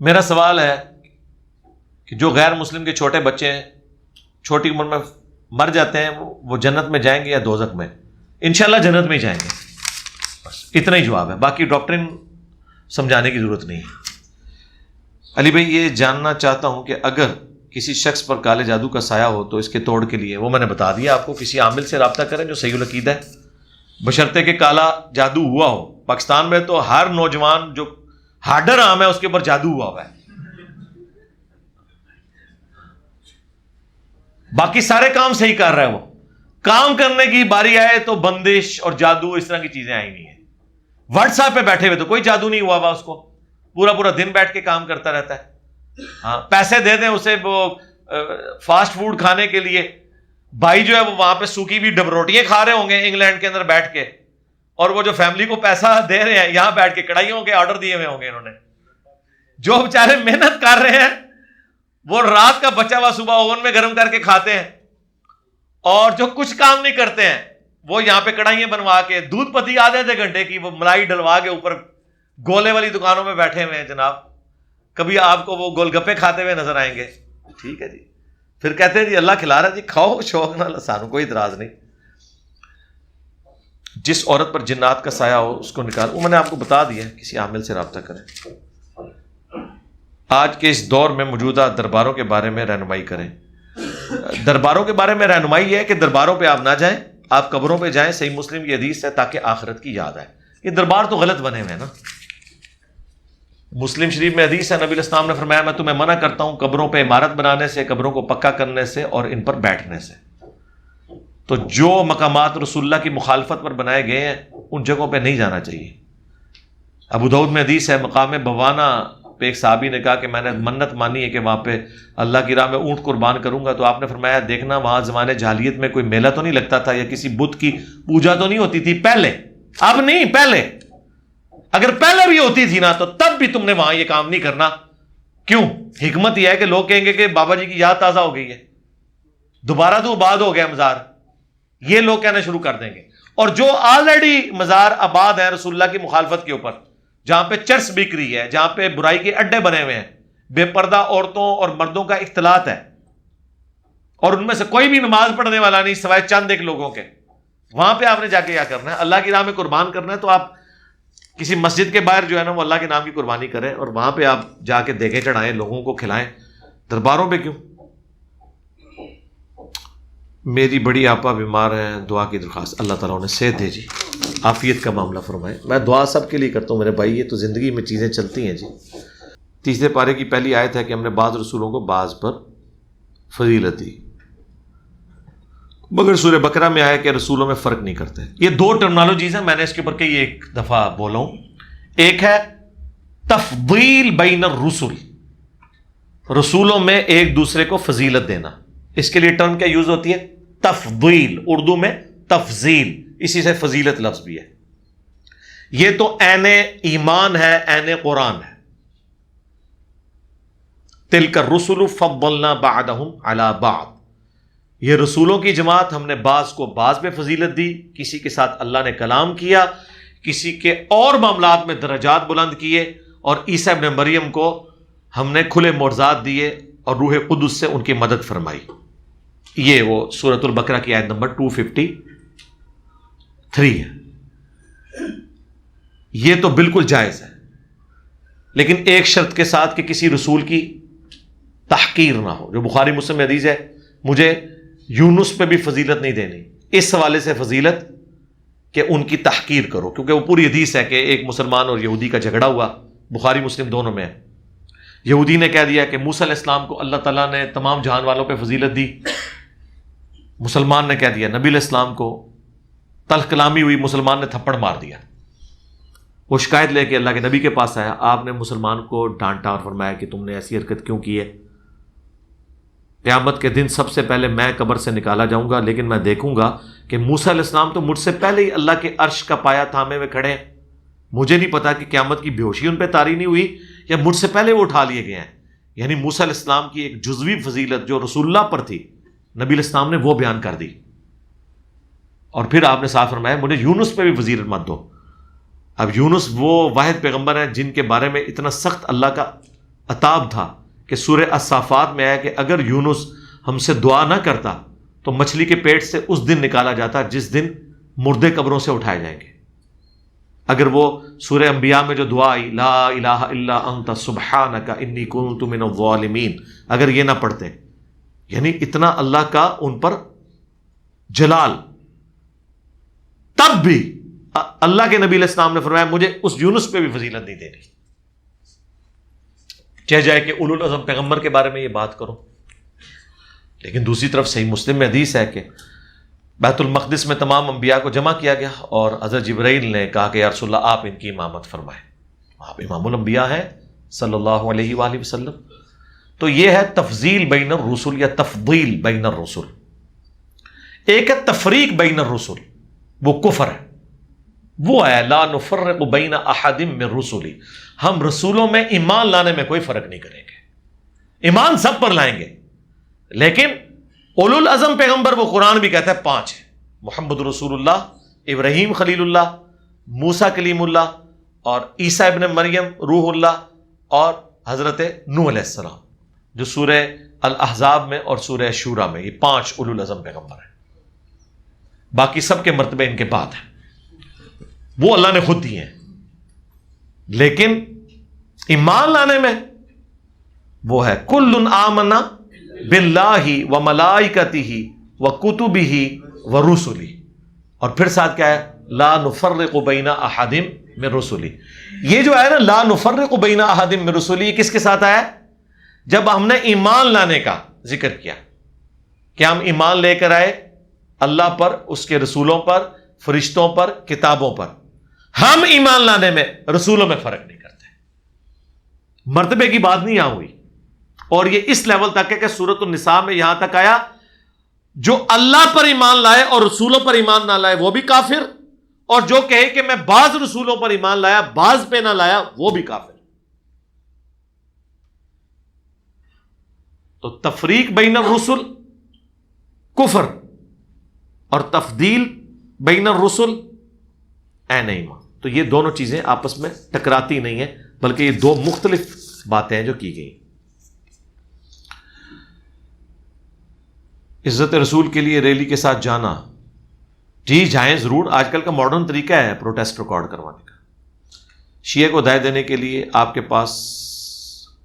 میرا سوال ہے کہ جو غیر مسلم کے چھوٹے بچے ہیں چھوٹی عمر میں مر جاتے ہیں وہ جنت میں جائیں گے یا دوزخ میں؟ انشاءاللہ جنت میں ہی جائیں گے، بس اتنا ہی جواب ہے، باقی ڈاکٹرین سمجھانے کی ضرورت نہیں ہے۔ علی بھائی یہ جاننا چاہتا ہوں کہ اگر کسی شخص پر کالے جادو کا سایہ ہو تو اس کے توڑ کے لیے، وہ میں نے بتا دیا آپ کو، کسی عامل سے رابطہ کریں جو صحیح العقیدہ ہے، بشرطے کہ کالا جادو ہوا ہو۔ پاکستان میں تو ہر نوجوان جو ہارڈر عام ہے اس کے اوپر جادو ہوا ہے، باقی سارے کام صحیح کر رہا ہے، وہ کام کرنے کی باری آئے تو بندش اور جادو اس طرح کی چیزیں آئی نہیں ہیں۔ واٹس ایپ پہ بیٹھے ہوئے تو کوئی جادو نہیں ہوا اس کو، پورا پورا دن بیٹھ کے کام کرتا رہتا ہے۔ ہاں پیسے دے دیں اسے وہ فاسٹ فوڈ کھانے کے لیے، بھائی جو ہے وہ وہاں پہ سوکھی بھی ڈبروٹیاں کھا رہے ہوں گے انگلینڈ کے اندر بیٹھ کے، اور وہ جو فیملی کو پیسہ دے رہے ہیں یہاں بیٹھ کے کڑھائیوں کے آرڈر دیے ہوئے ہوں گے انہوں نے، جو بیچارے محنت کر رہے ہیں وہ رات کا بچا ہوا صبح اوون میں گرم کر کے کھاتے ہیں، اور جو کچھ کام نہیں کرتے ہیں وہ یہاں پہ کڑھائیاں بنوا کے دودھ پتی آدھے گھنٹے کی وہ ملائی ڈلوا کے اوپر گولے والی دکانوں میں بیٹھے ہوئے ہیں جناب۔ کبھی آپ کو وہ گول گپے کھاتے ہوئے نظر آئیں گے، ٹھیک ہے جی، پھر کہتے ہیں جی اللہ کھلا رہا ہے، جی کھاؤ شوق نہ، سانو کوئی اعتراض نہیں۔ جس عورت پر جنات کا سایہ ہو اس کو نکال، وہ میں نے آپ کو بتا دیا، کسی عامل سے رابطہ کریں۔ آج کے اس دور میں موجودہ درباروں کے بارے میں رہنمائی کریں۔ درباروں کے بارے میں رہنمائی یہ ہے کہ درباروں پہ آپ نہ جائیں، آپ قبروں پہ جائیں، صحیح مسلم کی حدیث ہے، تاکہ آخرت کی یاد آئے۔ یہ دربار تو غلط بنے ہوئے ہیں نا، مسلم شریف میں حدیث ہے، نبی علیہ السلام نے فرمایا میں تمہیں منع کرتا ہوں قبروں پہ عمارت بنانے سے، قبروں کو پکا کرنے سے اور ان پر بیٹھنے سے۔ تو جو مقامات رسول اللہ کی مخالفت پر بنائے گئے ہیں ان جگہوں پہ نہیں جانا چاہیے۔ ابو داؤد میں حدیث ہے، مقام بوانا پہ ایک صحابی نے کہا کہ میں نے منت مانی ہے کہ وہاں پہ اللہ کی راہ میں اونٹ قربان کروں گا، تو آپ نے فرمایا دیکھنا وہاں زمانے جاہلیت میں کوئی میلہ تو نہیں لگتا تھا یا کسی بت کی پوجا تو نہیں ہوتی تھی پہلے، اب نہیں، پہلے اگر پہلے بھی ہوتی تھی نا تو تب بھی تم نے وہاں یہ کام نہیں کرنا۔ کیوں؟ حکمت یہ ہے کہ لوگ کہیں گے کہ بابا جی کی یاد تازہ ہو گئی ہے، دوبارہ تو آباد ہو گیا مزار، یہ لوگ کہنا شروع کر دیں گے۔ اور جو آلریڈی مزار آباد ہے رسول اللہ کی مخالفت کے اوپر، جہاں پہ چرس بک رہی ہے، جہاں پہ برائی کے اڈے بنے ہوئے ہیں، بے پردہ عورتوں اور مردوں کا اختلاط ہے، اور ان میں سے کوئی بھی نماز پڑھنے والا نہیں سوائے چند ایک لوگوں کے، وہاں پہ آپ نے جا کے کیا کرنا ہے؟ اللہ کی راہ میں قربان کرنا ہے تو آپ کسی مسجد کے باہر جو ہے نا وہ اللہ کے نام کی قربانی کریں، اور وہاں پہ آپ جا کے دیگیں چڑھائیں، لوگوں کو کھلائیں، درباروں پہ کیوں؟ میری بڑی آپا بیمار ہیں، دعا کی درخواست۔ اللہ تعالیٰ انہیں صحت دے جی، عافیت کا معاملہ فرمائے۔ میں دعا سب کے لیے کرتا ہوں میرے بھائی، یہ تو زندگی میں چیزیں چلتی ہیں جی۔ تیسرے پارے کی پہلی آیت ہے کہ ہم نے بعض رسولوں کو بعض پر فضیلت دی، مگر سورہ بقرہ میں آیا کہ رسولوں میں فرق نہیں کرتے۔ یہ دو ٹرمنالوجیز ہیں، میں نے اس کے اوپر کئی ایک دفعہ بولا ہوں۔ ایک ہے تفضیل بین الرسل، رسولوں میں ایک دوسرے کو فضیلت دینا، اس کے لیے ٹرم کیا یوز ہوتی ہے؟ تفضیل، اردو میں تفضیل، اسی سے فضیلت لفظ بھی ہے۔ یہ تو عین ایمان ہے، عین قرآن ہے۔ تلک الرسل فضلنا بعضهم علی بعض، یہ رسولوں کی جماعت، ہم نے بعض کو بعض پہ فضیلت دی، کسی کے ساتھ اللہ نے کلام کیا، کسی کے اور معاملات میں درجات بلند کیے، اور عیسیٰ ابن مریم کو ہم نے کھلے معجزات دیے اور روح قدس سے ان کی مدد فرمائی۔ یہ وہ سورۃ البقرہ کی آیت نمبر 253 ہے۔ یہ تو بالکل جائز ہے، لیکن ایک شرط کے ساتھ کہ کسی رسول کی تحقیر نہ ہو۔ جو بخاری مسلم میں حدیث ہے، مجھے یونس پہ بھی فضیلت نہیں دینی، اس حوالے سے فضیلت کہ ان کی تحقیر کرو، کیونکہ وہ پوری حدیث ہے کہ ایک مسلمان اور یہودی کا جھگڑا ہوا، بخاری مسلم دونوں میں ہے۔ یہودی نے کہہ دیا کہ موسیٰ علیہ السلام کو اللہ تعالیٰ نے تمام جہان والوں پہ فضیلت دی، مسلمان نے کہہ دیا نبی علیہ السلام کو تلخ کلامی ہوئی، مسلمان نے تھپڑ مار دیا۔ وہ شکایت لے کے اللہ کے نبی کے پاس آیا، آپ نے مسلمان کو ڈانٹا اور فرمایا کہ تم نے ایسی حرکت کیوں کی ہے؟ قیامت کے دن سب سے پہلے میں قبر سے نکالا جاؤں گا، لیکن میں دیکھوں گا کہ موسیٰ علیہ السلام تو مجھ سے پہلے ہی اللہ کے عرش کا پایا تھامے ہوئے کھڑے ہیں، مجھے نہیں پتا کہ قیامت کی بے ہوشی ان پہ طاری نہیں ہوئی یا مجھ سے پہلے وہ اٹھا لیے گئے ہیں۔ یعنی موسیٰ علیہ السلام کی ایک جزوی فضیلت جو رسول اللہ پر تھی، نبی علیہ السلام نے وہ بیان کر دی، اور پھر آپ نے صاف فرمایا مجھے یونس پہ بھی فضیلت مت دو۔ اب یونس وہ واحد پیغمبر ہیں جن کے بارے میں اتنا سخت اللہ کا عتاب تھا کہ سورہ الصافات میں آیا کہ اگر یونس ہم سے دعا نہ کرتا تو مچھلی کے پیٹ سے اس دن نکالا جاتا جس دن مردے قبروں سے اٹھائے جائیں گے۔ اگر وہ سورہ انبیاء میں جو دعا آئی لا الہ الا انت سبحانک انی کنت من الظالمین، اگر یہ نہ پڑھتے، یعنی اتنا اللہ کا ان پر جلال، تب بھی اللہ کے نبی علیہ السلام نے فرمایا مجھے اس یونس پہ بھی فضیلت نہیں دینی، چاہے جائے کہ اولو العزم پیغمبر کے بارے میں یہ بات کرو۔ لیکن دوسری طرف صحیح مسلم میں حدیث ہے کہ بیت المقدس میں تمام انبیاء کو جمع کیا گیا اور حضرت جبرائیل نے کہا کہ یا رسول اللہ آپ ان کی امامت فرمائیں، آپ امام الانبیاء ہیں صلی اللہ علیہ وآلہ وسلم۔ تو یہ ہے تفضیل بین الرسل یا تفضیل بین الرسل۔ ایک ہے تفریق بین الرسل، وہ کفر ہے، وہ ہے لا نفرق بین احد من رسلی، ہم رسولوں میں ایمان لانے میں کوئی فرق نہیں کریں گے، ایمان سب پر لائیں گے، لیکن اولو العزم پیغمبر وہ قرآن بھی کہتا ہے 5 ہیں، محمد رسول اللہ، ابراہیم خلیل اللہ، موسیٰ کلیم اللہ، اور عیسیٰ ابن مریم روح اللہ، اور حضرت نوح علیہ السلام، جو سورہ الاحزاب میں اور سورہ شورا میں، یہ 5 اولو العزم پیغمبر ہیں۔ باقی سب کے مرتبے ان کے بعد ہیں، وہ اللہ نے خود دیے ہیں، لیکن ایمان لانے میں وہ ہے کل آمن باللہ و ملائکتہ و کتبہ و رسلہ، اور پھر ساتھ کیا ہے لا نفرق بین احد من رسلہ۔ یہ جو ہے نا لا نفرق بین احد من رسلہ، یہ کس کے ساتھ آیا؟ جب ہم نے ایمان لانے کا ذکر کیا کہ ہم ایمان لے کر آئے اللہ پر، اس کے رسولوں پر، فرشتوں پر، کتابوں پر. ہم ایمان لانے میں رسولوں میں فرق نہیں کرتے. مرتبے کی بات نہیں یہاں ہوئی. اور یہ اس لیول تک ہے کہ سورۃ النساء میں یہاں تک آیا جو اللہ پر ایمان لائے اور رسولوں پر ایمان نہ لائے وہ بھی کافر، اور جو کہے کہ میں بعض رسولوں پر ایمان لایا بعض پہ نہ لایا وہ بھی کافر. تو تفریق بین الرسل کفر اور تفضیل بین الرسل عین ایمان. تو یہ دونوں چیزیں آپس میں ٹکراتی نہیں ہیں، بلکہ یہ دو مختلف باتیں ہیں جو کی گئی. عزت رسول کے لیے ریلی کے ساتھ جانا، جی جائیں ضرور. آج کل کا ماڈرن طریقہ ہے پروٹیسٹ ریکارڈ کروانے کا. شیعہ کو ہدایت دینے کے لیے آپ کے پاس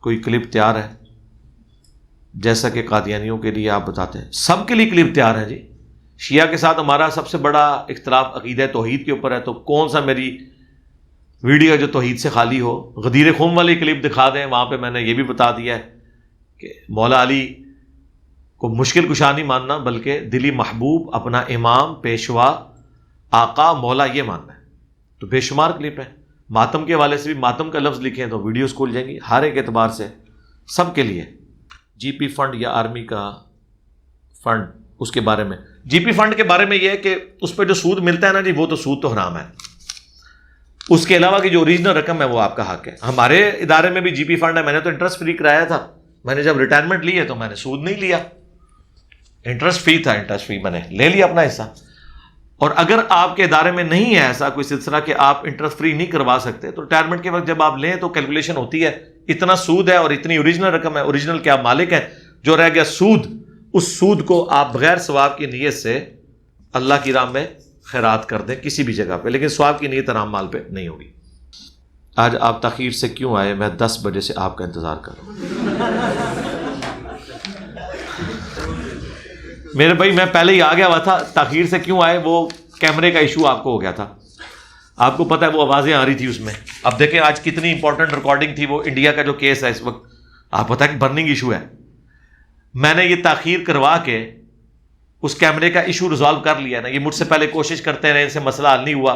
کوئی کلپ تیار ہے؟ جیسا کہ قادیانیوں کے لیے آپ بتاتے ہیں، سب کے لیے کلپ تیار ہے. جی شیعہ کے ساتھ ہمارا سب سے بڑا اختلاف عقیدہ توحید کے اوپر ہے، تو کون سا میری ویڈیو جو توحید سے خالی ہو؟ غدیر خم والی کلپ دکھا دیں، وہاں پہ میں نے یہ بھی بتا دیا ہے کہ مولا علی کو مشکل کشا نہیں ماننا، بلکہ دلی محبوب، اپنا امام، پیشوا، آقا، مولا یہ ماننا ہے. تو بے شمار کلپ ہیں. ماتم کے حوالے سے بھی ماتم کا لفظ لکھیں تو ویڈیوز کھول جائیں گی ہر ایک اعتبار سے سب کے لیے. جی پی فنڈ یا آرمی کا فنڈ، اس کے بارے میں، جی پی فنڈ کے بارے میں یہ ہے کہ اس پہ جو سود ملتا ہے نا جی، وہ تو سود تو حرام ہے. اس کے علاوہ کی جو اوریجنل رقم ہے وہ آپ کا حق ہے. ہمارے ادارے میں بھی جی پی فنڈ ہے. میں نے تو انٹرسٹ فری کرایا تھا. میں نے جب ریٹائرمنٹ لی ہے تو میں نے سود نہیں لیا، انٹرسٹ فری تھا، انٹرسٹ فری میں نے لے لیا اپنا حصہ. اور اگر آپ کے ادارے میں نہیں ہے ایسا کوئی سلسلہ کہ آپ انٹرسٹ فری نہیں کروا سکتے، تو ریٹائرمنٹ کے وقت جب آپ لیں تو کیلکولیشن ہوتی ہے، اتنا سود ہے اور اتنی اوریجنل رقم ہے. اوریجنل کے آپ مالک ہیں، جو رہ گیا سود، اس سود کو آپ بغیر ثواب کی نیت سے اللہ کی راہ میں خیرات کر دیں کسی بھی جگہ پہ، لیکن ثواب کی نیت حرام مال پہ نہیں ہوگی. آج آپ تاخیر سے کیوں آئے؟ میں 10 بجے سے آپ کا انتظار کر رہا ہوں. میرے بھائی میں پہلے ہی آ گیا ہوا تھا. تاخیر سے کیوں آئے؟ وہ کیمرے کا ایشو آپ کو ہو گیا تھا. آپ کو پتہ ہے وہ آوازیں آ رہی تھی اس میں. اب دیکھیں آج کتنی امپورٹنٹ ریکارڈنگ تھی. وہ انڈیا کا جو کیس ہے اس وقت، آپ پتہ ہے کہ برننگ ایشو ہے. میں نے یہ تاخیر کروا کے اس کیمرے کا ایشو ریزالو کر لیا نا. یہ مجھ سے پہلے کوشش کرتے رہے، ان سے مسئلہ حل نہیں ہوا.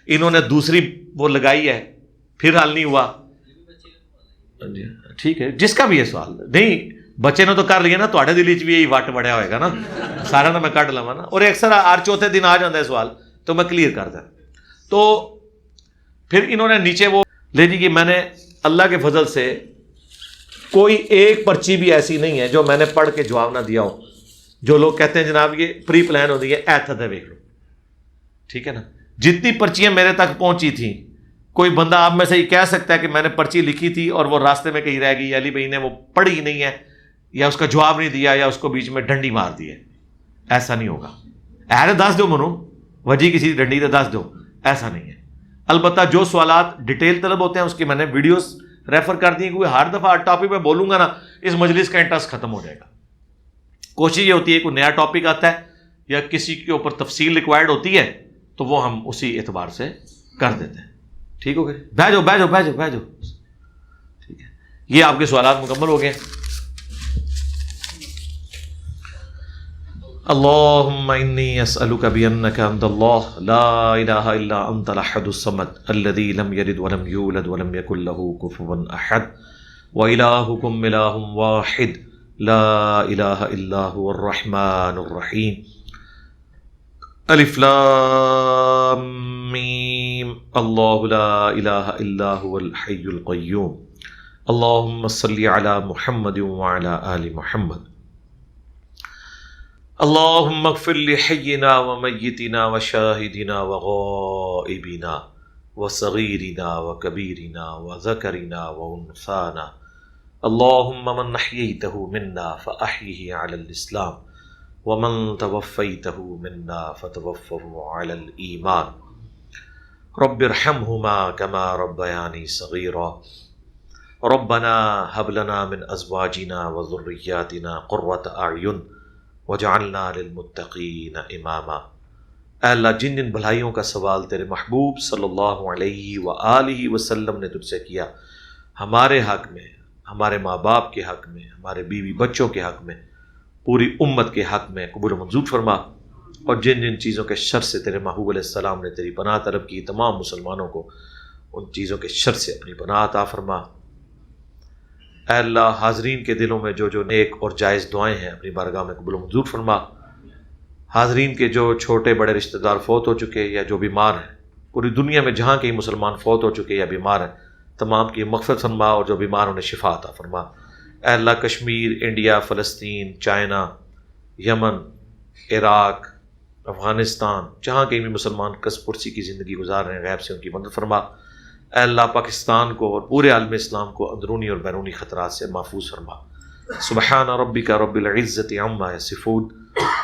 انہوں نے دوسری وہ لگائی ہے، پھر حل نہیں ہوا. ٹھیک ہے، جس کا بھی ہے سوال نہیں، بچے نے تو کر لیا نا. تھوڑے دل بھی یہی وٹ بڑھیا ہوئے گا نا، سارا نا میں کٹ لوا نا. اور اکثر ہر چوتھے دن آ جاتا ہے سوال، تو میں کلیئر کر دیں. تو پھر انہوں نے نیچے وہ لے جی. میں نے اللہ کے فضل سے کوئی ایک پرچی بھی ایسی نہیں ہے جو میں نے پڑھ کے جواب نہ دیا ہو. جو لوگ کہتے ہیں جناب یہ پری پلان ہوتی ہے، ایتھد ہے، دیکھ لو. ٹھیک ہے نا. جتنی پرچیاں میرے تک پہنچی تھیں، کوئی بندہ آپ میں سے یہ کہہ سکتا ہے کہ میں نے پرچی لکھی تھی اور وہ راستے میں کہیں رہ گئی، علی بھائی نے وہ پڑھی ہی نہیں ہے، یا اس کا جواب نہیں دیا، یا اس کو بیچ میں ڈنڈی مار دی ہے. ایسا نہیں ہوگا. اہل دس دو منو وجہ کسی ڈنڈی تو دس دو، ایسا نہیں ہے. البتہ جو سوالات ڈیٹیل طلب ہوتے ہیں اس کی میں نے ویڈیوز ریفر کر دی. کیونکہ ہر دفعہ ٹاپک میں بولوں گا نا، اس مجلس کا انٹرسٹ ختم ہو جائے گا. کوشش یہ ہوتی ہے کوئی نیا ٹاپک آتا ہے یا کسی کے اوپر تفصیل ریکوائرڈ ہوتی ہے تو وہ ہم اسی اعتبار سے کر دیتے ہیں. ٹھیک ہو گیا؟ بیٹھو. ٹھیک ہے، یہ آپ کے سوالات مکمل ہو گئے. اللهم إني أسألك بأنك أنت الله لا إله إلا أنت الأحد الصمد الذي لم يلد ولم يولد ولم يكن له كفوا أحد وإلهكم إله واحد لا إله إلا هو الرحمن الرحيم ألف لام ميم الله لا إله إلا هو الحي القيوم اللهم صل على محمد وعلى آل محمد اللهم اغفر لحينا وميتنا وشاهدنا وغائبنا وصغيرنا وكبيرنا وذكرنا وأنثانا اللهم من أحييته منا فأحيه على الإسلام ومن توفيته منا فتوفه على الإيمان رب ارحمهما كما ربياني صغيرا ربنا هب لنا من أزواجنا وذرياتنا قرة أعين وجعلنا للمتقین اماما. اے اللہ جن جن بھلائیوں کا سوال تیرے محبوب صلی اللہ علیہ وآلہ وسلم نے تجھ سے کیا، ہمارے حق میں، ہمارے ماں باپ کے حق میں، ہمارے بیوی بچوں کے حق میں، پوری امت کے حق میں قبول و منظور فرما. اور جن جن چیزوں کے شر سے تیرے محبوب علیہ السلام نے تیری پناہ طلب کی، تمام مسلمانوں کو ان چیزوں کے شر سے اپنی پناہ عطا فرما۔ اے اللہ، حاضرین کے دلوں میں جو جو نیک اور جائز دعائیں ہیں اپنی بارگاہ میں قبول و منظور فرما۔ حاضرین کے جو چھوٹے بڑے رشتہ دار فوت ہو چکے یا جو بیمار ہیں، پوری دنیا میں جہاں کہیں مسلمان فوت ہو چکے یا بیمار ہیں، تمام کی مغفرت فرما، اور جو بیمار انہیں شفا عطا فرما۔ اے اللہ، کشمیر، انڈیا، فلسطین، چائنا، یمن، عراق، افغانستان، جہاں کہیں بھی مسلمان کس پرسی کی زندگی گزار رہے ہیں، غیب سے ان کی مدد فرما۔ اے اللہ، پاکستان کو اور پورے عالم اسلام کو اندرونی اور بیرونی خطرات سے محفوظ فرما۔ سبحان ربک رب العزت عما یصفون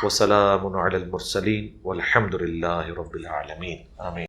وسلام علی المرسلین والحمد للہ رب العالمین، آمین۔